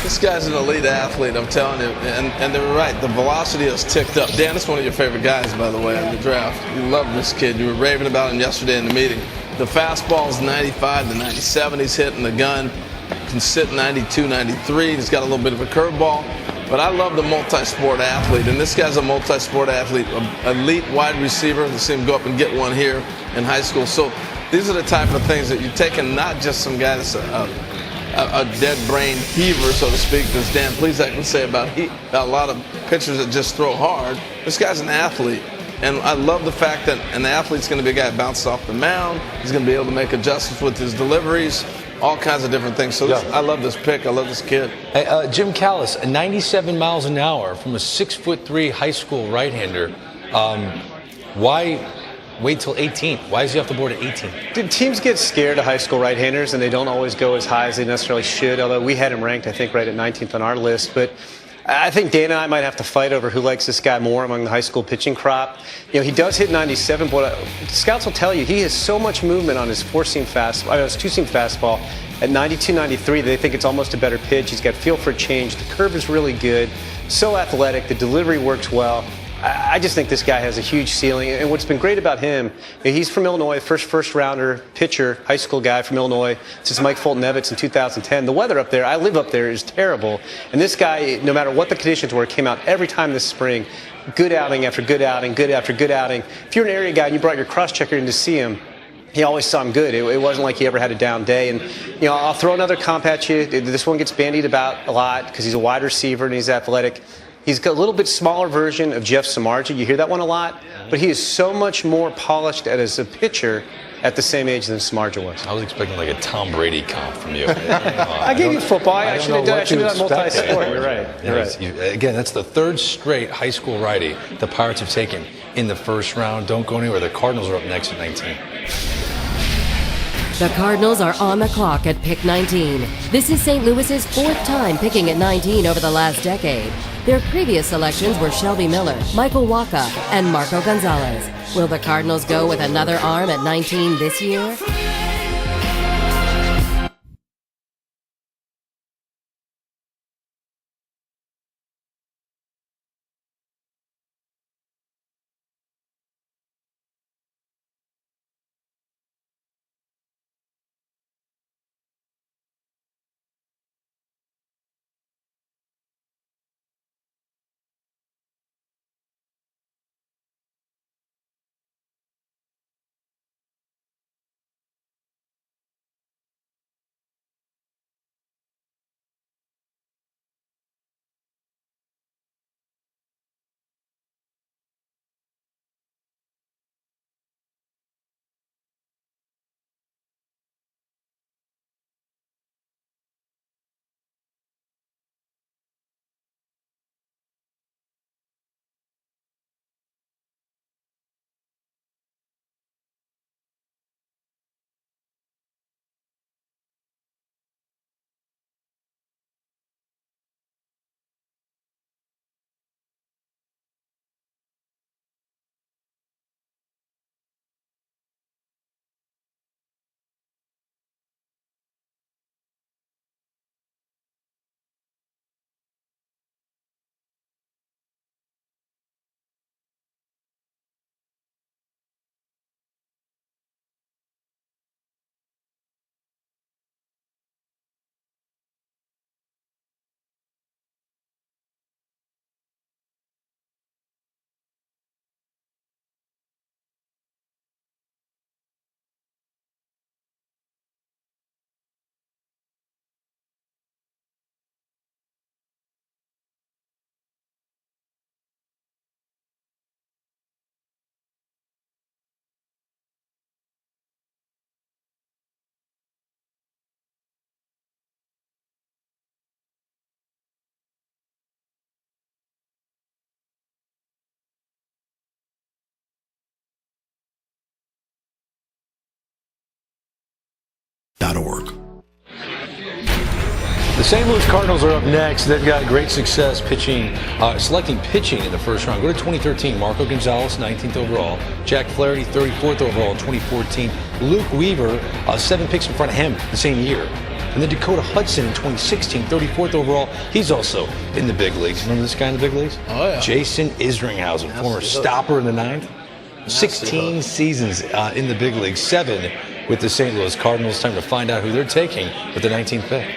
This guy's an elite athlete, I'm telling you, and they're right. The velocity has ticked up. Dan, it's one of your favorite guys, by the way, in the draft. You love this kid. You were raving about him yesterday in the meeting. The fastball is 95 to 97. He's hitting the gun. Can sit 92, 93. He's got a little bit of a curveball. But I love the multi-sport athlete, and this guy's a multi-sport athlete, an elite wide receiver. You see him go up and get one here in high school. So these are the type of things that you're taking, not just some guy that's a dead brain heaver, so to speak, as Dan Plesac would say about a lot of pitchers that just throw hard. This guy's an athlete. And I love the fact that an athlete's going to be a guy that bounces off the mound. He's going to be able to make adjustments with his deliveries, all kinds of different things. So I love this pick. I love this kid. Hey, Jim Callis, 97 miles an hour from a 6'3" high school right-hander. Why wait till 18? Why is he off the board at 18? Teams get scared of high school right-handers, and they don't always go as high as they necessarily should, although we had him ranked, I think, right at 19th on our list. But I think Dan and I might have to fight over who likes this guy more among the high school pitching crop. He does hit 97, but scouts will tell you he has so much movement on his two-seam fastball at 92, 93. They think it's almost a better pitch. He's got feel for change. The curve is really good. So athletic. The delivery works well. I just think this guy has a huge ceiling. And what's been great about him, he's from Illinois, first rounder pitcher, high school guy from Illinois since Mike Fulton-Evans in 2010. The weather up there, I live up there, is terrible. And this guy, no matter what the conditions were, came out every time this spring. Good outing after good outing, good after good outing. If you're an area guy and you brought your cross-checker in to see him, he always saw him good. It wasn't like he ever had a down day. And, I'll throw another comp at you. This one gets bandied about a lot because he's a wide receiver and he's athletic. He's got a little bit smaller version of Jeff Samardzija. You hear that one a lot, but he is so much more polished as a pitcher at the same age than Samardzija was. I was expecting like a Tom Brady comp from you. I gave you football. I should have done multi-sport. You're right. Again, that's the third straight high school righty the Pirates have taken in the first round. Don't go anywhere. The Cardinals are up next at 19. The Cardinals are on the clock at pick 19. This is St. Louis's fourth time picking at 19 over the last decade. Their previous selections were Shelby Miller, Michael Waka, and Marco Gonzalez. Will the Cardinals go with another arm at 19 this year? The St. Louis Cardinals are up next. They've got great success selecting pitching in the first round. Go to 2013, Marco Gonzalez, 19th overall. Jack Flaherty, 34th overall in 2014. Luke Weaver, 7 picks in front of him the same year. And then Dakota Hudson in 2016, 34th overall. He's also in the big leagues. Remember this guy in the big leagues? Oh, yeah. Jason Isringhausen, former stopper in the 9th. 16 seasons in the big leagues, 7 with the St. Louis Cardinals. Time to find out who they're taking with the 19th pick.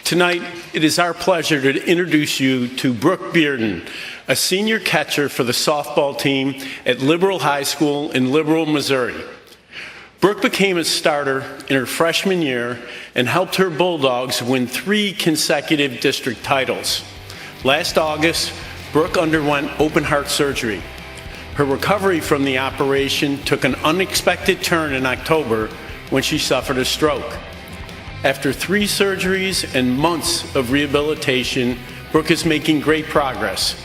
Tonight, it is our pleasure to introduce you to Brooke Bearden, a senior catcher for the softball team at Liberal High School in Liberal, Missouri. Brooke became a starter in her freshman year and helped her Bulldogs win 3 consecutive district titles. Last August, Brooke underwent open heart surgery. Her recovery from the operation took an unexpected turn in October when she suffered a stroke. After 3 surgeries and months of rehabilitation, Brooke is making great progress.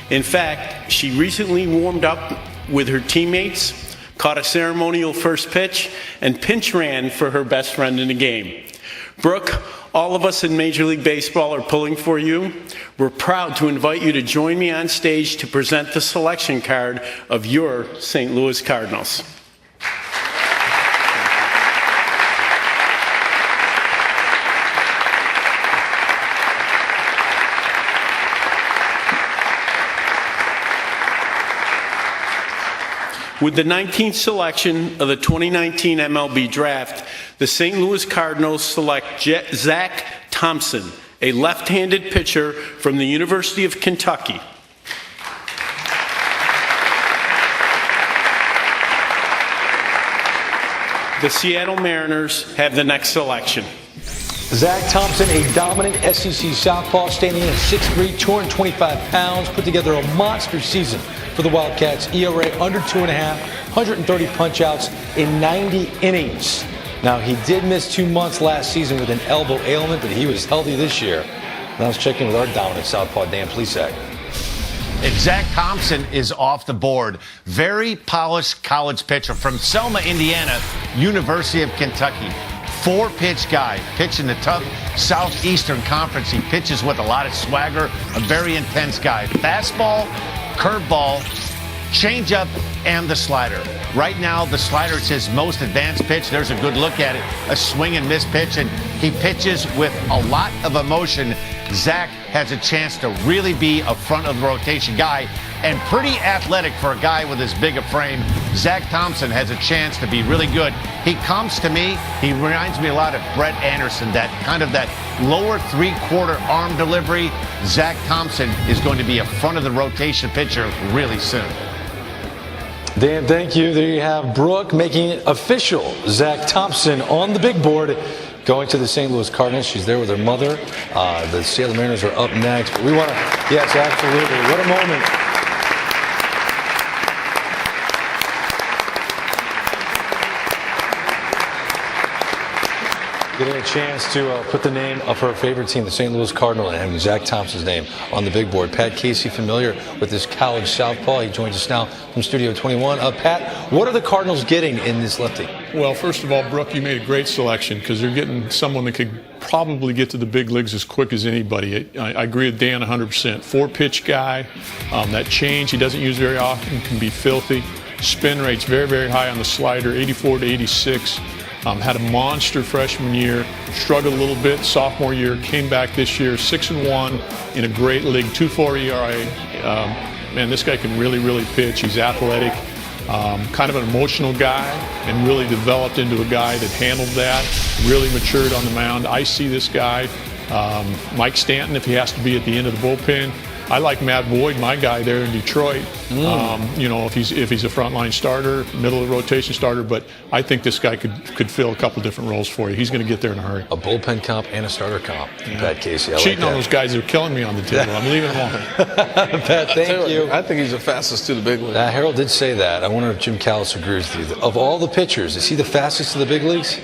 In fact, she recently warmed up with her teammates, caught a ceremonial first pitch, and pinch ran for her best friend in the game. Brooke, all of us in Major League Baseball are pulling for you. We're proud to invite you to join me on stage to present the selection card of your St. Louis Cardinals. With the 19th selection of the 2019 MLB Draft, the St. Louis Cardinals select Zach Thompson, a left-handed pitcher from the University of Kentucky. The Seattle Mariners have the next selection. Zach Thompson, a dominant SEC southpaw, standing at 6'3", 225 pounds, put together a monster season for the Wildcats. ERA under 2.5, 130 punch-outs in 90 innings. Now, he did miss 2 months last season with an elbow ailment, but he was healthy this year. Now let's check in with our dominant southpaw, Dan Plesac. And Zach Thompson is off the board. Very polished college pitcher from Selma, Indiana, University of Kentucky. 4-pitch guy, pitched in the tough Southeastern Conference. He pitches with a lot of swagger, a very intense guy. Fastball, curveball, changeup, and the slider. Right now, the slider is his most advanced pitch. There's a good look at it. A swing and miss pitch, and he pitches with a lot of emotion. Zach has a chance to really be a front of the rotation guy and pretty athletic for a guy with as big a frame. Zach Thompson has a chance to be really good. He comes to me, he reminds me a lot of Brett Anderson, that kind of that lower 3/4 arm delivery. Zach Thompson is going to be a front of the rotation pitcher really soon. Dan, thank you. There you have Brooke making it official. Zach Thompson on the big board, going to the St. Louis Cardinals. She's there with her mother. The Seattle Mariners are up next. But we want to, yes, absolutely. What a moment. Getting a chance to put the name of her favorite team, the St. Louis Cardinals, and having Zach Thompson's name on the big board. Pat Casey, familiar with this college southpaw. He joins us now from Studio 21. Pat, what are the Cardinals getting in this lefty? Well, first of all, Brooke, you made a great selection because they're getting someone that could probably get to the big leagues as quick as anybody. I agree with Dan 100%. 4-pitch guy. That change he doesn't use very often can be filthy. Spin rate's very, very high on the slider, 84 to 86. Had a monster freshman year, struggled a little bit sophomore year, came back this year, 6-1 in a great league, 2.4 ERA. Man, this guy can really, really pitch. He's athletic, kind of an emotional guy, and really developed into a guy that handled that, really matured on the mound. I see this guy, Mike Stanton, if he has to be at the end of the bullpen. I like Matt Boyd, my guy there in Detroit. You know, if he's a frontline starter, middle of the rotation starter, but I think this guy could fill a couple different roles for you. He's going to get there in a hurry. A bullpen comp and a starter comp. Yeah. Pat Casey, I cheating like on those guys that are killing me on the table. I'm leaving them on. Pat, thank you. I think he's the fastest to the big leagues. Harold did say that. I wonder if Jim Callis agrees with you. Of all the pitchers, is he the fastest to the big leagues?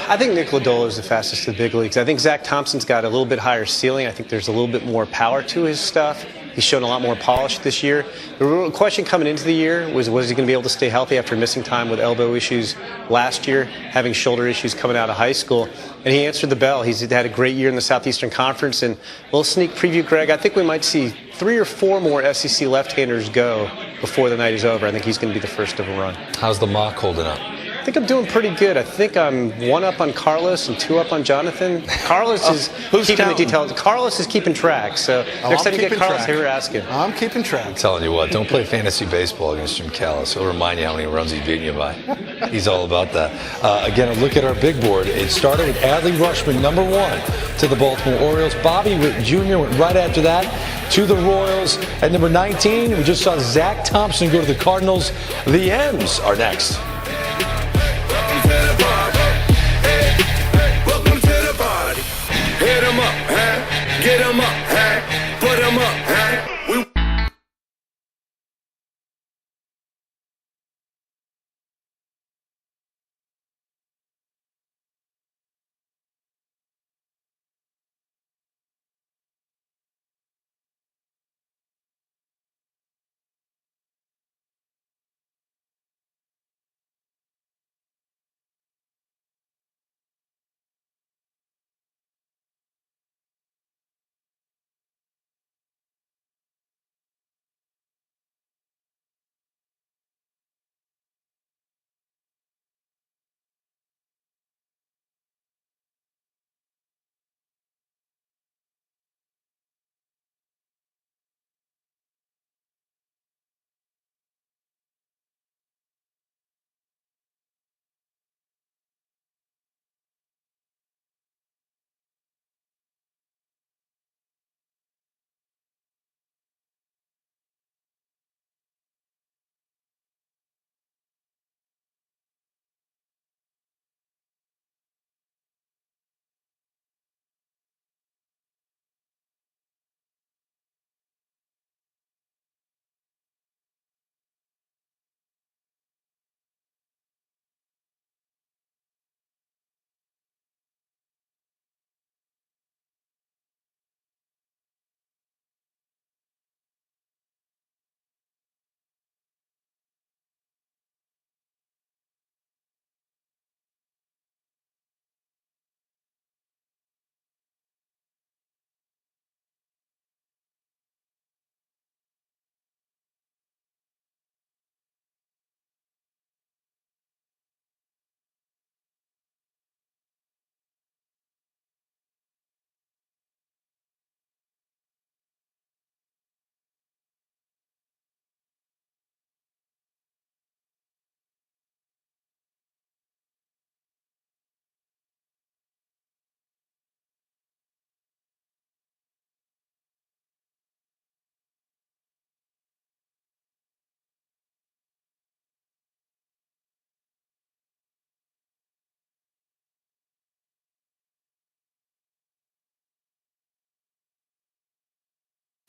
I think Nick Lodolo is the fastest to the big leagues. I think Zach Thompson's got a little bit higher ceiling. I think there's a little bit more power to his stuff. He's shown a lot more polish this year. The real question coming into the year was he going to be able to stay healthy after missing time with elbow issues last year, having shoulder issues coming out of high school? And he answered the bell. He's had a great year in the Southeastern Conference. And a little sneak preview, Greg, I think we might see 3 or 4 more SEC left-handers go before the night is over. I think he's going to be the first of a run. How's the mock holding up? I think I'm doing pretty good. I think I'm 1 up on Carlos and 2 up on Jonathan. Carlos is keeping the details. Carlos is keeping track. So next time you get Carlos, here, ask him. I'm keeping track. I'm telling you what, don't play fantasy baseball against Jim Callis. He'll remind you how many runs he's beating you by. He's all about that. Again, a look at our big board. It started with Adley Rutschman, number 1 to the Baltimore Orioles. Bobby Witt Jr. went right after that to the Royals. At number 19, we just saw Zach Thompson go to the Cardinals. The M's are next. Hit 'em up, huh? Get 'em up, huh? Put 'em up, huh?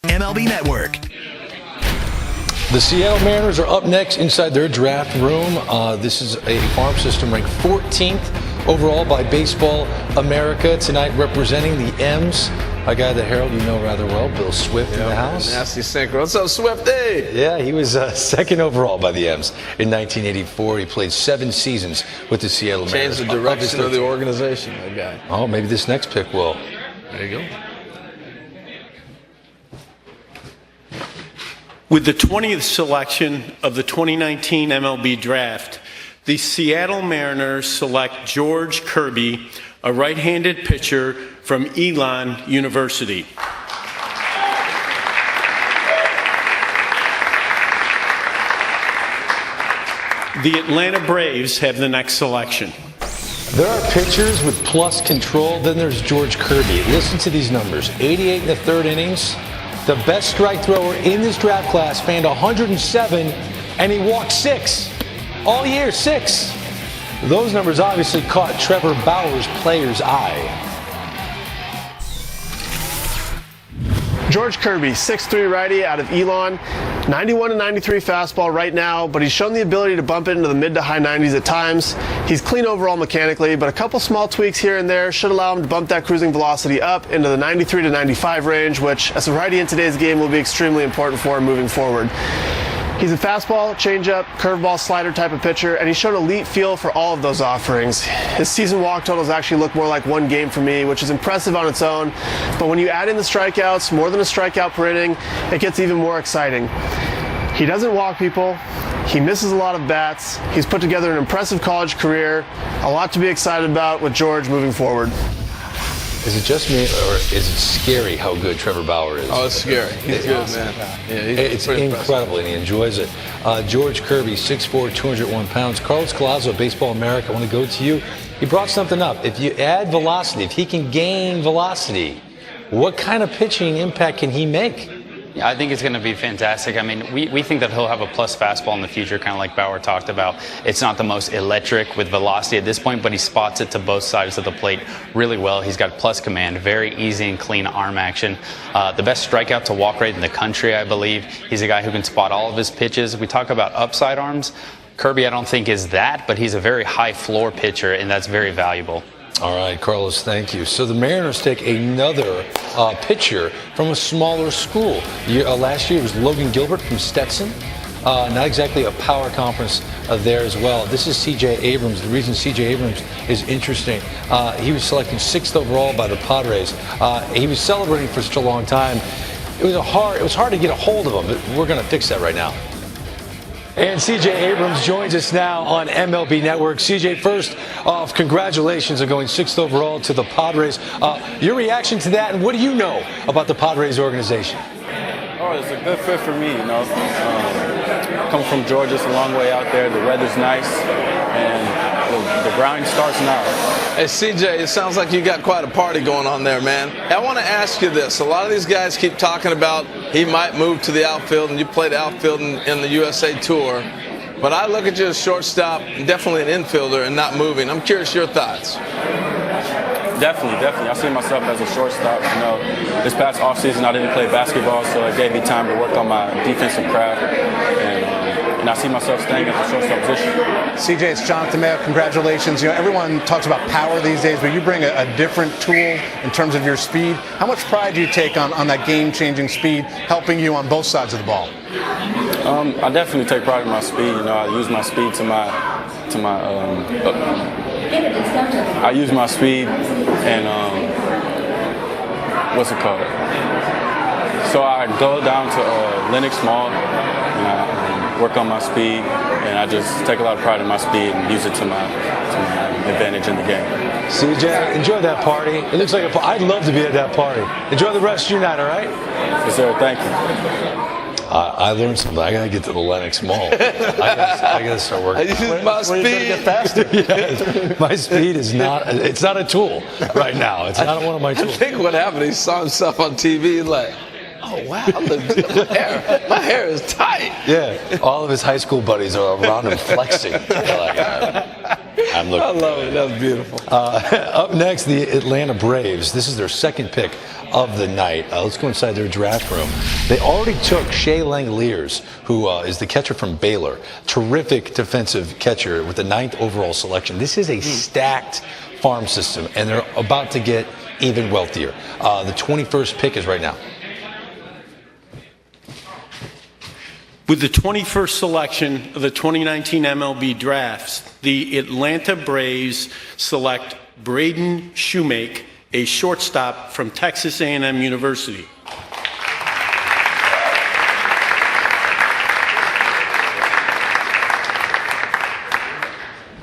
MLB Network. The Seattle Mariners are up next inside their draft room. This is a farm system ranked 14th overall by Baseball America. Tonight representing the M's, a guy that, Harold, you know rather well, Bill Swift in the house. Nasty sinker. What's up, Swifty? Yeah, he was second overall by the M's in 1984. He played 7 seasons with the Seattle Mariners. Changed the direction of the organization, that guy. Oh, maybe this next pick will. There you go. With the 20th selection of the 2019 MLB Draft, the Seattle Mariners select George Kirby, a right-handed pitcher from Elon University. The Atlanta Braves have the next selection. There are pitchers with plus control. Then there's George Kirby. Listen to these numbers. 88 in the 3rd innings. The best strike thrower in this draft class, fanned 107, and he walked 6. All year, 6. Those numbers obviously caught Trevor Bauer's player's eye. George Kirby, 6'3" righty out of Elon, 91 and 93 fastball right now, but he's shown the ability to bump it into the mid to high 90s at times. He's clean overall mechanically, but a couple small tweaks here and there should allow him to bump that cruising velocity up into the 93 to 95 range, which as a righty in today's game will be extremely important for him moving forward. He's a fastball, changeup, curveball, slider type of pitcher, and he's shown elite feel for all of those offerings. His season walk totals actually look more like one game for me, which is impressive on its own, but when you add in the strikeouts, more than a strikeout per inning, it gets even more exciting. He doesn't walk people. He misses a lot of bats. He's put together an impressive college career. A lot to be excited about with George moving forward. Is it just me, or is it scary how good Trevor Bauer is? Oh, it's scary. He's good, man. Yeah, it's incredible, and he enjoys it. George Kirby, 6'4", 201 pounds. Carlos Collazo, Baseball America, I want to go to you. He brought something up. If you add velocity, if he can gain velocity, what kind of pitching impact can he make? Yeah, I think it's going to be fantastic. I mean, we think that he'll have a plus fastball in the future, kind of like Bauer talked about. It's not the most electric with velocity at this point, but he spots it to both sides of the plate really well. He's got plus command, very easy and clean arm action. The best strikeout to walk rate in the country, I believe. He's a guy who can spot all of his pitches. We talk about upside arms. Kirby, I don't think is that, but he's a very high floor pitcher, and that's very valuable. All right, Carlos, thank you. So the Mariners take another pitcher from a smaller school. Last year it was Logan Gilbert from Stetson. Not exactly a power conference there as well. This is C.J. Abrams. The reason C.J. Abrams is interesting, he was selected 6th overall by the Padres. He was celebrating for such a long time. It was hard to get a hold of him, but we're going to fix that right now. And C.J. Abrams joins us now on MLB Network. C.J., first off, congratulations on going 6th overall to the Padres. Your reaction to that, and what do you know about the Padres organization? Oh, it's a good fit for me, you know. Coming from Georgia, it's a long way out there. The weather's nice, and the grind starts now. Hey, CJ, it sounds like you got quite a party going on there, man. I want to ask you this. A lot of these guys keep talking about he might move to the outfield, and you played outfield in the USA Tour. But I look at you as shortstop, definitely an infielder, and not moving. I'm curious your thoughts. Definitely. I see myself as a shortstop. You know, this past offseason I didn't play basketball, so it gave me time to work on my defensive craft, and I see myself staying at the shortstop position. CJ, it's Jonathan Mayo. Congratulations. You know, everyone talks about power these days, but you bring a different tool in terms of your speed. How much pride do you take on that game-changing speed, helping you on both sides of the ball? I definitely take pride in my speed. You know, I use my speed I use my speed and what's it called? So I go down to Lennox Mall and I work on my speed, and I just take a lot of pride in my speed and use it to my advantage in the game. CJ, enjoy that party. It looks like I'd love to be at that party. Enjoy the rest of your night, all right? Yes, sir. Thank you. I learned something. I gotta get to the Lennox Mall. I gotta start working. I use my speed. Get faster. Yes. My speed is it's not a tool right now. It's not one of my tools. I think what happened, he saw himself on TV like, oh wow, I look good. My hair is tight. Yeah, all of his high school buddies are around him flexing. They're like, I'm looking. I love it. That was beautiful. Up next, the Atlanta Braves. This is their second pick of the night. Let's go inside their draft room. They already took Shea Langeliers, who is the catcher from Baylor. Terrific defensive catcher with the 9th overall selection. This is a stacked farm system, and they're about to get even wealthier. The 21st pick is right now. With the 21st selection of the 2019 MLB drafts, the Atlanta Braves select Braden Shoemake, a shortstop from Texas A&M University.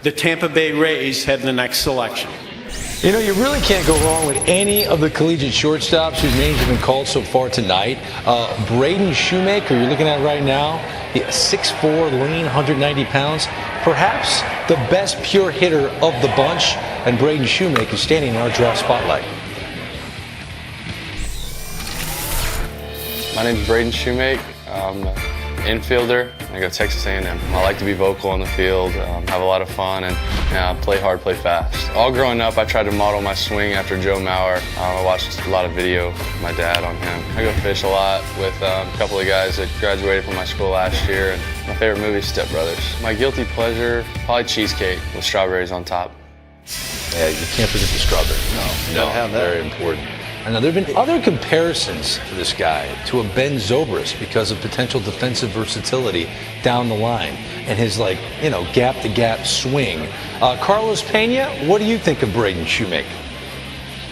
The Tampa Bay Rays have the next selection. You know, you really can't go wrong with any of the collegiate shortstops whose names have been called so far tonight. Braden Shoemaker, you're looking at right now, 6'4", lean, 190 pounds. Perhaps the best pure hitter of the bunch, and Braden Shoemaker is standing in our draft spotlight. My name is Braden Shoemaker. I'm a infielder. I go Texas A&M. I like to be vocal on the field, have a lot of fun, and play hard, play fast. All growing up, I tried to model my swing after Joe Mauer. I watched a lot of video with my dad on him. I go fish a lot with a couple of guys that graduated from my school last year. And my favorite movie is Step Brothers. My guilty pleasure, probably cheesecake with strawberries on top. Yeah, you can't forget the strawberry. No, very important. And now there have been other comparisons for this guy to a Ben Zobrist because of potential defensive versatility down the line and his, gap-to-gap swing. Carlos Pena, what do you think of Braden Shoemaker?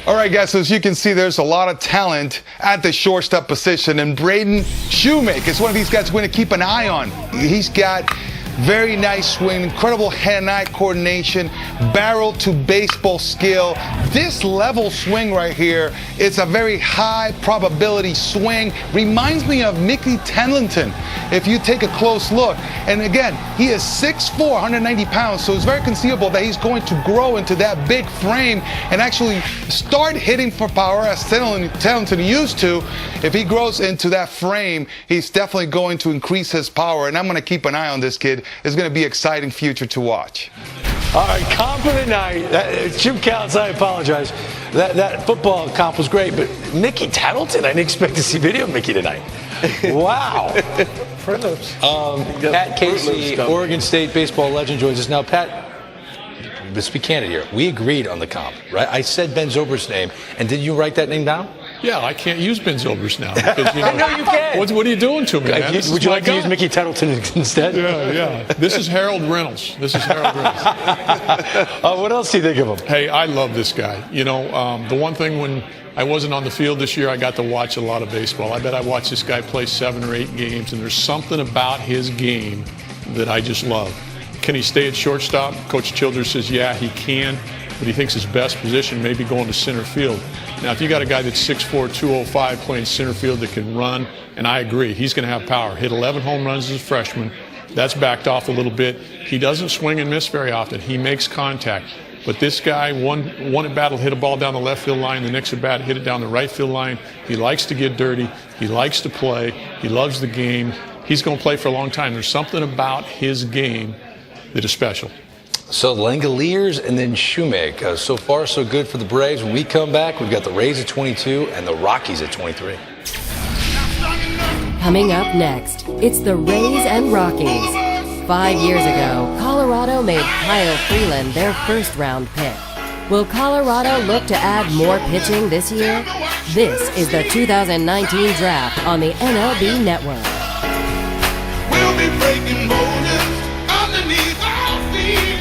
All right, guys, so as you can see, there's a lot of talent at the shortstop position, and Braden Shoemaker is one of these guys we're going to keep an eye on. He's got very nice swing, incredible hand-eye coordination, barrel to baseball skill. This level swing right here is a very high probability swing. Reminds me of Mickey Tenlington if you take a close look. And again, he is 6'4", 190 pounds, so it's very conceivable that he's going to grow into that big frame and actually start hitting for power as Tenlington used to. If he grows into that frame, he's definitely going to increase his power, and I'm going to keep an eye on this kid. It's going to be an exciting future to watch. All right, comp of the night. Jim Counts, I apologize. That football comp was great, but Mickey Tattleton, I didn't expect to see video of Mickey tonight. Wow. Pat Casey, Oregon State baseball legend, joins us now. Pat, let's be candid here. We agreed on the comp, right? I said Ben Zobrist's name, and did you write that name down? Yeah, I can't use Ben Zobrist now. Because, I know you can. What are you doing to me, man? Would you like to use Mickey Tattleton instead? Yeah. This is Harold Reynolds. What else do you think of him? Hey, I love this guy. The one thing when I wasn't on the field this year, I got to watch a lot of baseball. I bet I watched this guy play 7 or 8 games, and there's something about his game that I just love. Can he stay at shortstop? Coach Childers says, yeah, he can, but he thinks his best position may be going to center field. Now, if you got a guy that's 6'4", 205 playing center field that can run, and I agree, he's going to have power. Hit 11 home runs as a freshman. That's backed off a little bit. He doesn't swing and miss very often. He makes contact. But this guy, one at bat will hit a ball down the left field line, the next at bat hit it down the right field line. He likes to get dirty. He likes to play. He loves the game. He's going to play for a long time. There's something about his game that is special. So Langoliers and then Shoemaker. So far, so good for the Braves. When we come back, we've got the Rays at 22 and the Rockies at 23. Coming up next, it's the Rays and Rockies. 5 years ago, Colorado made Kyle Freeland their first-round pick. Will Colorado look to add more pitching this year? This is the 2019 draft on the MLB Network. We'll be breaking borders underneath our feet.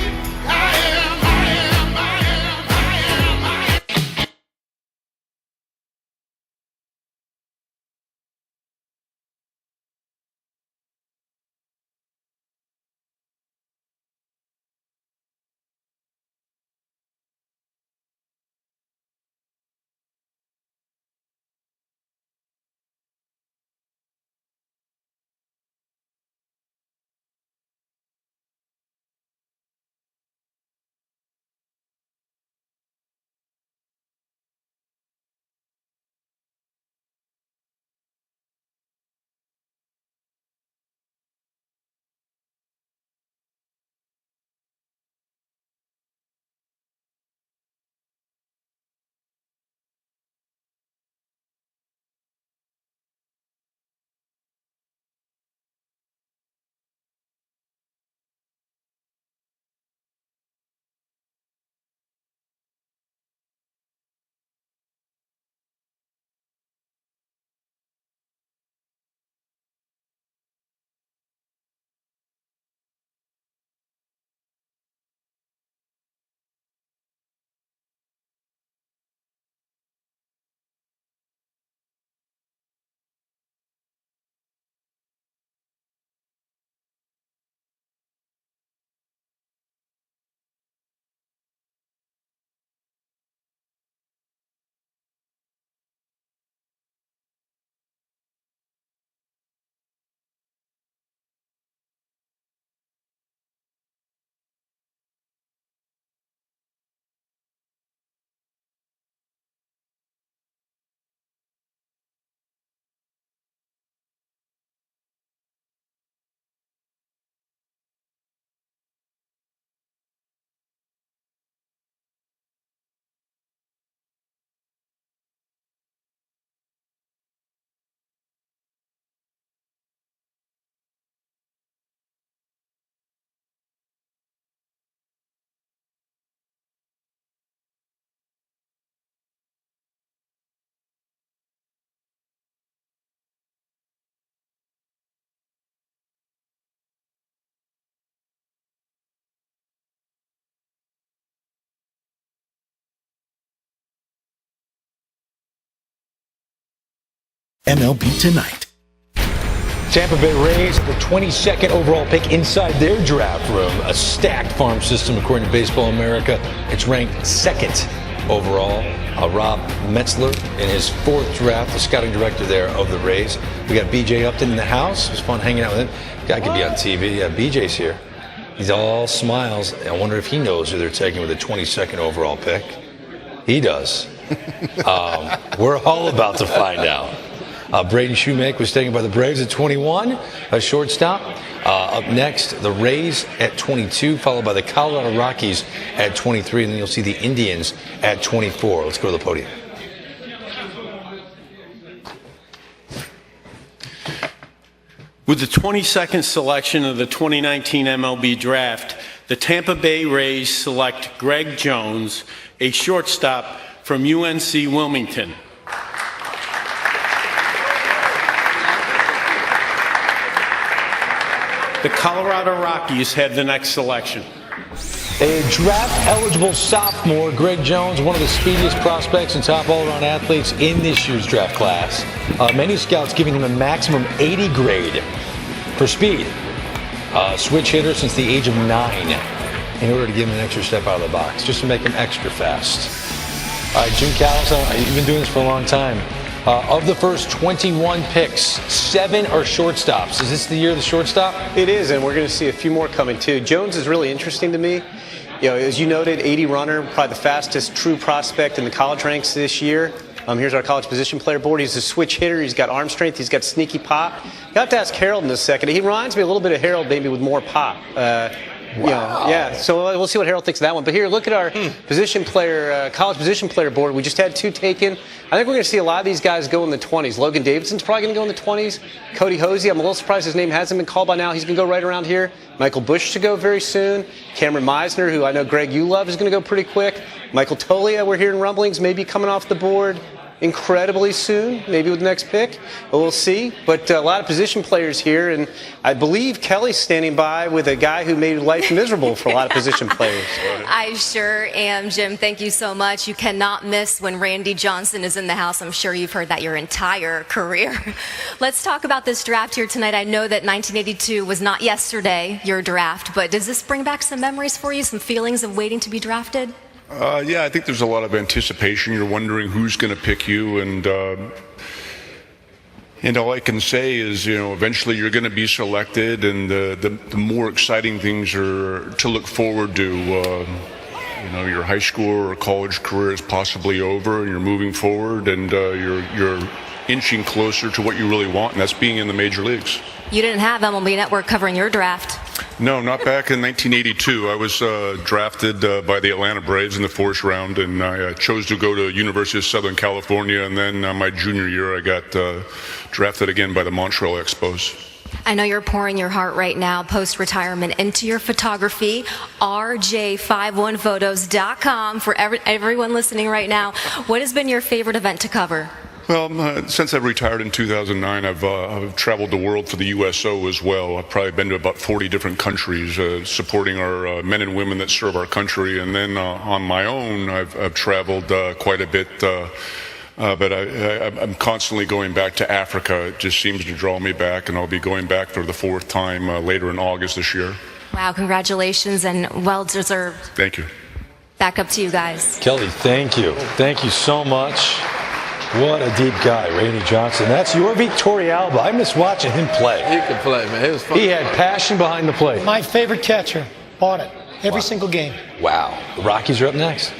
MLB Tonight. Tampa Bay Rays, the 22nd overall pick inside their draft room. A stacked farm system, according to Baseball America. It's ranked second overall. Rob Metzler in his fourth draft, the scouting director there of the Rays. We got BJ Upton in the house. It was fun hanging out with him. Guy could be on TV. Yeah, BJ's here. He's all smiles. I wonder if he knows who they're taking with the 22nd overall pick. He does. We're all about to find out. Braden Shoemaker was taken by the Braves at 21, a shortstop. Up next, the Rays at 22, followed by the Colorado Rockies at 23, and then you'll see the Indians at 24. Let's go to the podium. With the 22nd selection of the 2019 MLB Draft, the Tampa Bay Rays select Greg Jones, a shortstop from UNC Wilmington. The Colorado Rockies had the next selection. A draft-eligible sophomore, Greg Jones, one of the speediest prospects and top all-around athletes in this year's draft class. Many scouts giving him a maximum 80 grade for speed. Switch hitter since the age of 9 in order to give him an extra step out of the box, just to make him extra fast. All right, Jim Callis, you've been doing this for a long time. Of the first 21 picks, 7 are shortstops. Is this the year of the shortstop? It is, and we're going to see a few more coming too. Jones is really interesting to me. You know, as you noted, 80 runner, probably the fastest true prospect in the college ranks this year. Here's our college position player board. He's a switch hitter. He's got arm strength. He's got sneaky pop. You have to ask Harold in a second. He reminds me a little bit of Harold, maybe with more pop. Wow. You know, yeah, so we'll see what Harold thinks of that one. But here, look at our position player, college position player board. We just had 2 taken. I think we're going to see a lot of these guys go in the 20s. Logan Davidson's probably going to go in the 20s. Cody Hosey, I'm a little surprised his name hasn't been called by now. He's going to go right around here. Michael Bush should go very soon. Cameron Meisner, who I know Greg, you love, is going to go pretty quick. Michael Tolia, we're hearing rumblings, maybe coming off the board incredibly soon, maybe with the next pick, but we'll see. But a lot of position players here, and I believe Kelly's standing by with a guy who made life miserable for a lot of position players. I sure am, Jim. Thank you so much. You cannot miss when Randy Johnson is in the house. I'm sure you've heard that your entire career. Let's talk about this draft here tonight. I know that 1982 was not yesterday, your draft, but does this bring back some memories for you, some feelings of waiting to be drafted? Yeah, I think there's a lot of anticipation. You're wondering who's going to pick you, and all I can say is, you know, eventually you're going to be selected, and the more exciting things are to look forward to. You know, your high school or college career is possibly over, and you're moving forward, and you're inching closer to what you really want, and that's being in the major leagues. You didn't have MLB Network covering your draft. No, not back in 1982. I was drafted by the Atlanta Braves in the 4th round, and I chose to go to University of Southern California, and then my junior year I got drafted again by the Montreal Expos. I know you're pouring your heart right now, post-retirement, into your photography, rj51photos.com for everyone listening right now. What has been your favorite event to cover? Well, since I've retired in 2009, I've traveled the world for the USO as well. I've probably been to about 40 different countries supporting our men and women that serve our country. And then on my own, I've traveled quite a bit. But I'm constantly going back to Africa. It just seems to draw me back, and I'll be going back for the 4th time later in August this year. Wow, congratulations and well-deserved. Thank you. Back up to you guys. Kelly, thank you. Thank you so much. What a deep guy, Randy Johnson. That's your Victoria Alba. I miss watching him play. He could play, man. It was fun. He had passion behind the plate. My favorite catcher. Bought it. Every single game. Wow. The Rockies are up next.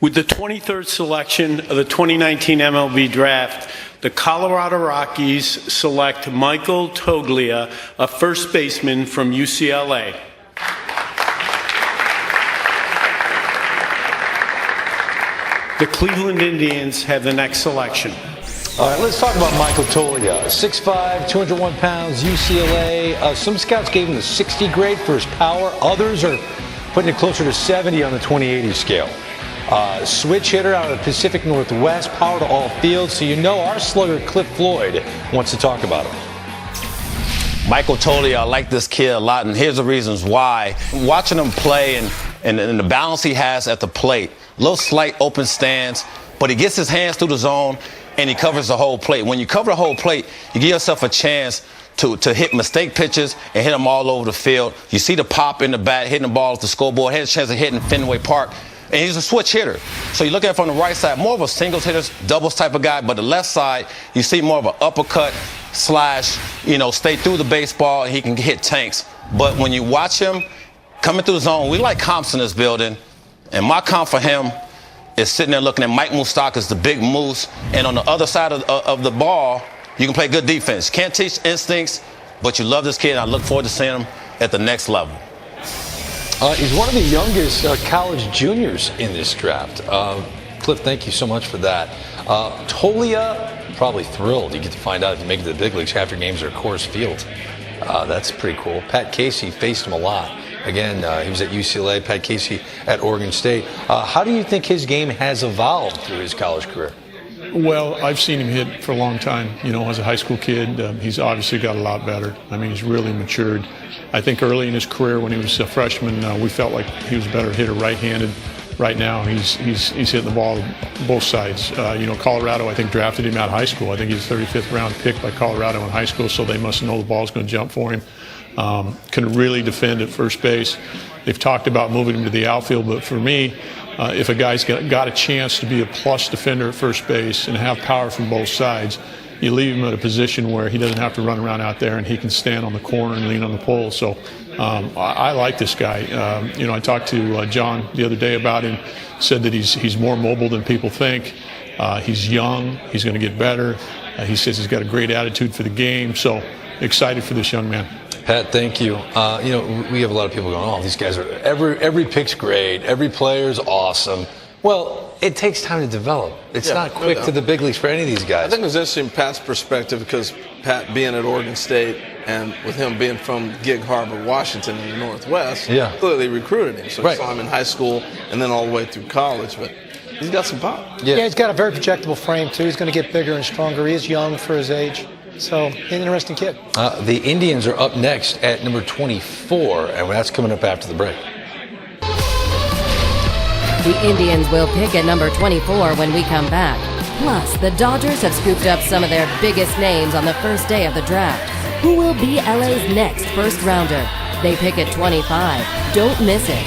With the 23rd selection of the 2019 MLB Draft, the Colorado Rockies select Michael Toglia, a first baseman from UCLA. The Cleveland Indians have the next selection. All right, let's talk about Michael Toglia. 6'5", 201 pounds, UCLA. Some scouts gave him the 60 grade for his power. Others are putting it closer to 70 on the 20/80 scale. Switch hitter out of the Pacific Northwest, power to all fields. So you know our slugger Cliff Floyd wants to talk about him. Michael Toglia, I like this kid a lot, and here's the reasons why. Watching him play and the balance he has at the plate, little slight open stance, but he gets his hands through the zone and he covers the whole plate. When you cover the whole plate, you give yourself a chance to hit mistake pitches and hit them all over the field. You see the pop in the bat, hitting the ball at the scoreboard, had a chance of hitting Fenway Park. And he's a switch hitter. So you look at it from the right side, more of a singles hitter, doubles type of guy, but the left side, you see more of an uppercut slash, stay through the baseball, and he can hit tanks. But when you watch him coming through the zone, we like comps in this building, and my comp for him is sitting there looking at Mike Moustakas, the big moose, and on the other side of the ball, you can play good defense. Can't teach instincts, but you love this kid, and I look forward to seeing him at the next level. He's one of the youngest college juniors in this draft. Cliff, thank you so much for that. Tolia, probably thrilled. You get to find out if you make it to the big leagues, half your games are at Coors Field. That's pretty cool. Pat Casey faced him a lot. Again, he was at UCLA, Pat Casey at Oregon State. How do you think his game has evolved through his college career? Well, I've seen him hit for a long time. As a high school kid, he's obviously got a lot better. He's really matured. I think early in his career when he was a freshman, we felt like he was a better hitter right-handed. Right now, he's hitting the ball both sides. Colorado, I think, drafted him out of high school. I think he's 35th round pick by Colorado in high school, so they must know the ball's going to jump for him. Can really defend at first base. They've talked about moving him to the outfield, but for me, if a guy's got a chance to be a plus defender at first base and have power from both sides, you leave him at a position where he doesn't have to run around out there and he can stand on the corner and lean on the pole. So I like this guy. I talked to John the other day about him, said that he's more mobile than people think. He's young. He's going to get better. He says he's got a great attitude for the game. So excited for this young man. Pat, thank you. We have a lot of people going, these guys are, every pick's great, every player's awesome. Well, it takes time to develop. It's not quick to the big leagues for any of these guys. I think it was interesting Pat's perspective because Pat being at Oregon State and with him being from Gig Harbor, Washington in the Northwest, clearly recruited him. So he saw him in high school and then all the way through college. But he's got some pop. Yeah, he's got a very projectable frame, too. He's going to get bigger and stronger. He is young for his age. So, an interesting kid. The Indians are up next at number 24, and that's coming up after the break. The Indians will pick at number 24 when we come back. Plus, the Dodgers have scooped up some of their biggest names on the first day of the draft. Who will be LA's next first rounder? They pick at 25. Don't miss it.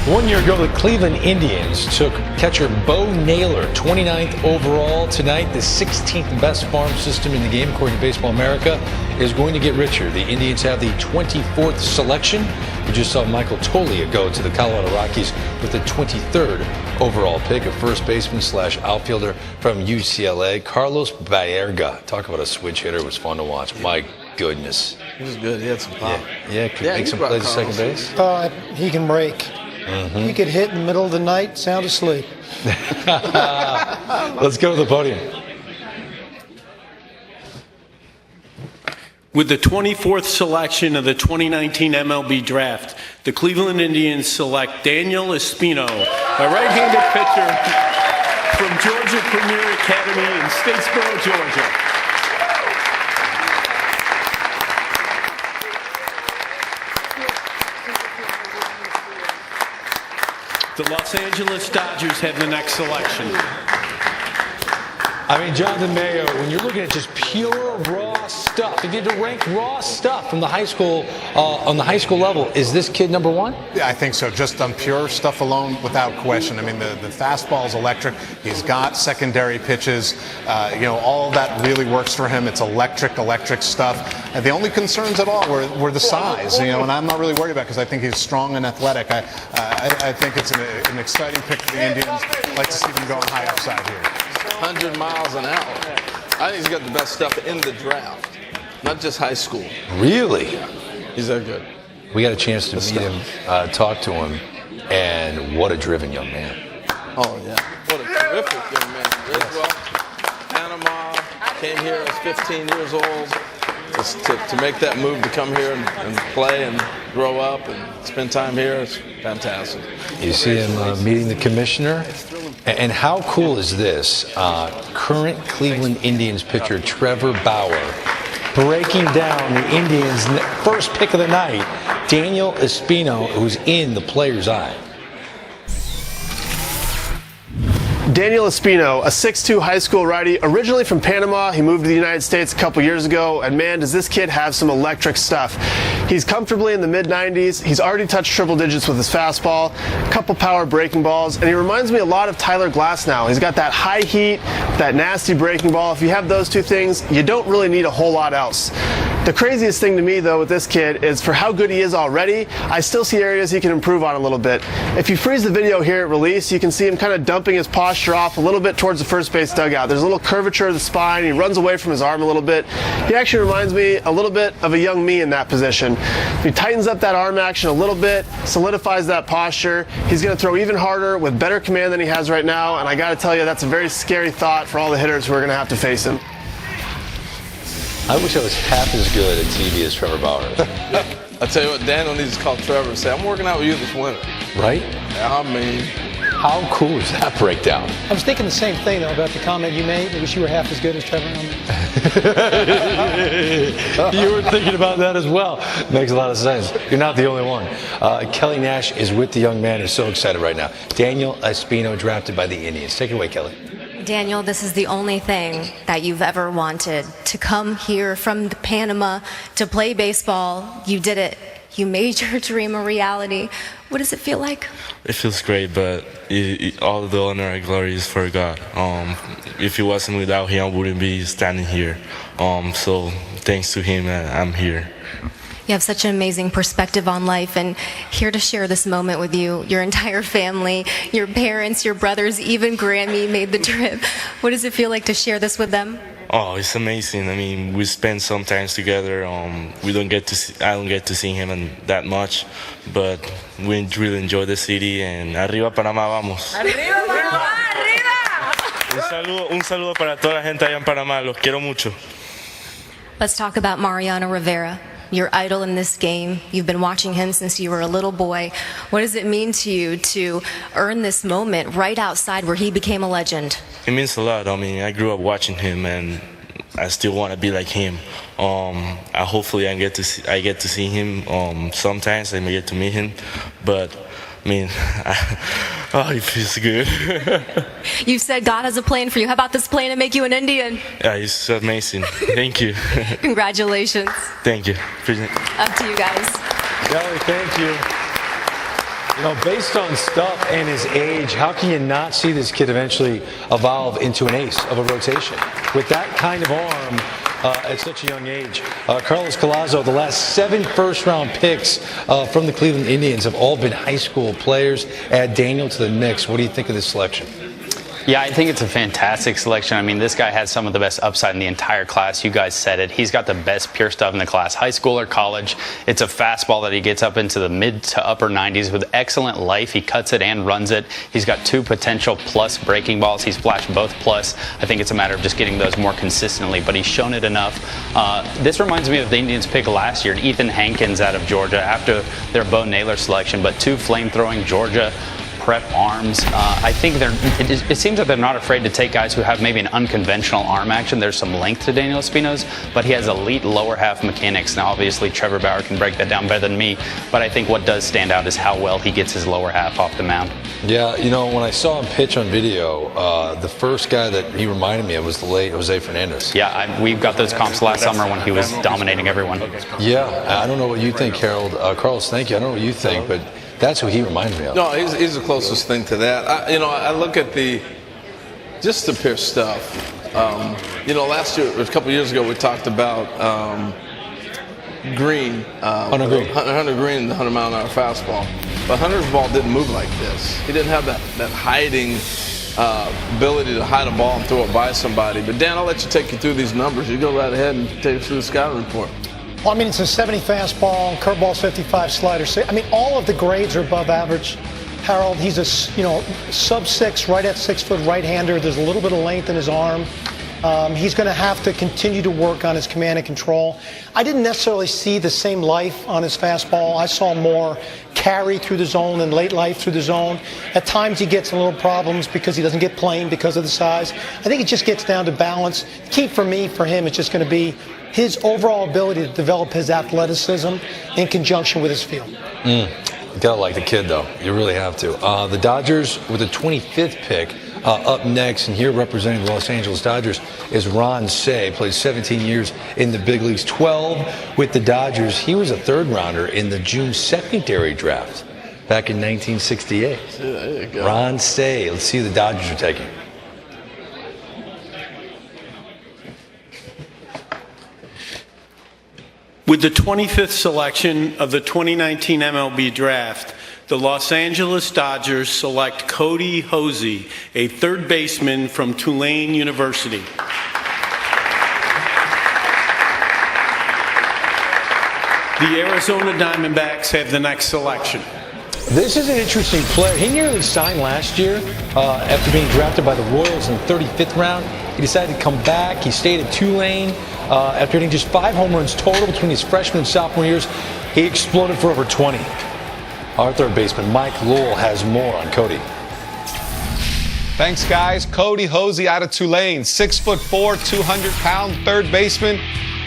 1 year ago, the Cleveland Indians took catcher Bo Naylor, 29th overall. Tonight, the 16th best farm system in the game, according to Baseball America, is going to get richer. The Indians have the 24th selection. We just saw Michael Toglia go to the Colorado Rockies with the 23rd overall pick, a first baseman / outfielder from UCLA, Carlos Baerga. Talk about a switch hitter. It was fun to watch. My goodness. He was good. He had some power. Yeah, could make some plays at second base. He can rake. He could hit in the middle of the night, sound asleep. Let's go to the podium. With the 24th selection of the 2019 MLB Draft, the Cleveland Indians select Daniel Espino, a right-handed pitcher from Georgia Premier Academy in Statesboro, Georgia. The Los Angeles Dodgers have the next selection. I mean, Jonathan Mayo, when you're looking at just pure raw stuff, if you had to rank raw stuff from the high school on the high school level, is this kid number one? Yeah, I think so. Just on pure stuff alone, without question. I mean, the fastball is electric. He's got secondary pitches. All of that really works for him. It's electric stuff. And the only concerns at all were the size. And I'm not really worried about it because I think he's strong and athletic. I think it's an exciting pick for the Indians. I'd like to see them going high upside here. 100 miles an hour. I think he's got the best stuff in the draft, not just high school. Really? He's that good. We got a chance to meet him, talk to him, and what a driven young man. Oh, yeah. What a terrific young man. Lives well. Panama, came here as 15 years old. Just to make that move to come here and play and grow up and spend time here is fantastic. You see him meeting the commissioner. And how cool is this? Current Cleveland Indians pitcher Trevor Bauer breaking down the Indians' first pick of the night, Daniel Espino, who's in the player's eye. Daniel Espino, a 6'2" high school righty, originally from Panama. He moved to the United States a couple years ago, and man, does this kid have some electric stuff. He's comfortably in the mid-90s. He's already touched triple digits with his fastball, a couple power breaking balls, and he reminds me a lot of Tyler Glasnow. He's got that high heat, that nasty breaking ball. If you have those two things, you don't really need a whole lot else. The craziest thing to me, though, with this kid is for how good he is already, I still see areas he can improve on a little bit. If you freeze the video here at release, you can see him kind of dumping his posture off a little bit towards the first base dugout. There's a little curvature of the spine. He runs away from his arm a little bit. He actually reminds me a little bit of a young me in that position. If he tightens up that arm action a little bit, solidifies that posture, he's going to throw even harder with better command than he has right now, and I got to tell you, that's a very scary thought for all the hitters who are going to have to face him. I wish I was half as good at TV as Trevor Bauer. I tell you what, Daniel needs to call Trevor and say, I'm working out with you this winter. Right? I mean, how cool is that breakdown? I was thinking the same thing, though, about the comment you made. I wish you were half as good as Trevor. You were thinking about that as well. Makes a lot of sense. You're not the only one. Kelly Nash is with the young man who's so excited right now. Daniel Espino, drafted by the Indians. Take it away, Kelly. Daniel, this is the only thing that you've ever wanted. To come here from Panama to play baseball, you did it. You made your dream a reality. What does it feel like? It feels great, but all the honor and glory is for God. If it wasn't without him, I wouldn't be standing here. So thanks to him, I'm here. You have such an amazing perspective on life, and here to share this moment with you, your entire family, your parents, your brothers, even Grammy made the trip. What does it feel like to share this with them? Oh, it's amazing. I mean, we spend some time together. I don't get to see him that much, but we really enjoy the city. And arriba Panamá, vamos. Arriba Panamá, arriba. Un saludo para toda la gente allá en Panamá. Los quiero mucho. Let's talk about Mariano Rivera, your idol in this game. You've been watching him since you were a little boy. What does it mean to you to earn this moment right outside where he became a legend? It means a lot. I mean, I grew up watching him, and I still want to be like him. Hopefully I get to see him sometimes. I may get to meet him, but I mean, it feels good. You said God has a plan for you. How about this plan to make you an Indian? Yeah, it's amazing. Thank you. Congratulations. Thank you. Up to you guys. Kelly, thank you. You know, based on stuff and his age, how can you not see this kid eventually evolve into an ace of a rotation? With that kind of arm at such a young age. Carlos Collazo, the last 7 first-round picks from the Cleveland Indians have all been high school players. Add Daniel to the mix. What do you think of this selection? Yeah, I think it's a fantastic selection. I mean, this guy has some of the best upside in the entire class. You guys said it. He's got the best pure stuff in the class, high school or college. It's a fastball that he gets up into the mid to upper 90s with excellent life. He cuts it and runs it. He's got 2 potential plus breaking balls. He's flashed both plus. I think it's a matter of just getting those more consistently, but he's shown it enough. This reminds me of the Indians pick last year, Ethan Hankins out of Georgia after their Bo Naylor selection, but 2 flame-throwing Georgia prep arms. I think it seems that they're not afraid to take guys who have maybe an unconventional arm action. There's some length to Daniel Espino's, but he has elite lower half mechanics. Now, obviously, Trevor Bauer can break that down better than me, but I think what does stand out is how well he gets his lower half off the mound. Yeah, you know, when I saw him pitch on video, the first guy that he reminded me of was the late Jose Fernandez. Yeah, we got those comps last summer when he was dominating everyone. Yeah, I don't know what you think, Harold. Carlos, thank you. I don't know what you think, but that's who he reminded me of. No, he's the closest thing to that. I look at just the pure stuff. Last year, a couple years ago, we talked about Green. Hunter Green. Hunter Green, the 100-mile-an-hour fastball. But Hunter's ball didn't move like this. He didn't have that hiding ability to hide a ball and throw it by somebody. But, Dan, I'll let you take you through these numbers. You go right ahead and take us through the scouting report. Well, I mean, it's a 70 fastball, curveball's 55 slider. I mean, all of the grades are above average. Harold, he's a sub-6, right at 6 foot right-hander. There's a little bit of length in his arm. He's going to have to continue to work on his command and control. I didn't necessarily see the same life on his fastball. I saw more carry through the zone and late life through the zone. At times he gets in little problems because he doesn't get planed because of the size. I think it just gets down to balance. The key for him, is just going to be his overall ability to develop his athleticism in conjunction with his field. You gotta like the kid, though. You really have to. The Dodgers with the 25th pick up next, and here representing the Los Angeles Dodgers is Ron Cey. Played 17 years in the big leagues, 12 with the Dodgers. He was a 3rd rounder in the June secondary draft back in 1968. There you go. Ron Cey. Let's see who the Dodgers are taking. With the 25th selection of the 2019 MLB Draft, the Los Angeles Dodgers select Cody Hosey, a 3rd baseman from Tulane University. The Arizona Diamondbacks have the next selection. This is an interesting player. He nearly signed last year after being drafted by the Royals in the 35th round. He decided to come back. He stayed at Tulane. After hitting just 5 home runs total between his freshman and sophomore years, he exploded for over 20. Our 3rd baseman, Mike Lowell, has more on Cody. Thanks, guys. Cody Hosey out of Tulane, 6'4", 200-pound 3rd baseman.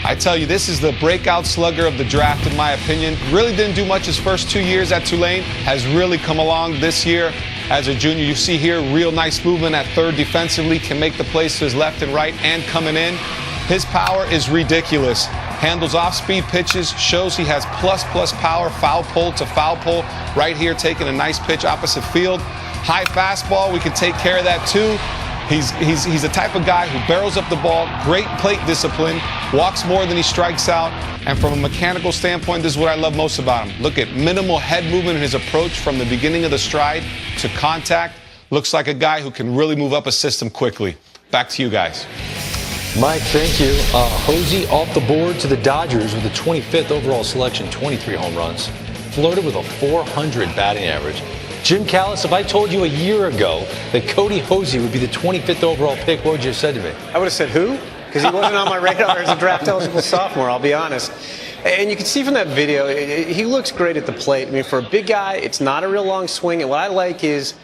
I tell you, this is the breakout slugger of the draft, in my opinion. Really didn't do much his first 2 years at Tulane. Has really come along this year as a junior. You see here, real nice movement at 3rd defensively. Can make the plays to his left and right and coming in. His power is ridiculous. Handles off-speed pitches, shows he has plus power, foul pole to foul pole. Right here, taking a nice pitch opposite field. High fastball, we can take care of that too. He's the type of guy who barrels up the ball, great plate discipline, walks more than he strikes out. And from a mechanical standpoint, this is what I love most about him. Look at minimal head movement in his approach from the beginning of the stride to contact. Looks like a guy who can really move up a system quickly. Back to you guys. Mike, thank you. Hosey off the board to the Dodgers with the 25th overall selection, 23 home runs. Flirted with a 400 batting average. Jim Callis, if I told you a year ago that Cody Hosey would be the 25th overall pick, what would you have said to me? I would have said who? Because he wasn't on my radar as a draft-eligible sophomore, I'll be honest. And you can see from that video, he looks great at the plate. I mean, for a big guy, it's not a real long swing. And what I like is,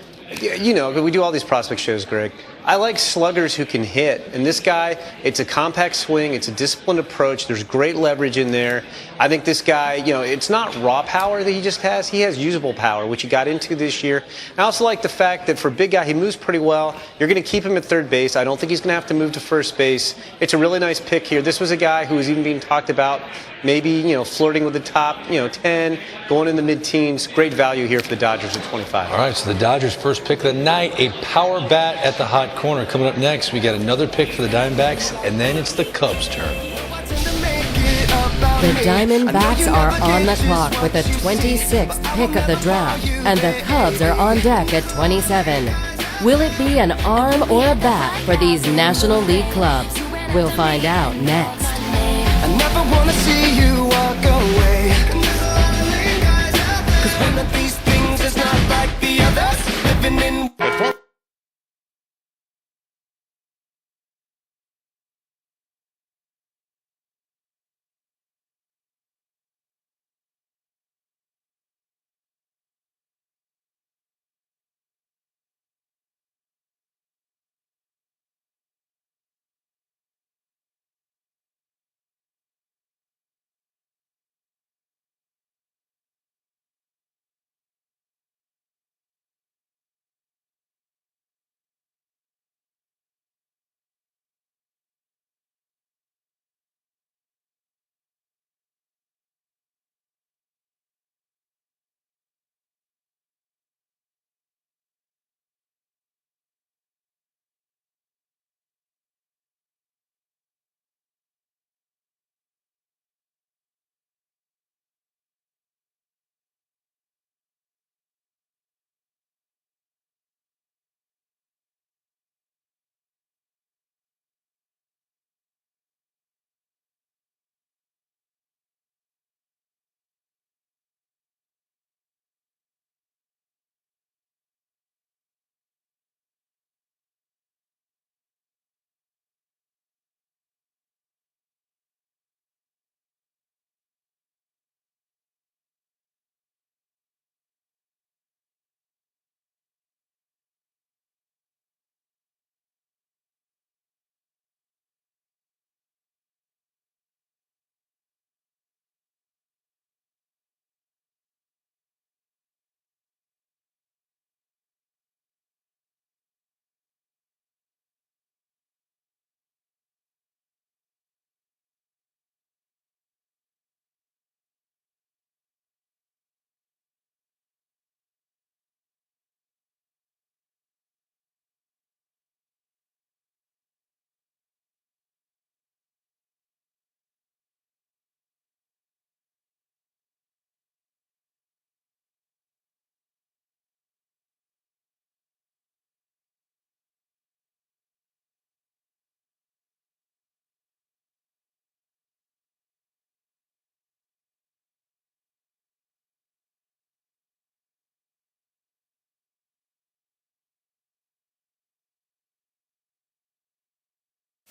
we do all these prospect shows, Greg. I like sluggers who can hit. And this guy, it's a compact swing. It's a disciplined approach. There's great leverage in there. I think this guy, it's not raw power that he just has. He has usable power, which he got into this year. I also like the fact that for a big guy, he moves pretty well. You're going to keep him at third base. I don't think he's going to have to move to first base. It's a really nice pick here. This was a guy who was even being talked about, maybe, flirting with the top, 10, going in the mid-teens. Great value here for the Dodgers at 25. All right, so the Dodgers' first pick of the night, a power bat at the hot corner. Coming up next, we got another pick for the Diamondbacks, and then it's the Cubs' turn. The Diamondbacks are on the clock with the 26th pick of the draft, and the Cubs are on deck at 27. Will it be an arm or a bat for these National League clubs? We'll find out next. I never wanna see you walk away. 'Cause one of these things is not like the others. Living in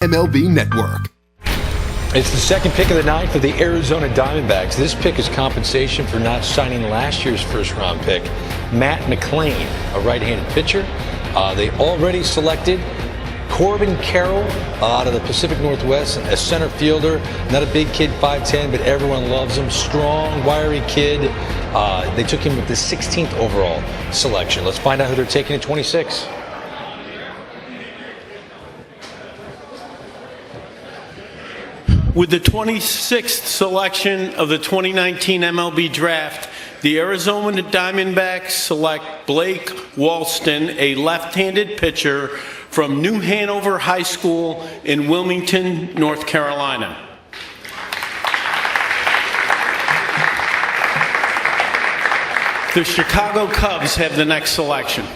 MLB Network. It's the second pick of the night for the Arizona Diamondbacks. This pick is compensation for not signing last year's first-round pick, Matt McLain, a right-handed pitcher. They already selected Corbin Carroll out of the Pacific Northwest, a center fielder, not a big kid, 5'10", but everyone loves him. Strong, wiry kid. They took him with the 16th overall selection. Let's find out who they're taking at 26. With the 26th selection of the 2019 MLB Draft, the Arizona Diamondbacks select Blake Walston, a left-handed pitcher from New Hanover High School in Wilmington, North Carolina. The Chicago Cubs have the next selection.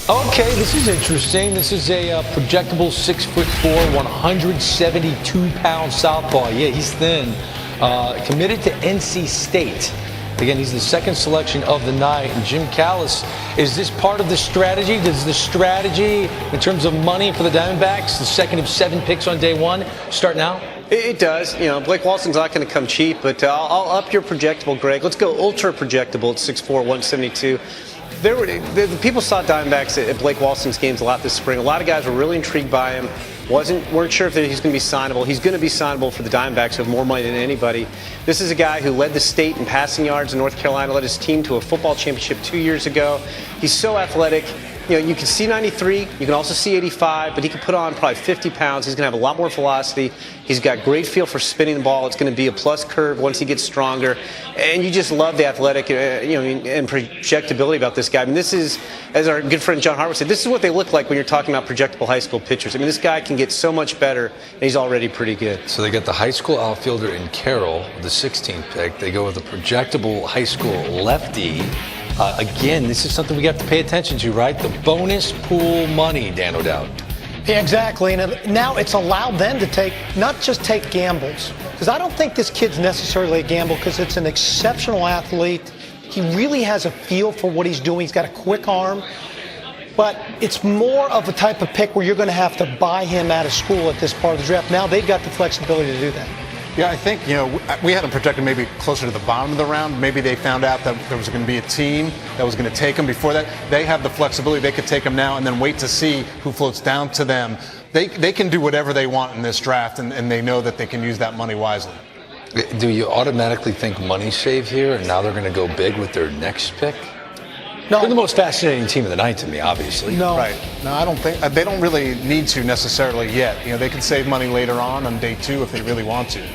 Okay, this is interesting. This is a projectable 6'4", 172-pound southpaw. Yeah, he's thin. Committed to NC State. Again, he's the second selection of the night. And Jim Callis, is this part of the strategy? Does the strategy, in terms of money for the Diamondbacks, the second of 7 picks on day one, start now? It does. Blake Walston's not going to come cheap, but I'll up your projectable, Greg. Let's go ultra projectable at 6'4", 172. The people saw Diamondbacks at Blake Walston's games a lot this spring. A lot of guys were really intrigued by him. Weren't sure if he's going to be signable. He's going to be signable for the Diamondbacks, who have more money than anybody. This is a guy who led the state in passing yards in North Carolina, led his team to a football championship 2 years ago. He's so athletic. You know, you can see 93, you can also see 85, but he can put on probably 50 pounds. He's going to have a lot more velocity. He's got great feel for spinning the ball. It's going to be a plus curve once he gets stronger. And you just love the athletic and projectability about this guy. I mean, this is, as our good friend John Harwood said, this is what they look like when you're talking about projectable high school pitchers. I mean, this guy can get so much better, and he's already pretty good. So they got the high school outfielder in Carroll, the 16th pick. They go with a projectable high school lefty. Again, this is something we have to pay attention to, right? The bonus pool money, Dan O'Dowd. Yeah, exactly. And now it's allowed them to not just take gambles. Because I don't think this kid's necessarily a gamble, because it's an exceptional athlete. He really has a feel for what he's doing. He's got a quick arm. But it's more of a type of pick where you're going to have to buy him out of school at this part of the draft. Now they've got the flexibility to do that. Yeah, I think, we had him projected maybe closer to the bottom of the round. Maybe they found out that there was going to be a team that was going to take him before that. They have the flexibility. They could take him now and then wait to see who floats down to them. They can do whatever they want in this draft, and they know that they can use that money wisely. Do you automatically think money's saved here, and now they're going to go big with their next pick? No. They're the most fascinating team of the night to me, obviously. No. Right. No, I don't think they don't really need to necessarily yet. They can save money later on day 2 if they really want to.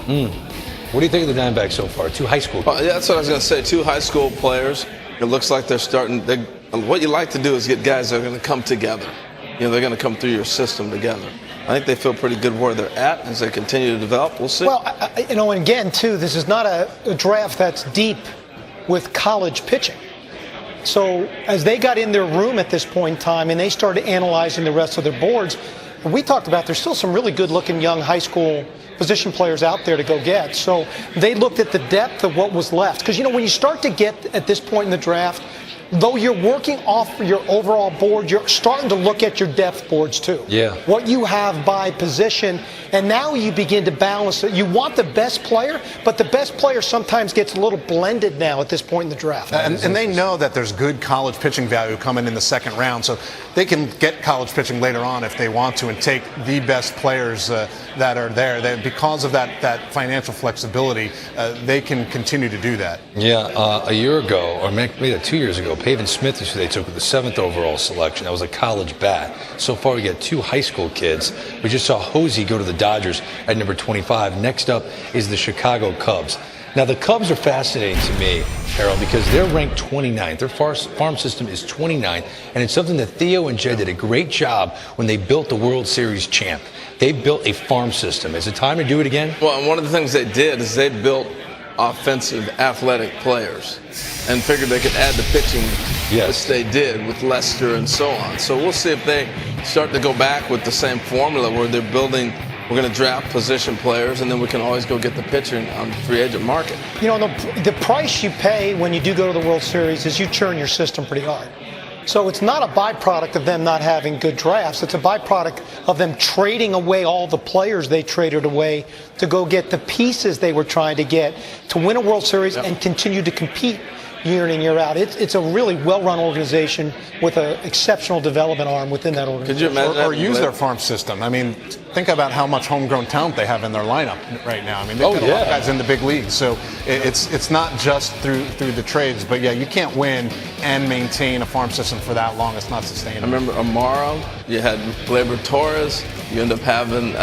What do you think of the Diamondbacks so far? 2 high school players. Yeah, that's what I was going to say. 2 high school players. It looks like they're starting. What you like to do is get guys that are going to come together. They're going to come through your system together. I think they feel pretty good where they're at as they continue to develop. We'll see. Well, and again, too, this is not a draft that's deep with college pitching. So as they got in their room at this point in time and they started analyzing the rest of their boards, we talked about there's still some really good-looking young high school position players out there to go get. So they looked at the depth of what was left. Because, when you start to get at this point in the draft, though you're working off your overall board, you're starting to look at your depth boards too. Yeah. What you have by position, and now you begin to balance it. You want the best player, but the best player sometimes gets a little blended now at this point in the draft. And they know that there's good college pitching value coming in the second round, so they can get college pitching later on if they want to and take the best players that are there. Because of that financial flexibility, they can continue to do that. Yeah, a year ago, or maybe 2 years ago, Pavin Smith is who they took with the 7th overall selection. That was a college bat. So far, we got 2 high school kids. We just saw Hosey go to the Dodgers at number 25. Next up is the Chicago Cubs. Now, the Cubs are fascinating to me, Harold, because they're ranked 29th. Their farm system is 29th, and it's something that Theo and Jed did a great job when they built the World Series champ. They built a farm system. Is it time to do it again? Well, and one of the things they did is they built offensive, athletic players and figured they could add the pitching, which they did with Lester and so on. So we'll see if they start to go back with the same formula where they're building. We're going to draft position players, and then we can always go get the pitcher on the free agent market. The price you pay when you do go to the World Series is you churn your system pretty hard. So it's not a byproduct of them not having good drafts. It's a byproduct of them trading away all the players they traded away to go get the pieces they were trying to get to win a World Series and continue to compete year in and year out. It's a really well-run organization with an exceptional development arm within that organization. Could you imagine or use their farm system? I mean, think about how much homegrown talent they have in their lineup right now. I mean, they've got a lot of guys in the big leagues. So it's not just through the trades. But, yeah, you can't win and maintain a farm system for that long. It's not sustainable. I remember Amaro. You had Gleyber Torres. You end up having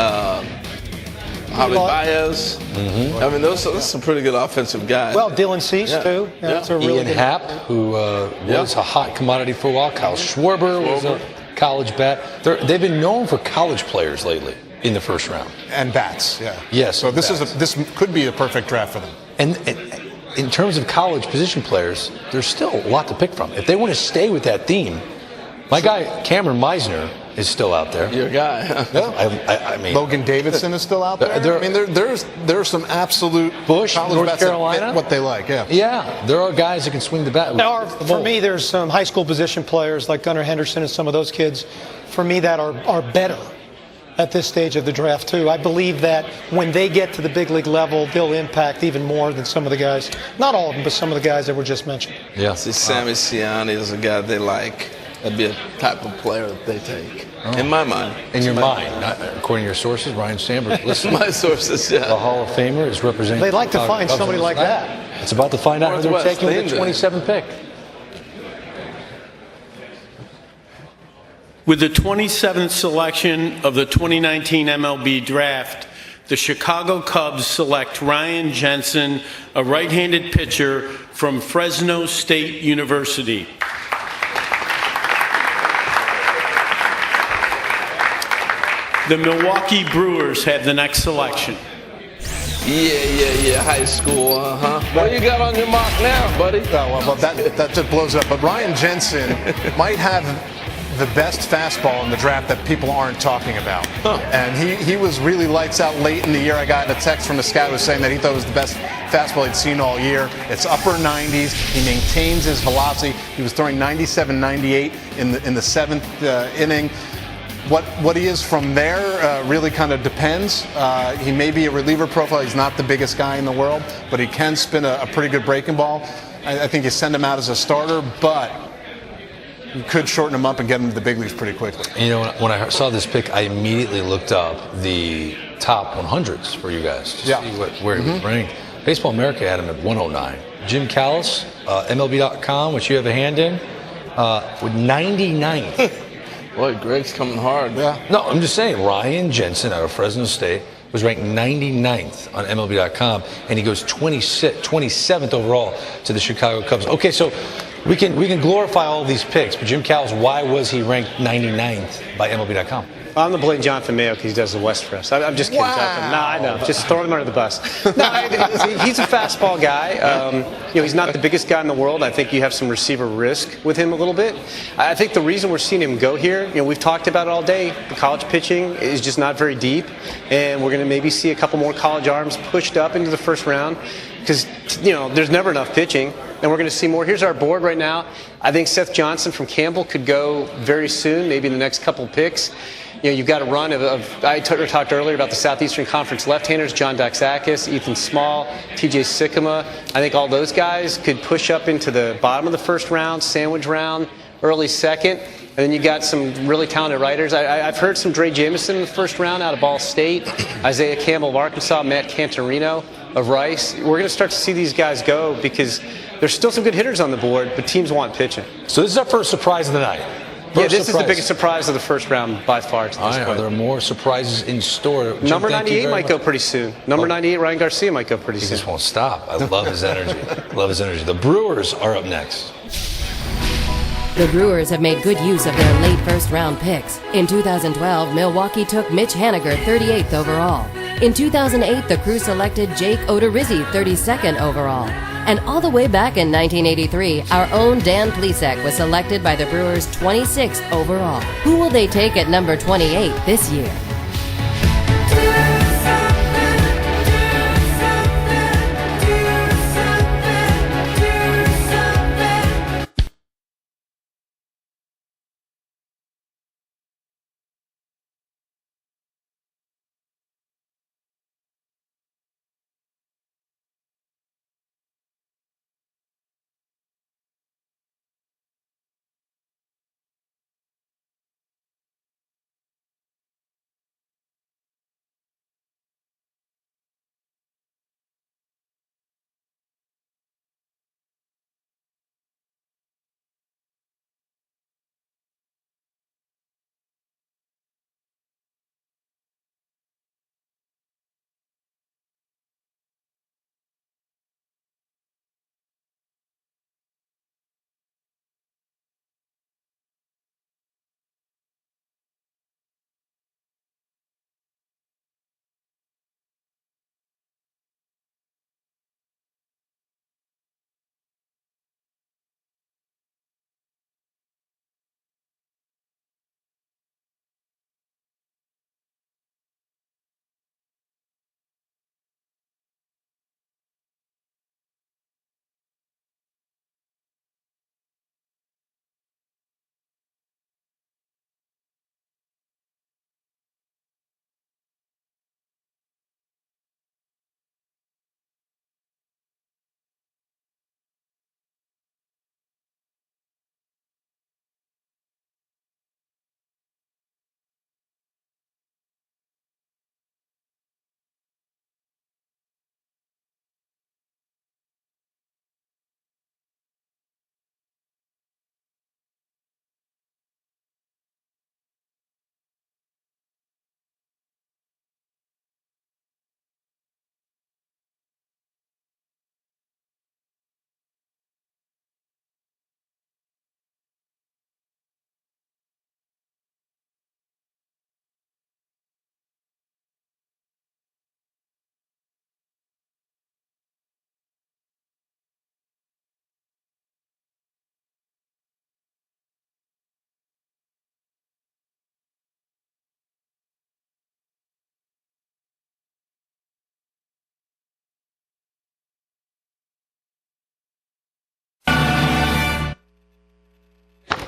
Javi Baez. I mean, those are some pretty good offensive guys. Well, Dylan Cease, too. Yeah, that's a really Ian Happ, who was a hot commodity for a while. Kyle Schwarber was a college bat. They've been known for college players lately in the first round. And bats, yeah. Yes. So this could be a perfect draft for them. And in terms of college position players, there's still a lot to pick from. If they want to stay with that theme, my guy Cameron Meisner is still out there. Your guy. I mean, Logan Davidson is still out there. I mean, there's some absolute Bush, North Carolina, that fit what they like. Yeah. Yeah, there are guys that can swing the bat. For me, there's some high school position players like Gunnar Henderson and some of those kids. For me, that are better at this stage of the draft, too. I believe that when they get to the big league level, they'll impact even more than some of the guys, not all of them, but some of the guys that were just mentioned. Yeah. See, Sammy Siani is a guy they like. That'd be a type of player that they take, in my mind. In your mind, not according to your sources, Ryan Sandberg. Listen, my sources, yeah. The Hall of Famer is representing. They'd like to find somebody like that. It's about to find out who they're taking with the 27th pick. With the 27th selection of the 2019 MLB Draft, the Chicago Cubs select Ryan Jensen, a right-handed pitcher from Fresno State University. The Milwaukee Brewers have the next selection. Yeah, high school, What you got on your mark now, buddy? Oh, well, that just blows up. But Ryan Jensen might have the best fastball in the draft that people aren't talking about. And he was really lights out late in the year. I got a text from a scout who was saying that he thought it was the best fastball he'd seen all year. It's upper 90s. He maintains his velocity. He was throwing 97, 98 in the seventh inning. What he is from there really kind of depends. He may be a reliever profile. He's not the biggest guy in the world, but he can spin a pretty good breaking ball. I think you send him out as a starter, but you could shorten him up and get him to the big leagues pretty quickly. You know, when I saw this pick, I immediately looked up the top 100s for you guys to see where he was ranked. Baseball America had him at 109. Jim Callis, MLB.com, which you have a hand in, with 99th. Boy, Greg's coming hard. Yeah. No, I'm just saying, Ryan Jensen out of Fresno State was ranked 99th on MLB.com, and he goes 27th overall to the Chicago Cubs. Okay, so we can glorify all of these picks, but Jim Callis, why was he ranked 99th by MLB.com? I'm going to blame Jonathan Mayo because he does the West for us. I'm just kidding, Jonathan. No, I know. Just throwing him under the bus. No, he's a fastball guy. He's not the biggest guy in the world. I think you have some receiver risk with him a little bit. I think the reason we're seeing him go here, we've talked about it all day. The college pitching is just not very deep, and we're going to maybe see a couple more college arms pushed up into the first round because, there's never enough pitching. And we're going to see more. Here's our board right now. I think Seth Johnson from Campbell could go very soon, maybe in the next couple picks. You've got a run of I talked earlier about the Southeastern Conference left-handers, John Daxakis, Ethan Small, TJ Sikkema. I think all those guys could push up into the bottom of the first round, sandwich round, early second. And then you got some really talented writers. I've heard some Dre Jameson in the first round out of Ball State, Isaiah Campbell of Arkansas, Matt Cantorino of Rice. We're going to start to see these guys go because there's still some good hitters on the board, but teams want pitching. So this is our first surprise of the night. This is the biggest surprise of the first round by far to this point. There are more surprises in store. Jim, Number 98 might go pretty soon. Number 98, Ryan Garcia might go pretty soon. He just won't stop. I love his energy. The Brewers are up next. The Brewers have made good use of their late first-round picks. In 2012, Milwaukee took Mitch Haniger 38th overall. In 2008, the Crew selected Jake Odorizzi 32nd overall. And all the way back in 1983, our own Dan Plesac was selected by the Brewers 26th overall. Who will they take at number 28 this year?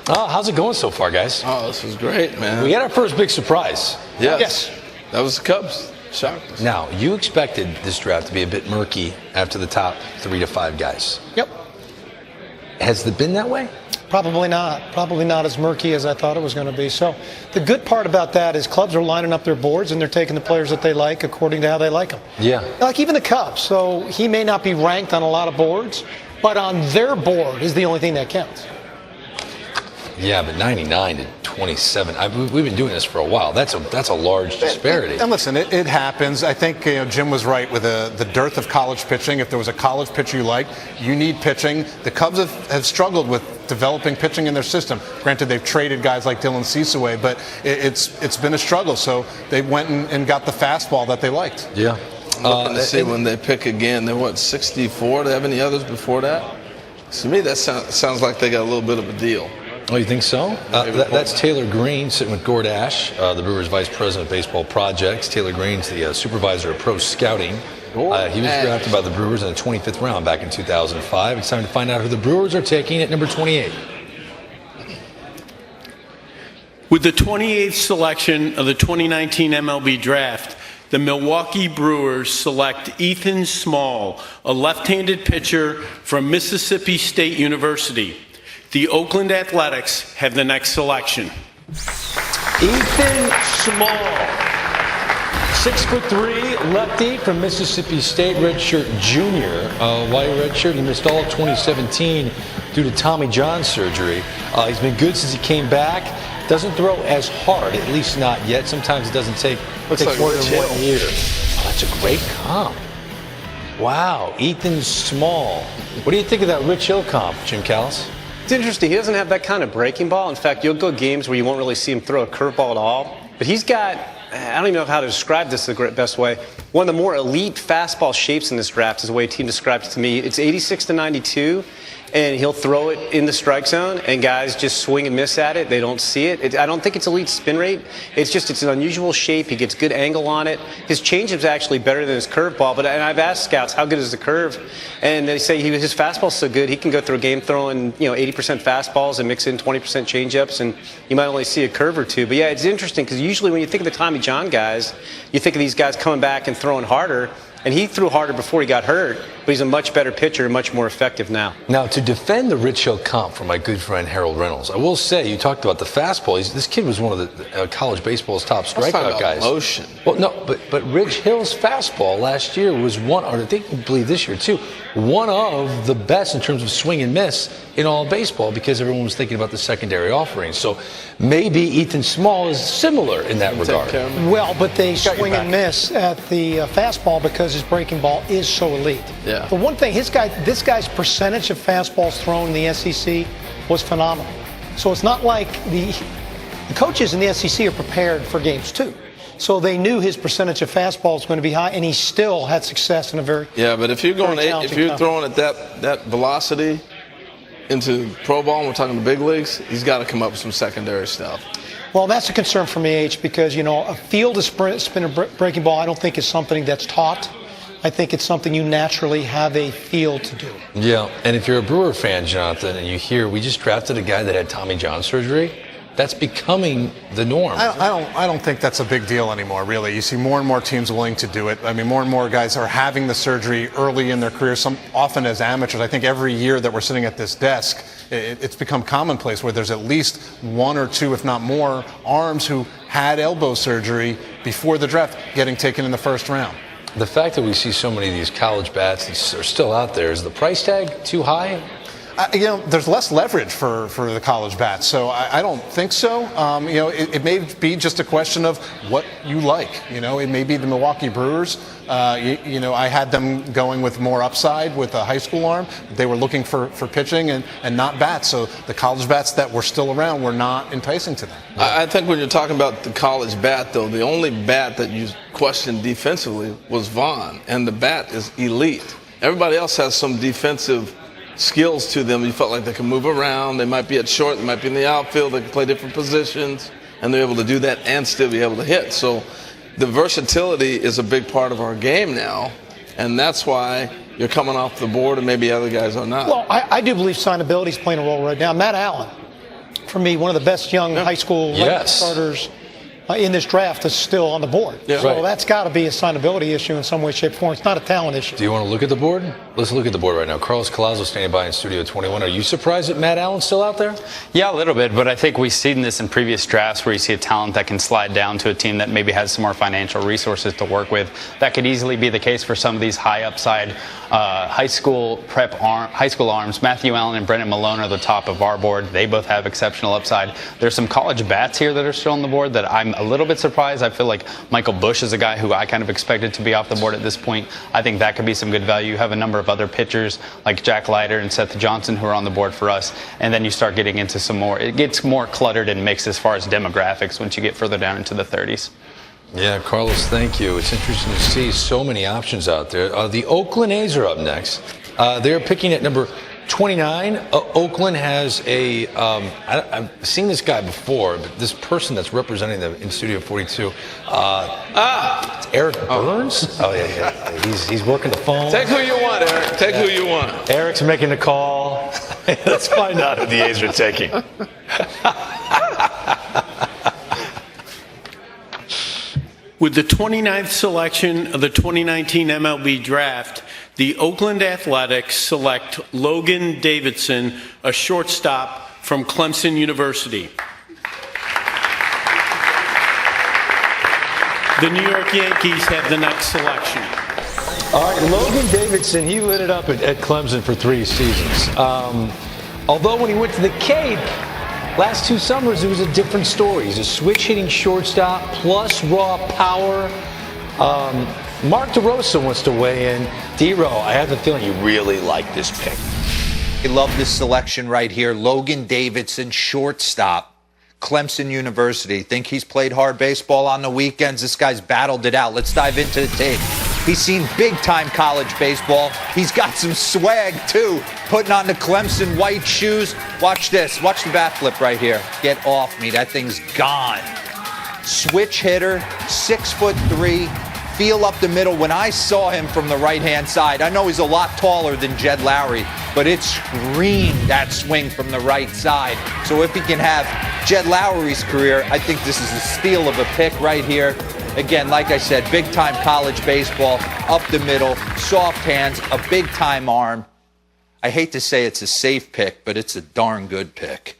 Oh, how's it going so far, guys? Oh, this is great, man. We got our first big surprise. Yes. That was the Cubs. Shocked us. Now, you expected this draft to be a bit murky after the top 3 to 5 guys. Yep. Has it been that way? Probably not. Probably not as murky as I thought it was going to be. So the good part about that is clubs are lining up their boards and they're taking the players that they like according to how they like them. Yeah. Like even the Cubs. So he may not be ranked on a lot of boards, but on their board is the only thing that counts. Yeah, but 99 to 27. We've been doing this for a while. That's a large disparity. And listen, it happens. I think Jim was right with the dearth of college pitching. If there was a college pitcher you like, you need pitching. The Cubs have struggled with developing pitching in their system. Granted, they've traded guys like Dylan Cease away, but it's been a struggle. So they went and got the fastball that they liked. Yeah. I'm looking to see when they pick again. They're, 64? Do they have any others before that? To me, that sounds like they got a little bit of a deal. Oh, you think so? That's Taylor Green sitting with Gord Ash, the Brewers' Vice President of Baseball Projects. Taylor Green's the supervisor of pro scouting. He was drafted by the Brewers in the 25th round back in 2005. It's time to find out who the Brewers are taking at number 28. With the 28th selection of the 2019 MLB Draft, the Milwaukee Brewers select Ethan Small, a left-handed pitcher from Mississippi State University. The Oakland Athletics have the next selection. Ethan Small, 6'3", lefty from Mississippi State, redshirt junior. Why redshirt? He missed all of 2017 due to Tommy John surgery. He's been good since he came back. Doesn't throw as hard, at least not yet. Sometimes it doesn't take more than 1 year. Oh, that's a great comp. Wow, Ethan Small. What do you think of that Rich Hill comp, Jim Callis? It's interesting. He doesn't have that kind of breaking ball. In fact, you'll go games where you won't really see him throw a curveball at all. But he's got, I don't even know how to describe this the best way, one of the more elite fastball shapes in this draft is the way a team described it to me. It's 86 to 92. And he'll throw it in the strike zone, and guys just swing and miss at it. They don't see it. I don't think it's elite spin rate. It's an unusual shape. He gets good angle on it. His changeup's actually better than his curveball. And I've asked scouts, how good is the curve? And they say his fastball's so good, he can go through a game throwing 80% fastballs and mix in 20% changeups, and you might only see a curve or two. But yeah, it's interesting because usually when you think of the Tommy John guys, you think of these guys coming back and throwing harder. And he threw harder before he got hurt, but he's a much better pitcher and much more effective now. Now, to defend the Rich Hill comp for my good friend Harold Reynolds, I will say, you talked about the fastball. This kid was one of the college baseball's top strikeout guys. Motion. Well, no, but Rich Hill's fastball last year was I believe this year too, one of the best in terms of swing and miss in all baseball because everyone was thinking about the secondary offerings. So maybe Ethan Small is similar in that regard. Well, but they swing and miss at the fastball because his breaking ball is so elite. Yeah. But one thing, this guy's percentage of fastballs thrown in the SEC was phenomenal. So it's not like the coaches in the SEC are prepared for games too. So they knew his percentage of fastballs was going to be high, and he still had success in a very but if you're throwing at that velocity into pro ball, and we're talking the big leagues, he's got to come up with some secondary stuff. Well, that's a concern for me, H, because a field of spin or breaking ball, I don't think is something that's taught. I think it's something you naturally have a feel to do. Yeah, and if you're a Brewer fan, Jonathan, and you hear we just drafted a guy that had Tommy John surgery, that's becoming the norm. I don't think that's a big deal anymore, really. You see more and more teams willing to do it. I mean, more and more guys are having the surgery early in their career, often as amateurs. I think every year that we're sitting at this desk, it's become commonplace where there's at least one or two, if not more, arms who had elbow surgery before the draft getting taken in the first round. The fact that we see so many of these college bats that are still out there, is the price tag too high? There's less leverage for the college bats, so I don't think so. It may be just a question of what you like. It may be the Milwaukee Brewers. I had them going with more upside with a high school arm. They were looking for pitching and not bats, so the college bats that were still around were not enticing to them. I think when you're talking about the college bat, though, the only bat that you questioned defensively was Vaughn, and the bat is elite. Everybody else has some defensive skills to them. You felt like they can move around. They might be at short. They might be in the outfield. They can play different positions, and they're able to do that and still be able to hit. So the versatility is a big part of our game now, and that's why you're coming off the board and maybe other guys are not. Well, I do believe signability is playing a role right now. Matt Allen, for me, one of the best young high school starters in this draft is still on the board. Yeah. So Right. that's got to be a signability issue in some way, shape, or form. It's not a talent issue. Do you want to look at the board? Let's look at the board right now. Carlos Collazo standing by in Studio 21. Are you surprised that Matt Allen's still out there? Yeah, a little bit, but I think we've seen this in previous drafts where you see a talent that can slide down to a team that maybe has some more financial resources to work with. That could easily be the case for some of these high upside high school arms. Matthew Allen and Brendan Malone are the top of our board. They both have exceptional upside. There's some college bats here that are still on the board that I'm a little bit surprised. I feel like Michael Bush is a guy who I kind of expected to be off the board at this point. I think that could be some good value. You have a number of other pitchers like Jack Leiter and Seth Johnson who are on the board for us. And then you start getting into some more. It gets more cluttered and mixed as far as demographics once you get further down into the 30s. Yeah, Carlos, thank you. It's interesting to see so many options out there. The Oakland A's are up next. They're picking at number 29. Oakland has a, I've seen this guy before, but this person that's representing them in Studio 42, it's Eric Burns? Oh, yeah. He's working the phone. Take who you want, Eric. Take who you want. Eric's making the call. Let's find out who the A's are taking. With the 29th selection of the 2019 MLB Draft, the Oakland Athletics select Logan Davidson, a shortstop from Clemson University. The New York Yankees have the next selection. All right, Logan Davidson, he lit it up at Clemson for 3 seasons. Although when he went to the Cape, last 2 summers, it was a different story. He's a switch-hitting shortstop plus raw power. Mark DeRosa wants to weigh in. D-Ro, I have the feeling you really like this pick. I love this selection right here. Logan Davidson, shortstop, Clemson University. Think he's played hard baseball on the weekends? This guy's battled it out. Let's dive into the tape. He's seen big-time college baseball. He's got some swag, too, putting on the Clemson white shoes. Watch this. Watch the bat flip right here. Get off me. That thing's gone. Switch hitter, 6'3", feel up the middle. When I saw him from the right-hand side, I know he's a lot taller than Jed Lowry, but it screamed that swing from the right side. So if he can have Jed Lowry's career, I think this is a steal of a pick right here. Again, like I said, big-time college baseball, up the middle, soft hands, a big-time arm. I hate to say it's a safe pick, but it's a darn good pick.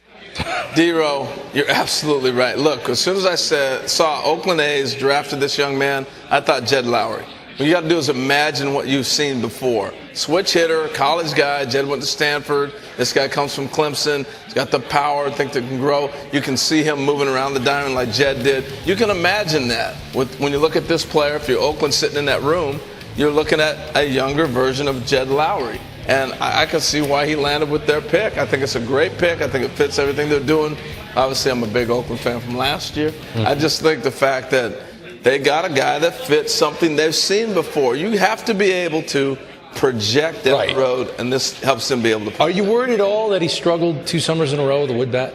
D-Ro, you're absolutely right. Look, as soon as I saw Oakland A's drafted this young man, I thought Jed Lowry. What you got to do is imagine what you've seen before. Switch hitter, college guy. Jed went to Stanford. This guy comes from Clemson. He's got the power, think that can grow. You can see him moving around the diamond like Jed did. You can imagine that. When you look at this player, if you're Oakland sitting in that room, you're looking at a younger version of Jed Lowry. And I can see why he landed with their pick. I think it's a great pick. I think it fits everything they're doing. Obviously, I'm a big Oakland fan from last year. I just think the fact that they got a guy that fits something they've seen before. You have to be able to project down the road, and this helps them be able to. Are you worried at all that he struggled 2 summers in a row with a wood bat?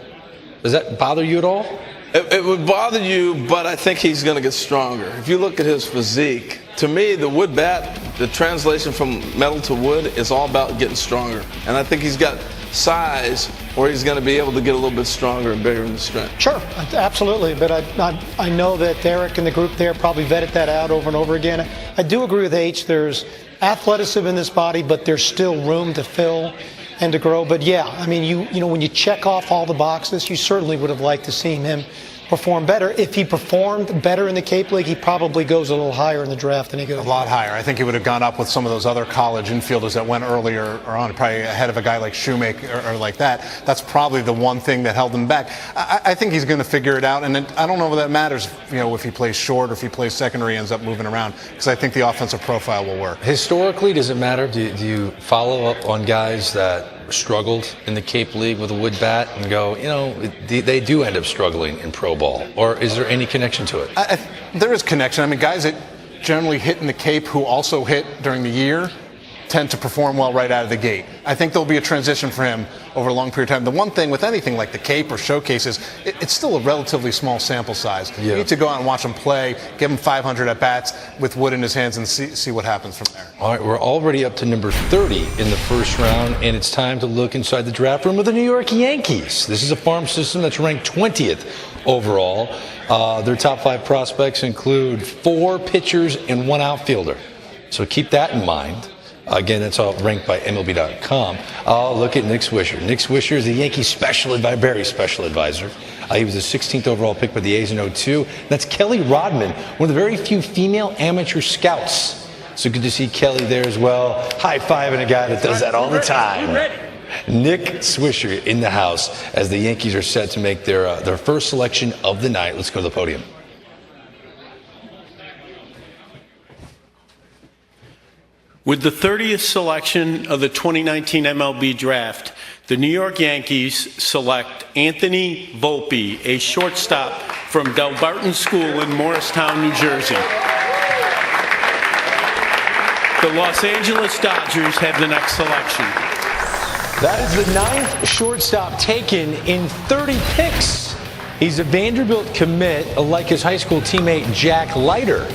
Does that bother you at all? It would bother you, but I think he's going to get stronger. If you look at his physique, to me, the wood bat, the translation from metal to wood is all about getting stronger. And I think he's got size where he's going to be able to get a little bit stronger and bigger in the strength. Sure, absolutely. But I know that Eric and the group there probably vetted that out over and over again. I do agree with H. There's athleticism in this body, but there's still room to fill and to grow. But yeah, I mean, you know, when you check off all the boxes, you certainly would have liked to see him perform better. If he performed better in the Cape League, he probably goes a little higher in the draft than he goes. A lot higher. I think he would have gone up with some of those other college infielders that went earlier or on, probably ahead of a guy like Shoemaker or like that. That's probably the one thing that held him back. I think he's going to figure it out, and I don't know if that matters, you know, if he plays short or if he plays second or he ends up moving around, because I think the offensive profile will work. Historically, does it matter? Do you follow up on guys that struggled in the Cape League with a wood bat and go, you know, they do end up struggling in pro ball? Or is there any connection to it? There is connection. I mean, guys that generally hit in the Cape who also hit during the year tend to perform well right out of the gate. I think there'll be a transition for him over a long period of time. The one thing with anything like the Cape or showcases, it's still a relatively small sample size. You need to go out and watch him play, give him 500 at-bats with wood in his hands and see what happens from there. All right, we're already up to number 30 in the first round, and it's time to look inside the draft room of the New York Yankees. This is a farm system that's ranked 20th overall. Their top 5 prospects include 4 pitchers and 1 outfielder. So keep that in mind. Again, that's all ranked by MLB.com. Oh, look at Nick Swisher. Nick Swisher is the Yankees special advisor, very special advisor. He was the 16th overall pick by the A's in 2002. That's Kelly Rodman, one of the very few female amateur scouts. So good to see Kelly there as well. High-fiving a guy that does that all the time. Nick Swisher in the house as the Yankees are set to make their first selection of the night. Let's go to the podium. With the 30th selection of the 2019 MLB Draft, the New York Yankees select Anthony Volpe, a shortstop from Del Barton School in Morristown, New Jersey. The Los Angeles Dodgers have the next selection. That is the 9th shortstop taken in 30 picks. He's a Vanderbilt commit, like his high school teammate Jack Leiter.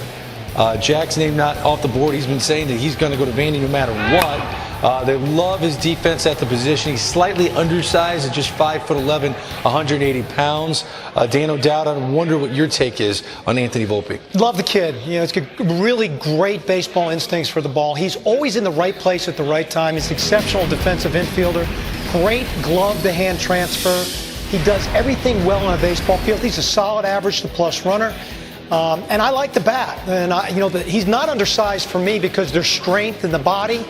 Jack's name not off the board. He's been saying that he's going to go to Vandy no matter what. They love his defense at the position. He's slightly undersized at just 5'11", 180 pounds. Dan O'Dowd, I wonder what your take is on Anthony Volpe. Love the kid. You know, he's got really great baseball instincts for the ball. He's always in the right place at the right time. He's an exceptional defensive infielder. Great glove-to-hand transfer. He does everything well on a baseball field. He's a solid average to plus runner. And I like the bat. And, he's not undersized for me because there's strength in the body.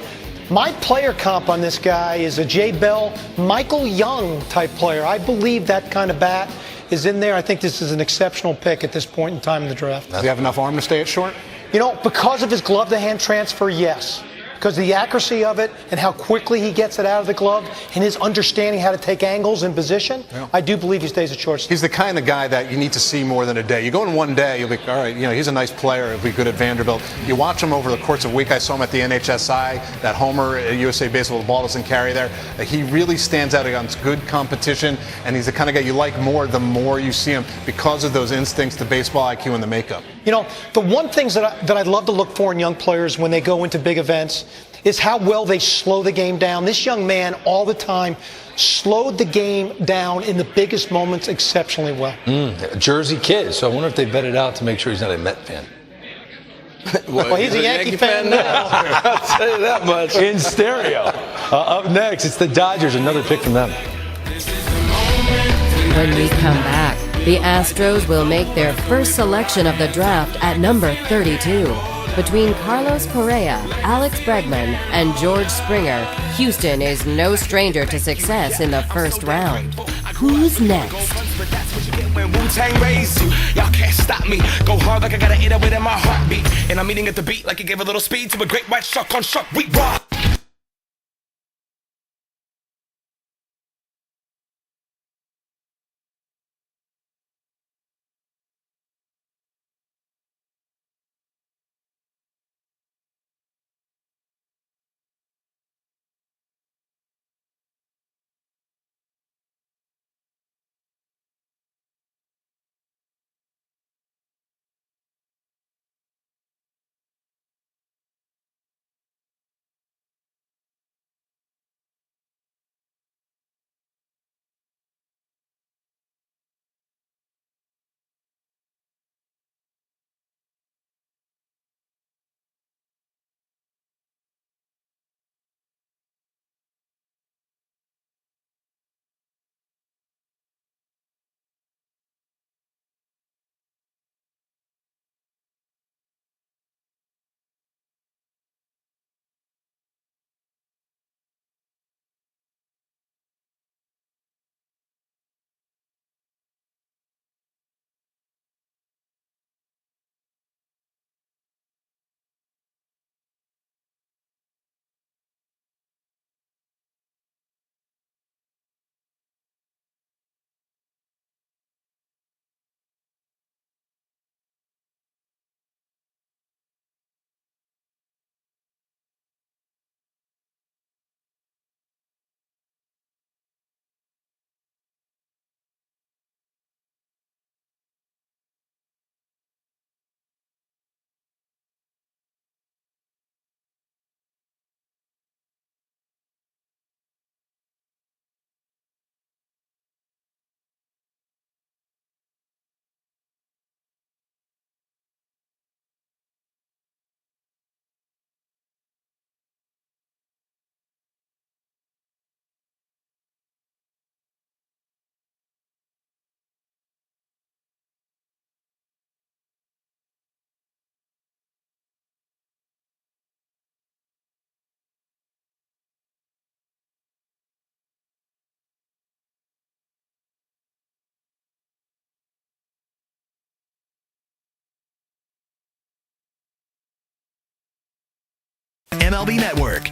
My player comp on this guy is a Jay Bell, Michael Young type player. I believe that kind of bat is in there. I think this is an exceptional pick at this point in time in the draft. Does he have enough arm to stay at short? You know, because of his glove-to-hand transfer, yes. Because of the accuracy of it and how quickly he gets it out of the glove and his understanding how to take angles in position, I do believe he stays at shortstop. He's the kind of guy that you need to see more than a day. You go in one day, you'll be, all right, he's a nice player. He'll be good at Vanderbilt. You watch him over the course of a week. I saw him at the NHSI, that homer at USA Baseball, the ball doesn't carry there. He really stands out against good competition, and he's the kind of guy you like more the more you see him because of those instincts, the baseball IQ, and the makeup. You know, the one thing that I'd love to look for in young players when they go into big events is how well they slow the game down. This young man all the time slowed the game down in the biggest moments exceptionally well. A Jersey kid, so I wonder if they vetted out to make sure he's not a Met fan. Well, he's a Yankee fan now. I'll tell you that much. In stereo. Up next, it's the Dodgers, another pick from them. When we come back, the Astros will make their first selection of the draft at number 32. Between Carlos Correa, Alex Bregman, and George Springer, Houston is no stranger to success in the first round. Who's next? When Wu-Tang raised you, y'all can't stop me. Go hard like I got an 808 in my heartbeat. And I'm eating at the beat like it gave a little speed to a great white shark on shark. We rock. MLB Network.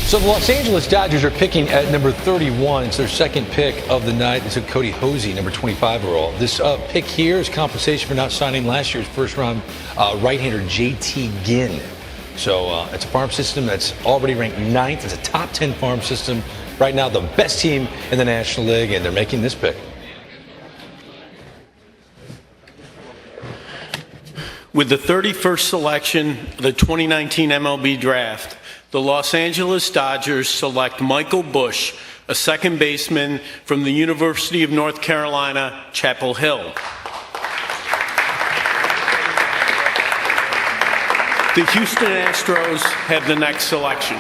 So the Los Angeles Dodgers are picking at number 31. It's their second pick of the night. It's a Cody Hosey, number 25 overall. This pick here is compensation for not signing last year's first-round right-hander JT Ginn. So it's a farm system that's already ranked 9th. It's a top 10 farm system. Right now, the best team in the National League, and they're making this pick. With the 31st selection of the 2019 MLB Draft, the Los Angeles Dodgers select Michael Busch, a second baseman from the University of North Carolina, Chapel Hill. The Houston Astros have the next selection.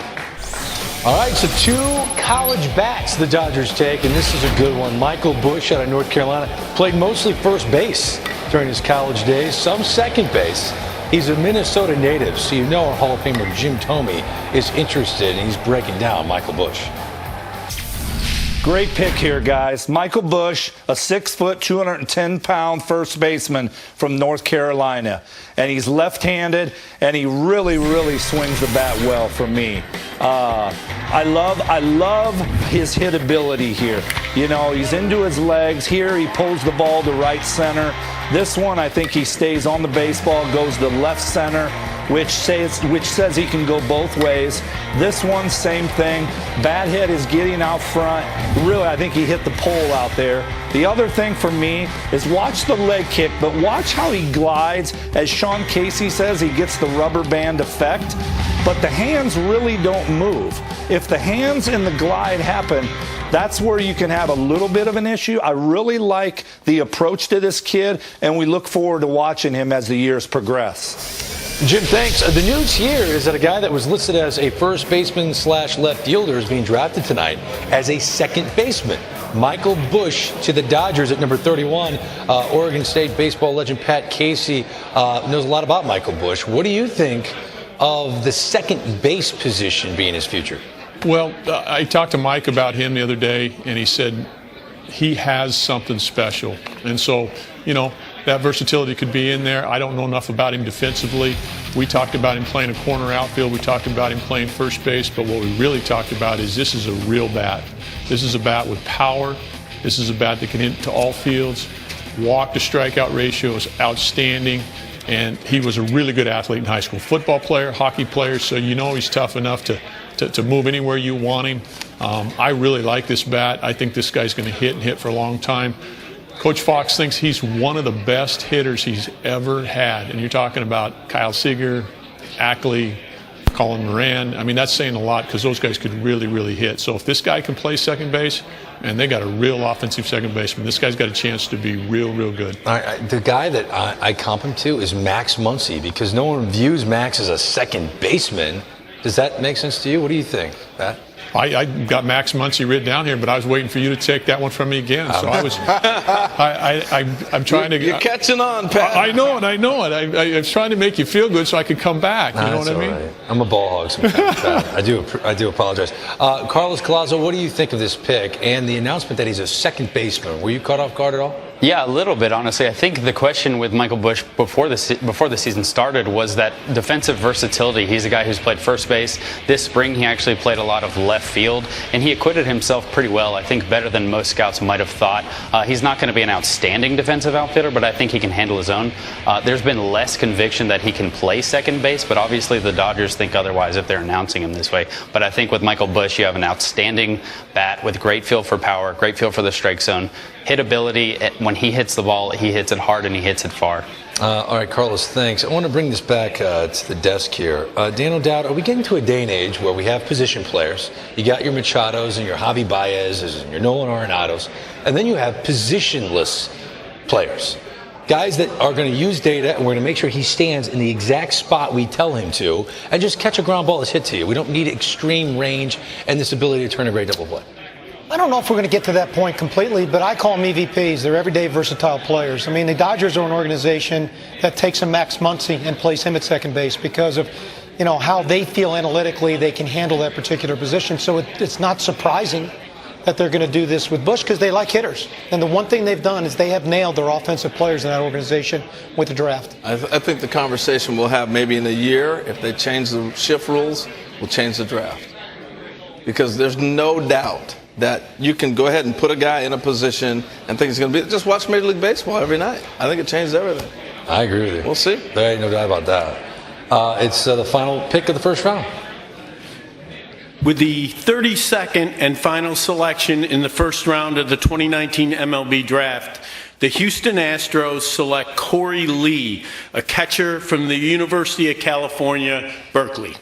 All right, so 2 college bats the Dodgers take, and this is a good one. Michael Busch out of North Carolina played mostly first base during his college days, some second base. He's a Minnesota native, so you know our Hall of Famer Jim Thome is interested, and he's breaking down Michael Busch. Great pick here, guys. Michael Busch, a 6-foot, 210-pound first baseman from North Carolina. And he's left-handed, and he really, really swings the bat well for me. I love his hit ability here. You know, he's into his legs. Here he pulls the ball to right center. This one, I think he stays on the baseball, goes to left center, which says he can go both ways. This one, same thing. Bat hit is getting out front. Really, I think he hit the pole out there. The other thing for me is watch the leg kick, but watch how he glides. As Sean Casey says, he gets the rubber band effect, but the hands really don't move. If the hands and the glide happen, that's where you can have a little bit of an issue. I really like the approach to this kid, and we look forward to watching him as the years progress. Jim, thanks. The news here is that a guy that was listed as a first baseman / left fielder is being drafted tonight as a second baseman. Michael Busch to the Dodgers at number 31. Oregon State baseball legend Pat Casey knows a lot about Michael Busch. What do you think of the second base position being his future? Well, I talked to Mike about him the other day, and he said he has something special. And so, you know, that versatility could be in there. I don't know enough about him defensively. We talked about him playing a corner outfield. We talked about him playing first base. But what we really talked about is this is a real bat. This is a bat with power. This is a bat that can hit to all fields. Walk to strikeout ratio is outstanding. And he was a really good athlete in high school. Football player, hockey player, so you know he's tough enough to move anywhere you want him. I really like this bat. I think this guy's going to hit and hit for a long time. Coach Fox thinks he's one of the best hitters he's ever had. And you're talking about Kyle Seager, Ackley, Colin Moran. I mean, that's saying a lot because those guys could really, really hit. So if this guy can play second base, and they got a real offensive second baseman, this guy's got a chance to be real, real good. The guy that I comp him to is Max Muncy, because no one views Max as a second baseman. Does that make sense to you? What do you think, Pat? I got Max Muncy written down here, but I was waiting for you to take that one from me again. So I was, I'm trying to. You're catching on, Pat. I know it. I was trying to make you feel good so I could come back. You know what I mean? Right. I'm a ball hog sometimes, Pat. I do apologize. Carlos Collazo, what do you think of this pick and the announcement that he's a second baseman? Were you caught off guard at all? Yeah, a little bit, honestly. I think the question with Michael Busch before the season started was that defensive versatility. He's a guy who's played first base. This spring, he actually played a lot of left field, and he acquitted himself pretty well. I think better than most scouts might have thought. He's not going to be an outstanding defensive outfielder, but I think he can handle his own. There's been less conviction that he can play second base, but obviously the Dodgers think otherwise if they're announcing him this way. But I think with Michael Busch, you have an outstanding bat with great feel for power, great feel for the strike zone, hit ability. When he hits the ball, he hits it hard and he hits it far. All right, Carlos, thanks. I want to bring this back to the desk here. Dan O'Dowd, are we getting to a day and age where we have position players? You got your Machados and your Javi Baez's and your Nolan Arenados, and then you have positionless players. Guys that are going to use data, and we're going to make sure he stands in the exact spot we tell him to, and just catch a ground ball that's hit to you. We don't need extreme range and this ability to turn a great double play. I don't know if we're going to get to that point completely, but I call them EVPs. They're everyday versatile players. I mean, the Dodgers are an organization that takes a Max Muncy and plays him at second base because of, you know, how they feel analytically they can handle that particular position. So it's not surprising that they're going to do this with Bush because they like hitters. And the one thing they've done is they have nailed their offensive players in that organization with the draft. I think the conversation we'll have maybe in a year, if they change the shift rules, we'll change the draft. Because there's no doubt that you can go ahead and put a guy in a position and think he's going to be. Just watch Major League Baseball every night. I think it changed everything. I agree with you. We'll see. There ain't no doubt about that. It's the final pick of the first round. With the 32nd and final selection in the first round of the 2019 MLB Draft, the Houston Astros select Corey Lee, a catcher from the University of California, Berkeley.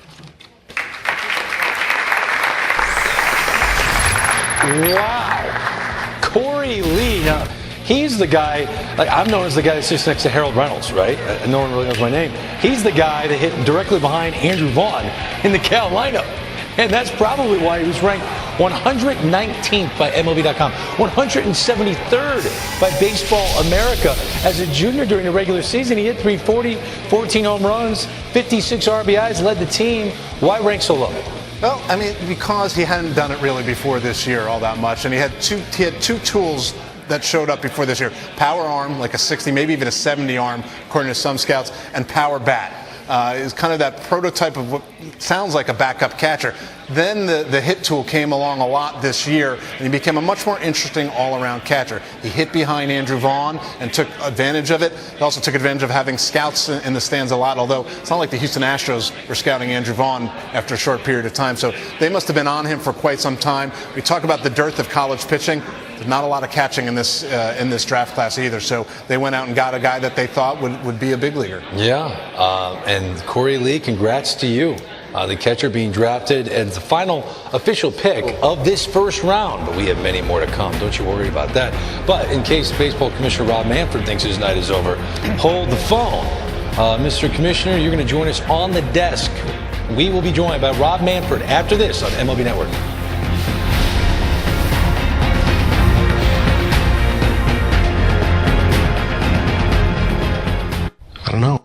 Wow. Corey Lee. Now, he's the guy, like I'm known as the guy that sits next to Harold Reynolds, right? No one really knows my name. He's the guy that hit directly behind Andrew Vaughn in the Cal lineup. And that's probably why he was ranked 119th by MLB.com, 173rd by Baseball America. As a junior during the regular season, he hit 340, 14 home runs, 56 RBIs, led the team. Why rank so low? Well, I mean, because he hadn't done it really before this year all that much, and he had two tools that showed up before this year. Power arm, like a 60, maybe even a 70 arm, according to some scouts, and power bat. Is kind of that prototype of what sounds like a backup catcher. Then the hit tool came along a lot this year, and he became a much more interesting all-around catcher. He hit behind Andrew Vaughn and took advantage of it. He also took advantage of having scouts in the stands a lot, although it's not like the Houston Astros were scouting Andrew Vaughn after a short period of time. So they must have been on him for quite some time. We talk about the dearth of college pitching. There's not a lot of catching in this draft class either. So they went out and got a guy that they thought would be a big leaguer. Yeah, and Corey Lee, congrats to you. The catcher being drafted as the final official pick of this first round. But we have many more to come. Don't you worry about that. But in case Baseball Commissioner Rob Manfred thinks his night is over, hold the phone. Mr. Commissioner, you're going to join us on the desk. We will be joined by Rob Manfred after this on MLB Network. I don't know.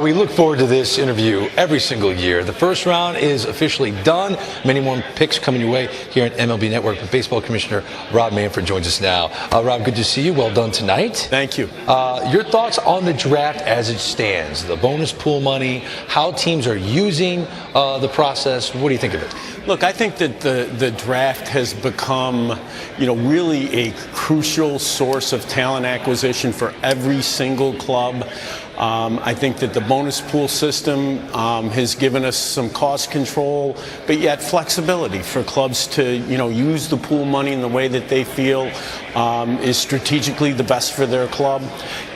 We look forward to this interview every single year. The first round is officially done. Many more picks coming your way here at MLB Network. But Baseball Commissioner Rob Manfred joins us now. Rob, good to see you. Well done tonight. Thank you. Your thoughts on the draft as it stands, the bonus pool money, how teams are using the process. What do you think of it? Look, I think that the draft has become, really a crucial source of talent acquisition for every single club. I think that the bonus pool system has given us some cost control, but yet flexibility for clubs to, use the pool money in the way that they feel is strategically the best for their club.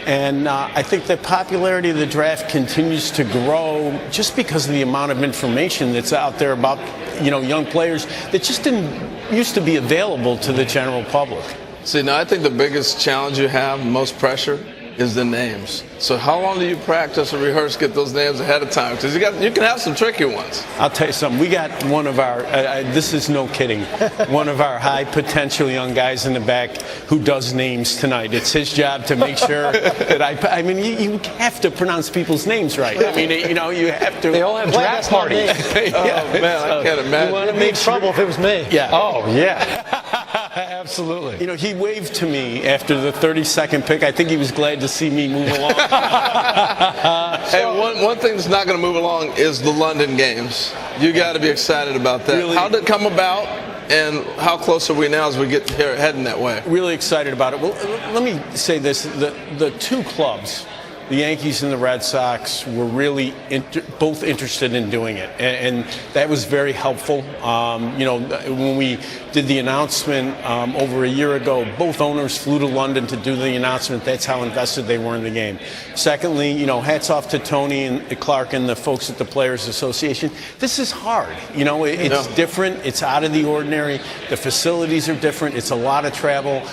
And I think the popularity of the draft continues to grow just because of the amount of information that's out there about, young players that just didn't used to be available to the general public. See, now I think the biggest challenge you have, most pressure, is the names. So how long do you practice or rehearse, get those names ahead of time? Because you can have some tricky ones. I'll tell you something. We got one of our, this is no kidding, one of our high potential young guys in the back who does names tonight. It's his job to make sure that you have to pronounce people's names right. I mean, you have to. They all have draft parties. Yeah. Oh, man, I can't imagine. You want to make trouble if it was me. Yeah. Oh, yeah. Absolutely. He waved to me after the 32nd pick. I think he was glad to see me move along. Hey, one thing that's not going to move along is the London games. You got to be excited about that. Really? How did it come about, and how close are we now as we get here heading that way? Really excited about it. Well, let me say this. The two clubs, the Yankees and the Red Sox, were really both interested in doing it, and that was very helpful. When we did the announcement over a year ago, both owners flew to London to do the announcement. That's how invested they were in the game. Secondly, hats off to Tony and Clark and the folks at the Players Association. This is hard. It's different. It's out of the ordinary. The facilities are different. It's a lot of travel.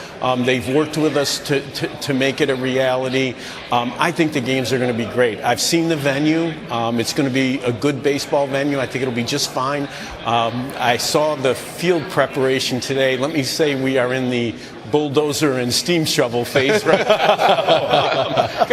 They've worked with us to make it a reality. I think the games are going to be great. I've seen the venue. It's going to be a good baseball venue. I think it'll be just fine. I saw the field preparation today. Let me say we are in the bulldozer and steam shovel phase right now.